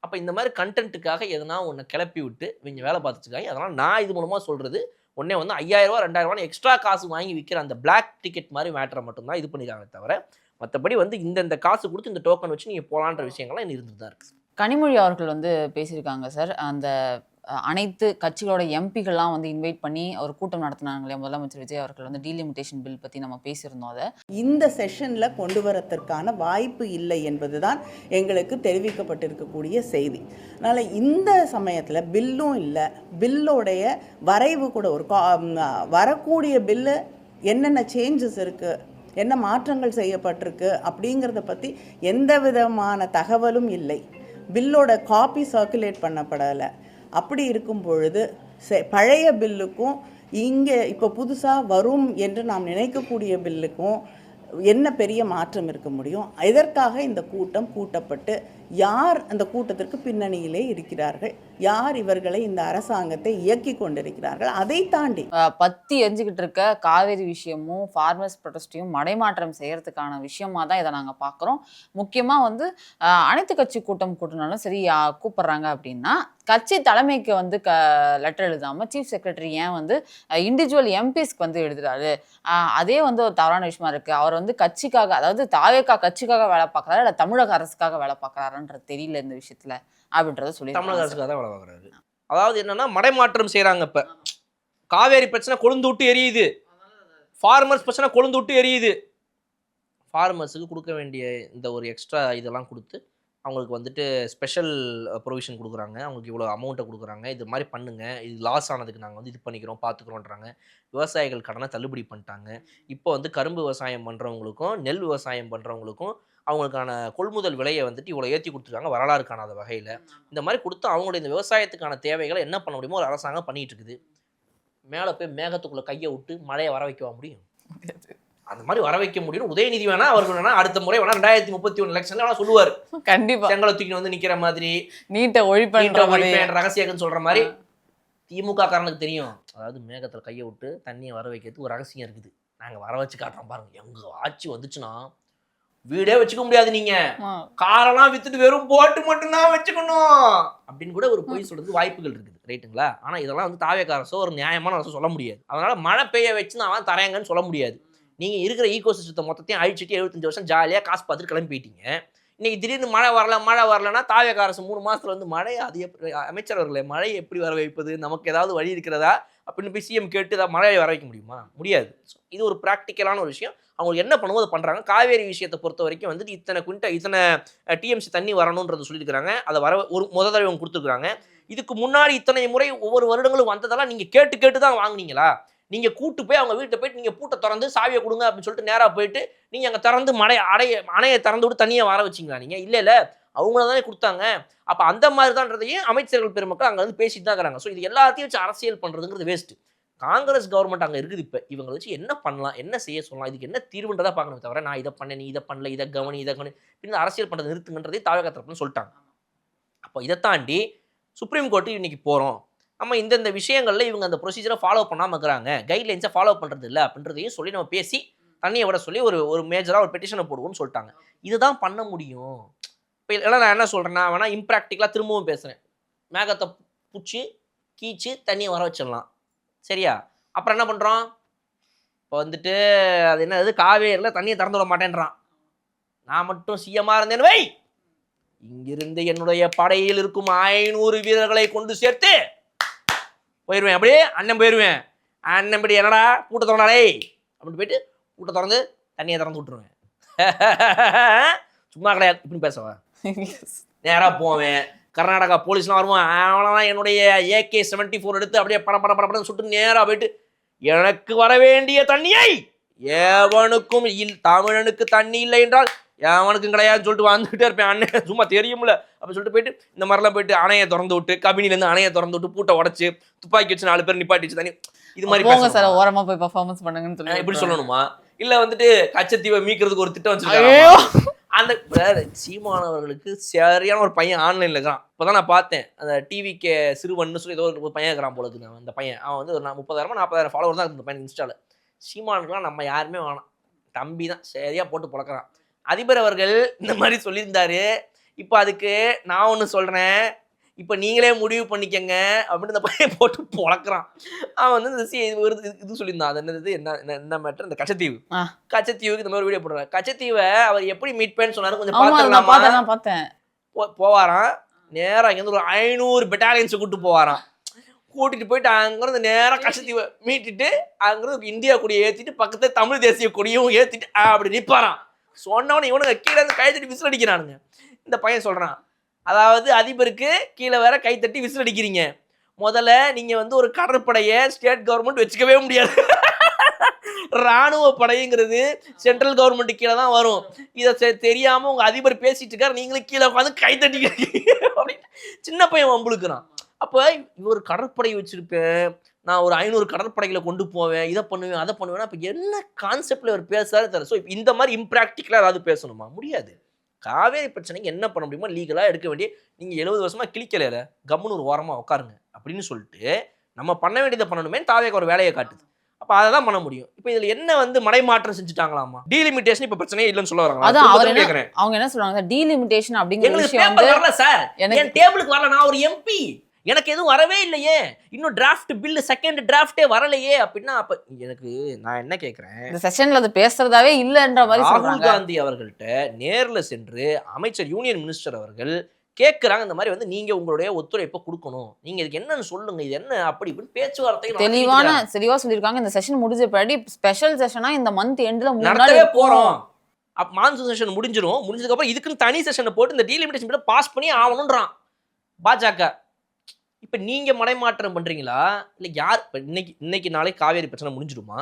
அப்போ இந்த மாதிரி கண்டென்ட்டுக்காக எதனா ஒன்று கிளப்பி விட்டு இவங்க வேலை பார்த்துச்சுக்காங்க. அதனால் நான் இது மூலமாக சொல்கிறது, உடனே வந்து 5000 ரூபா 2000 எக்ஸ்ட்ரா காசு வாங்கி விற்கிற அந்த பிளாக் டிக்கெட் மாதிரி மேட்டரை மட்டும்தான் இது பண்ணிக்கிறாங்க தவிர, மற்றபடி வந்து இந்த காசு கொடுத்து இந்த டோக்கன் வச்சு நீங்கள் போகலான்ற விஷயங்கள்லாம் இன்னும் இருந்துட்டு தான் இருக்குது. கனிமொழி அவர்கள் வந்து பேசியிருக்காங்க சார், அந்த அனைத்து கட்சிகளோட எம்பிகள்லாம் வந்து இன்வைட் பண்ணி ஒரு கூட்டம் நடத்தினாங்களே முதலமைச்சர் விஜய் அவர்கள் வந்து டீலிமிட்டேஷன் பில் பற்றி நம்ம பேசியிருந்தோம். அதை இந்த செஷனில் கொண்டு வரதற்கான வாய்ப்பு இல்லை என்பதுதான் எங்களுக்கு தெரிவிக்கப்பட்டிருக்கக்கூடிய செய்தி. அதனால் இந்த சமயத்தில் பில்லும் இல்லை, பில்லோடைய வரைவு கூட ஒரு வரக்கூடிய பில்லு என்னென்ன சேஞ்சஸ் இருக்குது, என்ன மாற்றங்கள் செய்யப்பட்டிருக்கு அப்படிங்கிறத பற்றி எந்த விதமான தகவலும் இல்லை. பில்லோட காப்பி சர்க்குலேட் பண்ணப்படலை. அப்படி இருக்கும் பொழுது பழைய பில்லுக்கும் இங்கே இப்போ புதுசாக வரும் என்று நாம் நினைக்கக்கூடிய பில்லுக்கும் என்ன பெரிய மாற்றம் இருக்க முடியும்? இதற்காக இந்த கூட்டம் கூட்டப்பட்டு யார் அந்த கூட்டத்திற்கு பின்னணியிலே இருக்கிறார்கள், யார் இவர்களை இந்த அரசாங்கத்தை இயக்கி கொண்டிருக்கிறார்கள், அதை தாண்டி பத்தி எரிஞ்சுக்கிட்டு இருக்க காவேரி விஷயமும் ஃபார்மர்ஸ் ப்ரொடெஸ்டையும் மடைமாற்றம் செய்யறதுக்கான விஷயமா தான் இதை நாங்கள் பார்க்குறோம். முக்கியமாக வந்து அனைத்து கட்சி கூட்டம் கூட்டினாலும் சரி கூப்பிட்றாங்க அப்படின்னா கட்சி தலைமைக்கு வந்து லெட்டர் எழுதாமல் சீஃப் செக்ரட்டரி ஏன் வந்து இண்டிவிஜுவல் எம்பிஸ்க்கு வந்து எழுதுறாரு, அதே வந்து ஒரு தவறான விஷயமா இருக்குது. அவர் வந்து கட்சிக்காக, அதாவது தாவேகா கட்சிக்காக வேலை பார்க்குறாரு இல்லை தமிழக அரசுக்காக வேலை பார்க்குறாருன்றது தெரியல இந்த விஷயத்தில் அப்படின்றத சொல்லி தமிழக அரசுக்காக தான் வேலை பார்க்குறாரு. அதாவது என்னன்னா மடைமாற்றம் செய்கிறாங்க. இப்போ காவேரி பிரச்சனை கொழுந்து விட்டு எரியுது, ஃபார்மர்ஸ் பிரச்சனை கொழுந்து விட்டு எரியுது. ஃபார்மர்ஸுக்கு கொடுக்க வேண்டிய இந்த ஒரு எக்ஸ்ட்ரா இதெல்லாம் கொடுத்து அவங்களுக்கு வந்துட்டு ஸ்பெஷல் ப்ரொவிஷன் கொடுக்குறாங்க, அவங்களுக்கு இவ்வளோ அமௌண்ட்டை கொடுக்குறாங்க, இது மாதிரி பண்ணுங்க, இது லாஸ் ஆனதுக்கு நாங்கள் வந்து இது பண்ணிக்கிறோம் பார்த்துக்குறோன்றாங்க. விவசாயிகள் கடனை தள்ளுபடி பண்ணிட்டாங்க. இப்போ வந்து கரும்பு விவசாயம் பண்ணுறவங்களுக்கும் நெல் விவசாயம் பண்ணுறவங்களுக்கும் அவங்களுக்கான கொள்முதல் விலையை வந்துட்டு இவ்வளோ ஏற்றி கொடுத்துருக்காங்க வரலாறு காணாத வகையில். இந்த மாதிரி கொடுத்து அவங்களுடைய இந்த விவசாயத்துக்கான தேவைகளை என்ன பண்ண முடியுமோ ஒரு அரசாங்கம் பண்ணிகிட்டு இருக்குது. மேலே போய் மேகத்துக்குள்ளே கையை விட்டு மழையை வர வைக்கவா முடியும்? அந்த மாதிரி வர வைக்க முடியும். உதயநிதி வேணா அவருக்கு வேணா அடுத்த முறை வேணா 2031 எலெக்ஷன்ல வேணா சொல்லுவார், கண்டிப்பா செங்கலை தூக்கி வந்து நிக்கிற மாதிரி நீட்டை ஒழிப்பேன் ரகசியம் சொல்ற மாதிரி. திமுக காரனுக்கு தெரியும், அதாவது மேகத்துல கையை விட்டு தண்ணியை வர வைக்கிறதுக்கு ஒரு ரகசியம் இருக்குது, நாங்க வர வச்சு காட்டுறோம் பாருங்க. எங்க ஆட்சி வந்துச்சுன்னா வீடே வச்சுக்க முடியாது, நீங்க காரெல்லாம் வித்துட்டு வெறும் போட்டு மட்டும்தான் வச்சுக்கணும் அப்படின்னு கூட ஒரு பொய் சொல்றதுக்கு வாய்ப்புகள் இருக்குது, ரைட்டுங்களா? ஆனா இதெல்லாம் வந்து தாவேக அரசோ ஒரு நியாயமான அரசோ சொல்ல முடியாது. அதனால மழை பெய்ய வச்சு நான் தரேங்கன்னு சொல்ல முடியாது. நீங்கள் இருக்கிற ஈகோ சிஸ்டத்தை மொத்தத்தையும் அழிச்சிட்டு 75 வருஷம் ஜாலியாக காசு பார்த்துட்டு கிளம்பி போயிட்டீங்க. இன்றைக்கி திடீர்னு மழை வரலன்னா தாவேக அரசு 3 மாதத்துல வந்து மழை அது எப்படி அமைச்சர் அவர்களே மழை எப்படி வர வைப்பது, நமக்கு ஏதாவது வழி இருக்கிறதா அப்படின்னு போய் சிஎம் கேட்டு ஏதாவது மழையை வர வைக்க முடியுமா? முடியாது. இது ஒரு ப்ராக்டிக்கலான ஒரு விஷயம். அவங்க என்ன பண்ணுவோம் அதை பண்ணுறாங்க. காவேரி விஷயத்தை பொறுத்த வரைக்கும் வந்துட்டு இத்தனை டிஎம்சி தண்ணி வரணுன்றது சொல்லியிருக்கிறாங்க. அதை ஒரு முதல் தடவை அவங்க கொடுத்துருக்குறாங்க. இதுக்கு முன்னாடி இத்தனை முறை ஒவ்வொரு வருடங்களும் வந்ததெல்லாம் நீங்கள் கேட்டு தான் வாங்கினீங்களா? நீங்கள் கூட்டு போய் அவங்க வீட்டை போயிட்டு நீங்கள் பூட்டை திறந்து சாவியை கொடுங்க அப்படின்னு சொல்லிட்டு நேராக போயிட்டு நீங்கள் அங்கே திறந்து அணையை திறந்து விட்டு தண்ணியை வர வச்சிங்களா? நீங்கள் இல்லை அவங்கள தானே கொடுத்தாங்க. அப்போ அந்த மாதிரி தான்றதையும் அமைச்சர்கள் பெருமக்கள் அங்கே வந்து பேசிட்டு தான் இருக்கிறாங்க. ஸோ இது எல்லாத்தையும் வச்சு அரசியல் பண்ணுறதுங்கிறது வேஸ்ட்டு. காங்கிரஸ் கவர்மெண்ட் அங்கே இருக்குது. இப்போ இவங்களை வச்சு என்ன பண்ணலாம், என்ன செய்ய சொல்லலாம், இதுக்கு என்ன தீர்வுன்றதை பார்க்கணும் தவிர நான் இதை பண்ணேன், நீ இதை பண்ணல, இதை கவனி இந்த அரசியல் பண்ணுறது நிறுத்துங்கன்றதை தாவேகா தரப்புன்னு சொல்லிட்டாங்க. அப்போ இதை தாண்டி சுப்ரீம் கோர்ட்டு இன்னைக்கு போகிறோம், நம்ம இந்த விஷயங்களில் இவங்க அந்த ப்ரொசீஜரை ஃபாலோ பண்ணாமல் இருக்கிறாங்க, கைட்லைன்ஸை ஃபாலோ பண்ணுறது இல்லை அப்படின்றதையும் சொல்லி நம்ம பேசி தண்ணியை விட சொல்லி ஒரு மேஜராக ஒரு பெட்டிஷனை போடுவோம்னு சொல்லிட்டாங்க. இதுதான் பண்ண முடியும். இப்போ இதெல்லாம் நான் என்ன சொல்கிறேன்னா வேணா இம்ப்ராக்டிக்கலாக திரும்பவும் பேசுகிறேன். மேகத்தை பூச்சி கீச்சு தண்ணியை வர வச்சிடலாம், சரியா? அப்புறம் என்ன பண்ணுறோம், இப்போ வந்துட்டு அது என்னது காவேரியில் தண்ணியை திறந்து விட மாட்டேன்றான். நான் மட்டும் சிஎம்மாக இருந்தேன் வை, இங்கிருந்து என்னுடைய படையில் இருக்கும் 500 வீரர்களை கொண்டு சேர்த்து போயிடுவேன், அப்படியே அண்ணன் போயிடுவேன். அண்ணன் படி என்னடா பூட்டை திறனாடே அப்படின்னு போயிட்டு பூட்டை திறந்து தண்ணியை திறந்து விட்டுருவேன். சும்மா கிடையாது இப்படின்னு பேசுவேன். நேராக போவேன், கர்நாடகா போலீஸ்லாம் வருவான், அவனெல்லாம் என்னுடைய AK-74 எடுத்து அப்படியே படம் சுட்டு நேராக போயிட்டு எனக்கு வர வேண்டிய தண்ணியை எவனுக்கும் தமிழனுக்கு தண்ணி இல்லை என்றால் எவனுக்கும் கிடையாதுன்னு சொல்லிட்டு வந்துகிட்டே இருப்பேன். அண்ணன் சும்மா தெரியும்ல அப்படின்னு சொல்லிட்டு போயிட்டு இந்த மாதிரிலாம் போயிட்டு அணையை திறந்து விட்டு கபினிலேருந்து அணையை திறந்து விட்டு பூட்டை உடச்சு துப்பாக்கி வச்சு 4 பேர் நிப்பாட்டி வச்சு தண்ணி இது மாதிரி சார் ஓரமா போய் பெர்ஃபார்மன்ஸ் பண்ணுங்கன்னு சொல்லி இப்படி சொல்லணுமா? இல்லை வந்துட்டு கச்சத்தீவை மீக்கிறதுக்கு ஒரு திட்டம் வச்சிருக்காங்க. அந்த சீமானவர்களுக்கு சரியான ஒரு பையன் ஆன்லைனில் இருக்கிறான். இப்போ தான் நான் பார்த்தேன், அந்த டிவிக்கு சிறுவன்னு சொல்லி ஏதோ ஒரு பையன் இருக்கிறான் போல இருக்குது. அந்த பையன் அவன் வந்து ஒரு 30,000-40,000 ஃபாலோவர் தான் இந்த பையன் இன்ஸ்டாவில். சீமானுக்குலாம் நம்ம யாருமே வேணாம், தம்பி தான் சரியாக போட்டு பொழக்கிறான். அதிபர் அவர்கள் இந்த மாதிரி சொல்லியிருந்தாரு. இப்போ அதுக்கு நான் ஒன்று சொல்கிறேன், இப்போ நீங்களே முடிவு பண்ணிக்கங்க அப்படின்னு இந்த பையன் போட்டு பொழக்கிறான். அவன் வந்து இந்த இது சொல்லியிருந்தான், அது என்னது என்ன மேட்டர், இந்த கச்சத்தீவுக்கு இந்த மாதிரி வீடியோ போடுறாரு. கச்சத்தீவை அவர் எப்படி மீட் பண்ணு சொன்னாரு கொஞ்சம் பார்த்தேன். போவாராம் நேராக இங்கேருந்து ஒரு 500 பெட்டாலியன்ஸை கூப்பிட்டு போவாராம். கூட்டிட்டு போயிட்டு அங்கிருந்து நேராக கச்சத்தீவை மீட்டிட்டு அங்கிருந்து இந்தியா கொடியை ஏற்றிட்டு பக்கத்துல தமிழ் தேசிய கொடியும் ஏற்றிட்டு அப்படி நிற்பாராம். சொன்னவனே இவனுங்க கீழே இருந்து கை தட்டி விசில் அடிக்கிறானுங்க. இந்த பையன் சொல்றான், அதாவது அதிபருக்கு கீழே வேற கை தட்டி விசில் அடிக்கிறீங்க, முதல்ல நீங்க வந்து ஒரு கடற்படையை ஸ்டேட் கவர்மெண்ட் வச்சுக்கவே முடியாது, ராணுவ படைங்கிறது சென்ட்ரல் கவர்மெண்ட் கீழே தான் வரும், இதை தெரியாம உங்க அதிபர் பேசிட்டு இருக்காரு, நீங்களும் கீழே உட்காந்து கை தட்டிக்கிறீங்க அப்படின்னு சின்ன பையன் வம்புழுக்கிறான். அப்போ இவர் கடற்படை வச்சிருப்பேன், நான் ஒரு 500 கடற்படைகளை கொண்டு போவேன், இதை பண்ணுவேன் அதை பண்ணுவேன். அப்போ என்ன கான்செப்ட்ல அவர் பேசுறாரு தர. ஸோ இந்த மாதிரி இம்ப்ராக்டிக்கலாக ஏதாவது பேசணுமா? முடியாது. காவேரி பிரச்சனைக்கு என்ன பண்ண முடியுமோ லீகலாக எடுக்க வேண்டிய, நீங்கள் 70 வருஷமாக கிளிக்கலையில கம்முன்னு ஒரு ஓரமாக உட்காருங்க அப்படின்னு சொல்லிட்டு நம்ம பண்ண வேண்டியதை பண்ணணுமே. தாவேக ஒரு வேலையை காட்டுது. அப்போ அதை தான் பண்ண முடியும். இப்போ இதில் என்ன வந்து மடைமாற்றம் செஞ்சுட்டாங்களாமா? டீலிமிட்டேஷன் இப்போ பிரச்சனையே இல்லைன்னு சொல்ல வராங்க. அவங்க என்ன சொல்றாங்க, டீலிமிட்டேஷன் அப்படிங்கிற விஷயம் வரல சார், என் டேபிளுக்கு வரல, நான் ஒரு எம்பி, எனக்கு எதுவும் வரவே இல்லையே, இன்னும் டிராஃப்ட் பில் செகண்ட் டிராஃப்டே வரலையே அப்படின்னா அப்ப எனக்கு நான் என்ன கேட்கிறேன், இந்த செஷன்ல அது பேசுறதாவே இல்லைன்ற மாதிரி ராகுல் காந்தி அவர்கள்ட்ட நேர்ல சென்று அமைச்சர் யூனியன் மினிஸ்டர் அவர்கள் கேட்குறாங்க, இந்த மாதிரி வந்து நீங்க உங்களுடைய ஒத்துழைப்பை கொடுக்கணும், நீங்க இதுக்கு என்னன்னு சொல்லுங்க, இது என்ன அப்படி இப்படின்னு பேச்சுவார்த்தை தெளிவா சொல்லியிருக்காங்க. இந்த செஷன் முடிஞ்ச பின்னாடி ஸ்பெஷல் செஷனா இந்த மந்த் எண்ட்ல நடத்தவே போறோம் மான்சூன் செஷன் முடிஞ்சதுக்கப்புறம் இதுக்குன்னு தனி செஷனை போட்டு இந்த டீலிமிட்டேஷன் பில்லை பாஸ் பண்ணி ஆகணுன்றான் பாஜக. இப்போ நீங்கள் மடைமாற்றம் பண்ணுறீங்களா இல்லை யார்? இப்போ இன்னைக்கு நாளைக்கு காவேரி பிரச்சனை முடிஞ்சிடுமா?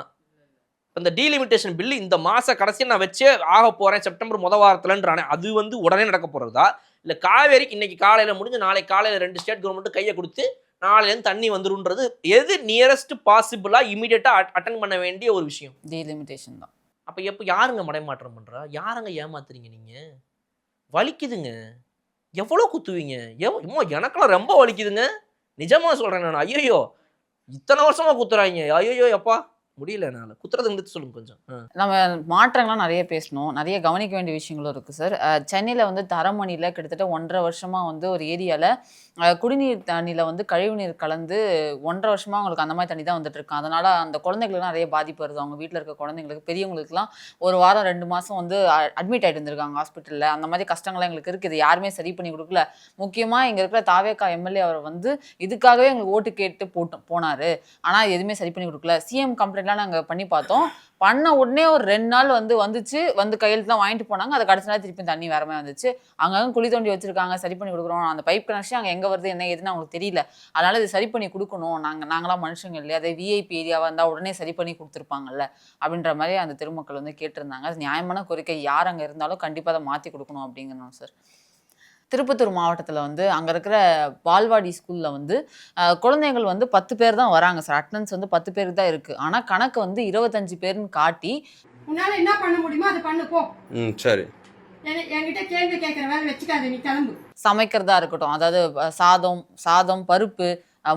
இப்போ இந்த டீலிமிட்டேஷன் பில்லு இந்த மாத கடைசியாக நான் வச்சே ஆக போகிறேன் செப்டம்பர் முதல் வாரத்துலன்றானே, அது வந்து உடனே நடக்க போகிறதா இல்லை காவேரிக்கு இன்னைக்கு காலையில் முடிஞ்சு நாளைக்கு காலையில் 2 ஸ்டேட் கவர்மெண்ட்டும் கையை கொடுத்து நாளையிலேருந்து தண்ணி வந்துருன்றது எது நியரஸ்ட் பாசிபிளாக இமீடியட்டாக அட்டன் பண்ண வேண்டிய ஒரு விஷயம்? டீலிமிட்டேஷன் தான். அப்போ எப்போ யாருங்க மடைமாற்றம் பண்ணுறா? யாருங்க ஏமாத்துறீங்க நீங்கள்? வலிக்குதுங்க. எவ்வளோ குத்துவீங்க? எனக்கெல்லாம் ரொம்ப வலிக்குதுங்க. நிஜமாக சொல்கிறேன் நான். ஐயோ இத்தனை வருஷமாக குத்துறாங்க. ஐயோ எப்பா முடியல என்னால். குத்துறது நிறுத்தி சொல்லுங்க கொஞ்சம். நம்ம மாற்றங்கள்லாம் நிறைய பேசணும். நிறைய கவனிக்க வேண்டிய விஷயங்களும் இருக்குது சார். சென்னையில் வந்து தரமணியில் கிட்டத்தட்ட 1.5 வருஷமாக வந்து ஒரு ஏரியாவில் குடிநீர் தண்ணியில் வந்து கழிவுநீர் கலந்து 1.5 வருஷமாக அவங்களுக்கு அந்த மாதிரி தண்ணி தான் வந்துட்டு இருக்கு. அதனால் அந்த குழந்தைகளுக்கு நிறைய பாதிப்பு வருது. அவங்க வீட்டில் இருக்க குழந்தைங்களுக்கு, பெரியவங்களுக்குலாம் 1 வாரம் 2 மாதம் வந்து அட்மிட் ஆகிட்டு இருந்திருக்காங்க ஹாஸ்பிட்டலில். அந்த மாதிரி கஷ்டங்கள்லாம் எங்களுக்கு இருக்குது. யாருமே சரி பண்ணி கொடுக்கல. முக்கியமாக இங்கே இருக்கிற தாவேகா எம்எல்ஏ அவர் வந்து இதுக்காகவே எங்களுக்கு ஓட்டு கேட்டு போனார். ஆனால் எதுவுமே சரி பண்ணி கொடுக்கல. சிஎம் கம்ப்ளைண்ட்லாம் நாங்கள் பண்ணி பார்த்தோம். பண்ண உடனே ஒரு 2 நாள் வந்து கையெழுத்துலாம் வாங்கிட்டு போனாங்க. அதை கடைசி நாள் திருப்பி தண்ணி வேற மாதிரி வந்துச்சு. அங்கங்கே குழி தோண்டி வச்சிருக்காங்க, சரி பண்ணி கொடுக்குறோம். அந்த பைப் கனெக்ஷன் அங்கே எங்கே வருது என்ன ஏதுன்னு அவங்களுக்கு தெரியல. அதனால இது சரி பண்ணி கொடுக்கணும். நாங்களாம் மனுஷங்க இல்லையா, அதே விஐபி ஏரியாவாக இருந்தால் உடனே சரி பண்ணி கொடுத்துருப்பாங்கல்ல அப்படின்ற மாதிரி அந்த திருமக்கள் வந்து கேட்டிருந்தாங்க. அது நியாயமான கோரிக்கை. யார் அங்கே இருந்தாலும் கண்டிப்பாக அதை மாற்றி கொடுக்கணும் அப்படிங்கிறோம் சார். திருப்பத்தூர் மாவட்டத்தில் வந்து அங்கே இருக்கிற பால்வாடி ஸ்கூலில் வந்து குழந்தைகள் வந்து 10 பேர் தான் வராங்க சார். அட்டனன்ஸ் வந்து 10 பேருக்கு தான் இருக்குது. ஆனால் கணக்கு வந்து 25 பேர்னு காட்டி உன்னால் என்ன பண்ண முடியுமோ அதை பண்ணு போ. சரி, என்கிட்ட கேள்வி கேட்குற வேலை வச்சுக்காது, நீ கிளம்பு. சமைக்கிறதா இருக்கட்டும், அதாவது சாதம் பருப்பு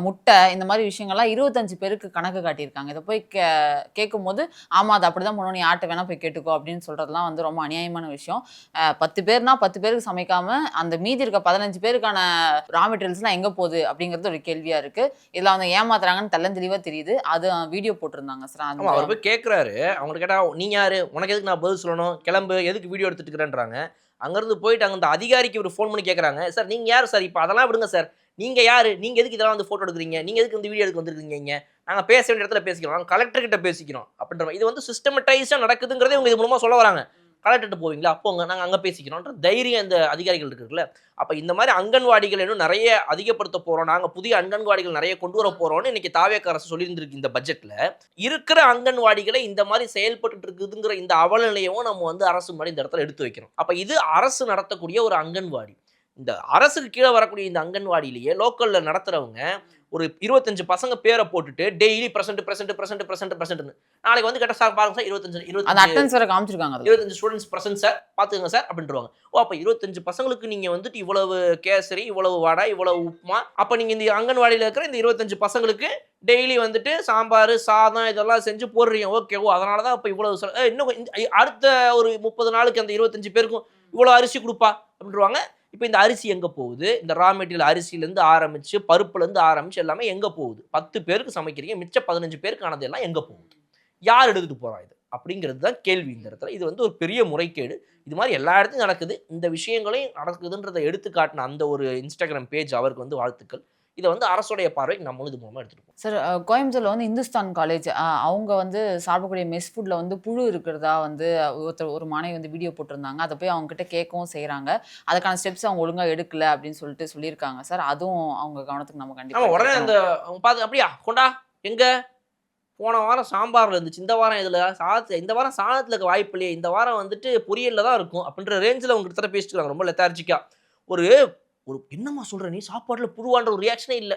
முட்டை இந்த மாதிரி விஷயங்கள்லாம் 25 பேருக்கு கணக்கு காட்டியிருக்காங்க. இதை போய் கேட்கும் போது ஆமாம் அது அப்படி தான் பண்ணணும், நீ யார்கிட்ட வேணால் போய் கேட்டுக்கோ அப்படின்னு சொல்கிறதுலாம் வந்து ரொம்ப அநியாயமான விஷயம். 10 பேர்னா 10 பேருக்கு சமைக்காமல் அந்த மீதி இருக்க 15 பேருக்கான ரா மெட்டீரியல்ஸ்லாம் எங்கே போகுது அப்படிங்கிறது ஒரு கேள்வியாக இருக்குது. இதில் அவங்க ஏமாத்துறாங்கன்னு தெளிவாக தெரியுது. அது வீடியோ போட்டிருந்தாங்க சார். அவர் போய் கேட்குறாரு. அவங்க கேட்டால் நீ யார், உனக்கு எதுக்கு நான் பதில் சொல்லணும், கிளம்பு, எதுக்கு வீடியோ எடுத்துட்டு இருக்கிறேன்றாங்க. அங்கேருந்து போயிட்டு அங்கே அந்த அதிகாரிக்கு ஒரு ஃபோன் பண்ணி கேட்குறாங்க, சார் நீங்கள் யார் சார், இப்போ அதெல்லாம் விடுங்க சார், நீங்கள் யார், நீங்கள் எதுக்கு இதெல்லாம் வந்து ஃபோட்டோ எடுக்கிறீங்க, நீங்கள் எதுக்கு வந்து வீடியோ எடுக்க வந்துருக்கீங்க, நாங்கள் பேச வேண்டிய இடத்துல பேசிக்கிறோம், நாங்கள் கலெக்டர்கிட்ட பேசிக்கிறோம் அப்படின்ற மாதிரி. இது வந்து சிஸ்டமேட்டைஸாக நடக்குதுங்கிறதே இவங்க இது மூலமாக சொல்ல வராங்க. கலெக்டர்கிட்ட போவீங்களா, போங்க, நாங்கள் அங்கே பேசிக்கிறோன்ற தைரியம் இந்த அதிகாரிகள் இருக்குல்ல. அப்போ இந்த மாதிரி அங்கன்வாடிகள் இன்னும் நிறைய அதிகப்படுத்த போகிறோம், நாங்கள் புதிய அங்கன்வாடிகள் நிறைய கொண்டு வர போகிறோம்னு இன்றைக்கி தாவேகா அரசு சொல்லியிருந்திருக்கு. இந்த பட்ஜெட்டில் இருக்கிற அங்கன்வாடிகளை இந்த மாதிரி செயல்பட்டு இருக்குதுங்கிற இந்த அவலநிலையும் நம்ம வந்து அரசு முன்னாடி இந்த இடத்துல எடுத்து வைக்கிறோம். அப்போ இது அரசு நடத்தக்கூடிய ஒரு அங்கன்வாடி. இந்த அரசுக்கு கீழே வரக்கூடிய இந்த அங்கன்வாடியிலேயே லோக்கலில் நடத்துகிறவங்க ஒரு 25 பசங்க பேரை போட்டுட்டு டெய்லி ப்ரெசென்ட் நாளைக்கு வந்து கேட்டால் சார் பாருங்க சார் 25 ஸ்டூடெண்ட்ஸ் ப்ரெசென்ட் சார் பார்த்துங்க சார் அப்படின்றாங்க. அப்போ 25 பசங்களுக்கு நீங்கள் வந்துட்டு இவ்வளவு கேசரி, இவ்வளவு வடை, இவ்வளவு உப்புமா, அப்போ நீங்கள் இந்த அங்கன்வாடியில் இருக்கிற இந்த 25 பசங்களுக்கு டெய்லி வந்துட்டு சாம்பார் சாதம் இதெல்லாம் செஞ்சு போடுறீங்க. ஓகே, அதனால தான் இப்போ இவ்வளவு இன்னும் அடுத்த ஒரு 30 நாளுக்கு அந்த 25 பேருக்கும் இவ்வளோ அரிசி கொடுப்பா அப்படின்றாங்க. இப்போ இந்த அரிசி எங்கே போகுது? இந்த ரா மெட்டீரியல் அரிசியிலேருந்து ஆரம்பித்து பருப்புலேருந்து ஆரம்பித்து எல்லாமே எங்கே போகுது? 10 பேருக்கு சமைக்கிறீங்க, மிச்சம் 15 பேருக்கானது எல்லாம் எங்கே போகுது? யார் எடுத்துகிட்டு போகிறா இது அப்படிங்கிறது தான் கேள்வி இந்த இடத்துல. இது வந்து ஒரு பெரிய முறைகேடு. இது மாதிரி எல்லா இடத்துலையும் நடக்குது. இந்த விஷயங்களையும் நடக்குதுன்றதை எடுத்து காட்டின அந்த ஒரு இன்ஸ்டாகிராம் பேஜ் அவருக்கு வந்து வாழ்த்துக்கள். இதை வந்து அரசுடைய பார்வைக்கு நம்மளும் இது மூலமாக எடுத்துகிட்டு போகிறோம். சார், கோயம்புத்தூரில் வந்து இந்துஸ்தான் காலேஜ் அவங்க வந்து சாப்பிடக்கூடிய மெஸ் ஃபுட்டில் வந்து புழு இருக்கிறதா வந்து ஒரு மாணவி வந்து வீடியோ போட்டிருந்தாங்க. அதை போய் அவங்ககிட்ட கேட்கவும் செய்கிறாங்க. அதுக்கான ஸ்டெப்ஸ் அவங்க ஒழுங்காக எடுக்கல அப்படின்னு சொல்லிட்டு சொல்லியிருக்காங்க சார். அதுவும் அவங்க கவனத்துக்கு நம்ம கண்டிப்பாக உடனே அந்த பார்த்து அப்படியா கொண்டா எங்கே போன வாரம் சாம்பாரில் இருந்துச்சு, இந்த வாரம் இதில் இந்த வாரம் சாதத்தில் இருக்க வாய்ப்பு இல்லையே, இந்த வாரம் வந்துட்டு பொரியலில் தான் இருக்கும் அப்படின்ற ரேஞ்சில் அவங்க கிட்ட பேசிட்டு இருக்காங்க. ரொம்ப லெத்தார்ஜிக்காக ஒரு என்னம்மா சொல்கிற நீ, சாப்பாட்டில் புழுவான்ற ஒரு ரியாக்ஷனே இல்லை,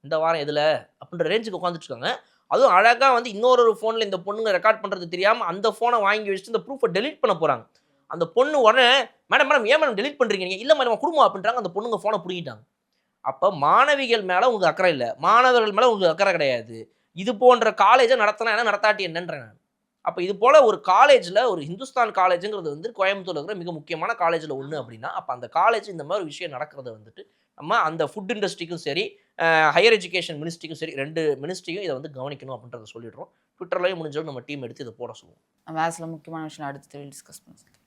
இந்த வாரம் எதில் அப்படின்ற ரேஞ்சுக்கு உட்காந்துட்டு இருக்காங்க. அதுவும் அழகாக வந்து இன்னொரு ஃபோனில் இந்த பொண்ணுங்க ரெக்கார்ட் பண்ணுறது தெரியாமல் அந்த ஃபோனை வாங்கி வச்சுட்டு இந்த ப்ரூஃபை டெலிட் பண்ண போகிறாங்க. அந்த பொண்ணு உடனே மேடம் ஏன் மேடம் டெலிட் பண்ணுறீங்க நீங்கள், இல்லை மேடம் குடும்பம் அப்படின்றாங்க. அந்த பொண்ணுங்க ஃபோனை பிடிக்கிட்டாங்க. அப்போ மாணவிகள் மேலே உங்களுக்கு அக்கறை இல்லை, மாணவர்கள் மேலே உங்களுக்கு அக்கறை கிடையாது. இது போன்ற காலேஜை நடத்தினா என்ன, நடத்தாட்டி என்னன்றேன் நான். அப்போ இது போல் ஒரு காலேஜில், ஒரு ஹிந்துஸ்தான் காலேஜுங்கிறது வந்து கோயம்புத்தூரில் இருக்கிற மிக முக்கியமான காலேஜில் ஒன்று அப்படின்னா, அப்போ அந்த காலேஜ் இந்த மாதிரி விஷயம் நடக்கிறத வந்துட்டு நம்ம அந்த ஃபுட் இண்டஸ்ட்ரிக்கும் சரி, ஹையர் எஜுகேஷன் மினிஸ்ட்ரிக்கும் சரி, 2 மினிஸ்ட்ரியும் இதை வந்து கவனிக்கணும் அப்படின்றத சொல்லிடுறோம். ட்விட்டர்லேயும் முடிஞ்சாலும் நம்ம டீம் எடுத்து இதை போட சொல்லுவோம். வேறு சில முக்கியமான விஷயம் அடுத்து டிஸ்கஸ் பண்ணுவோம்.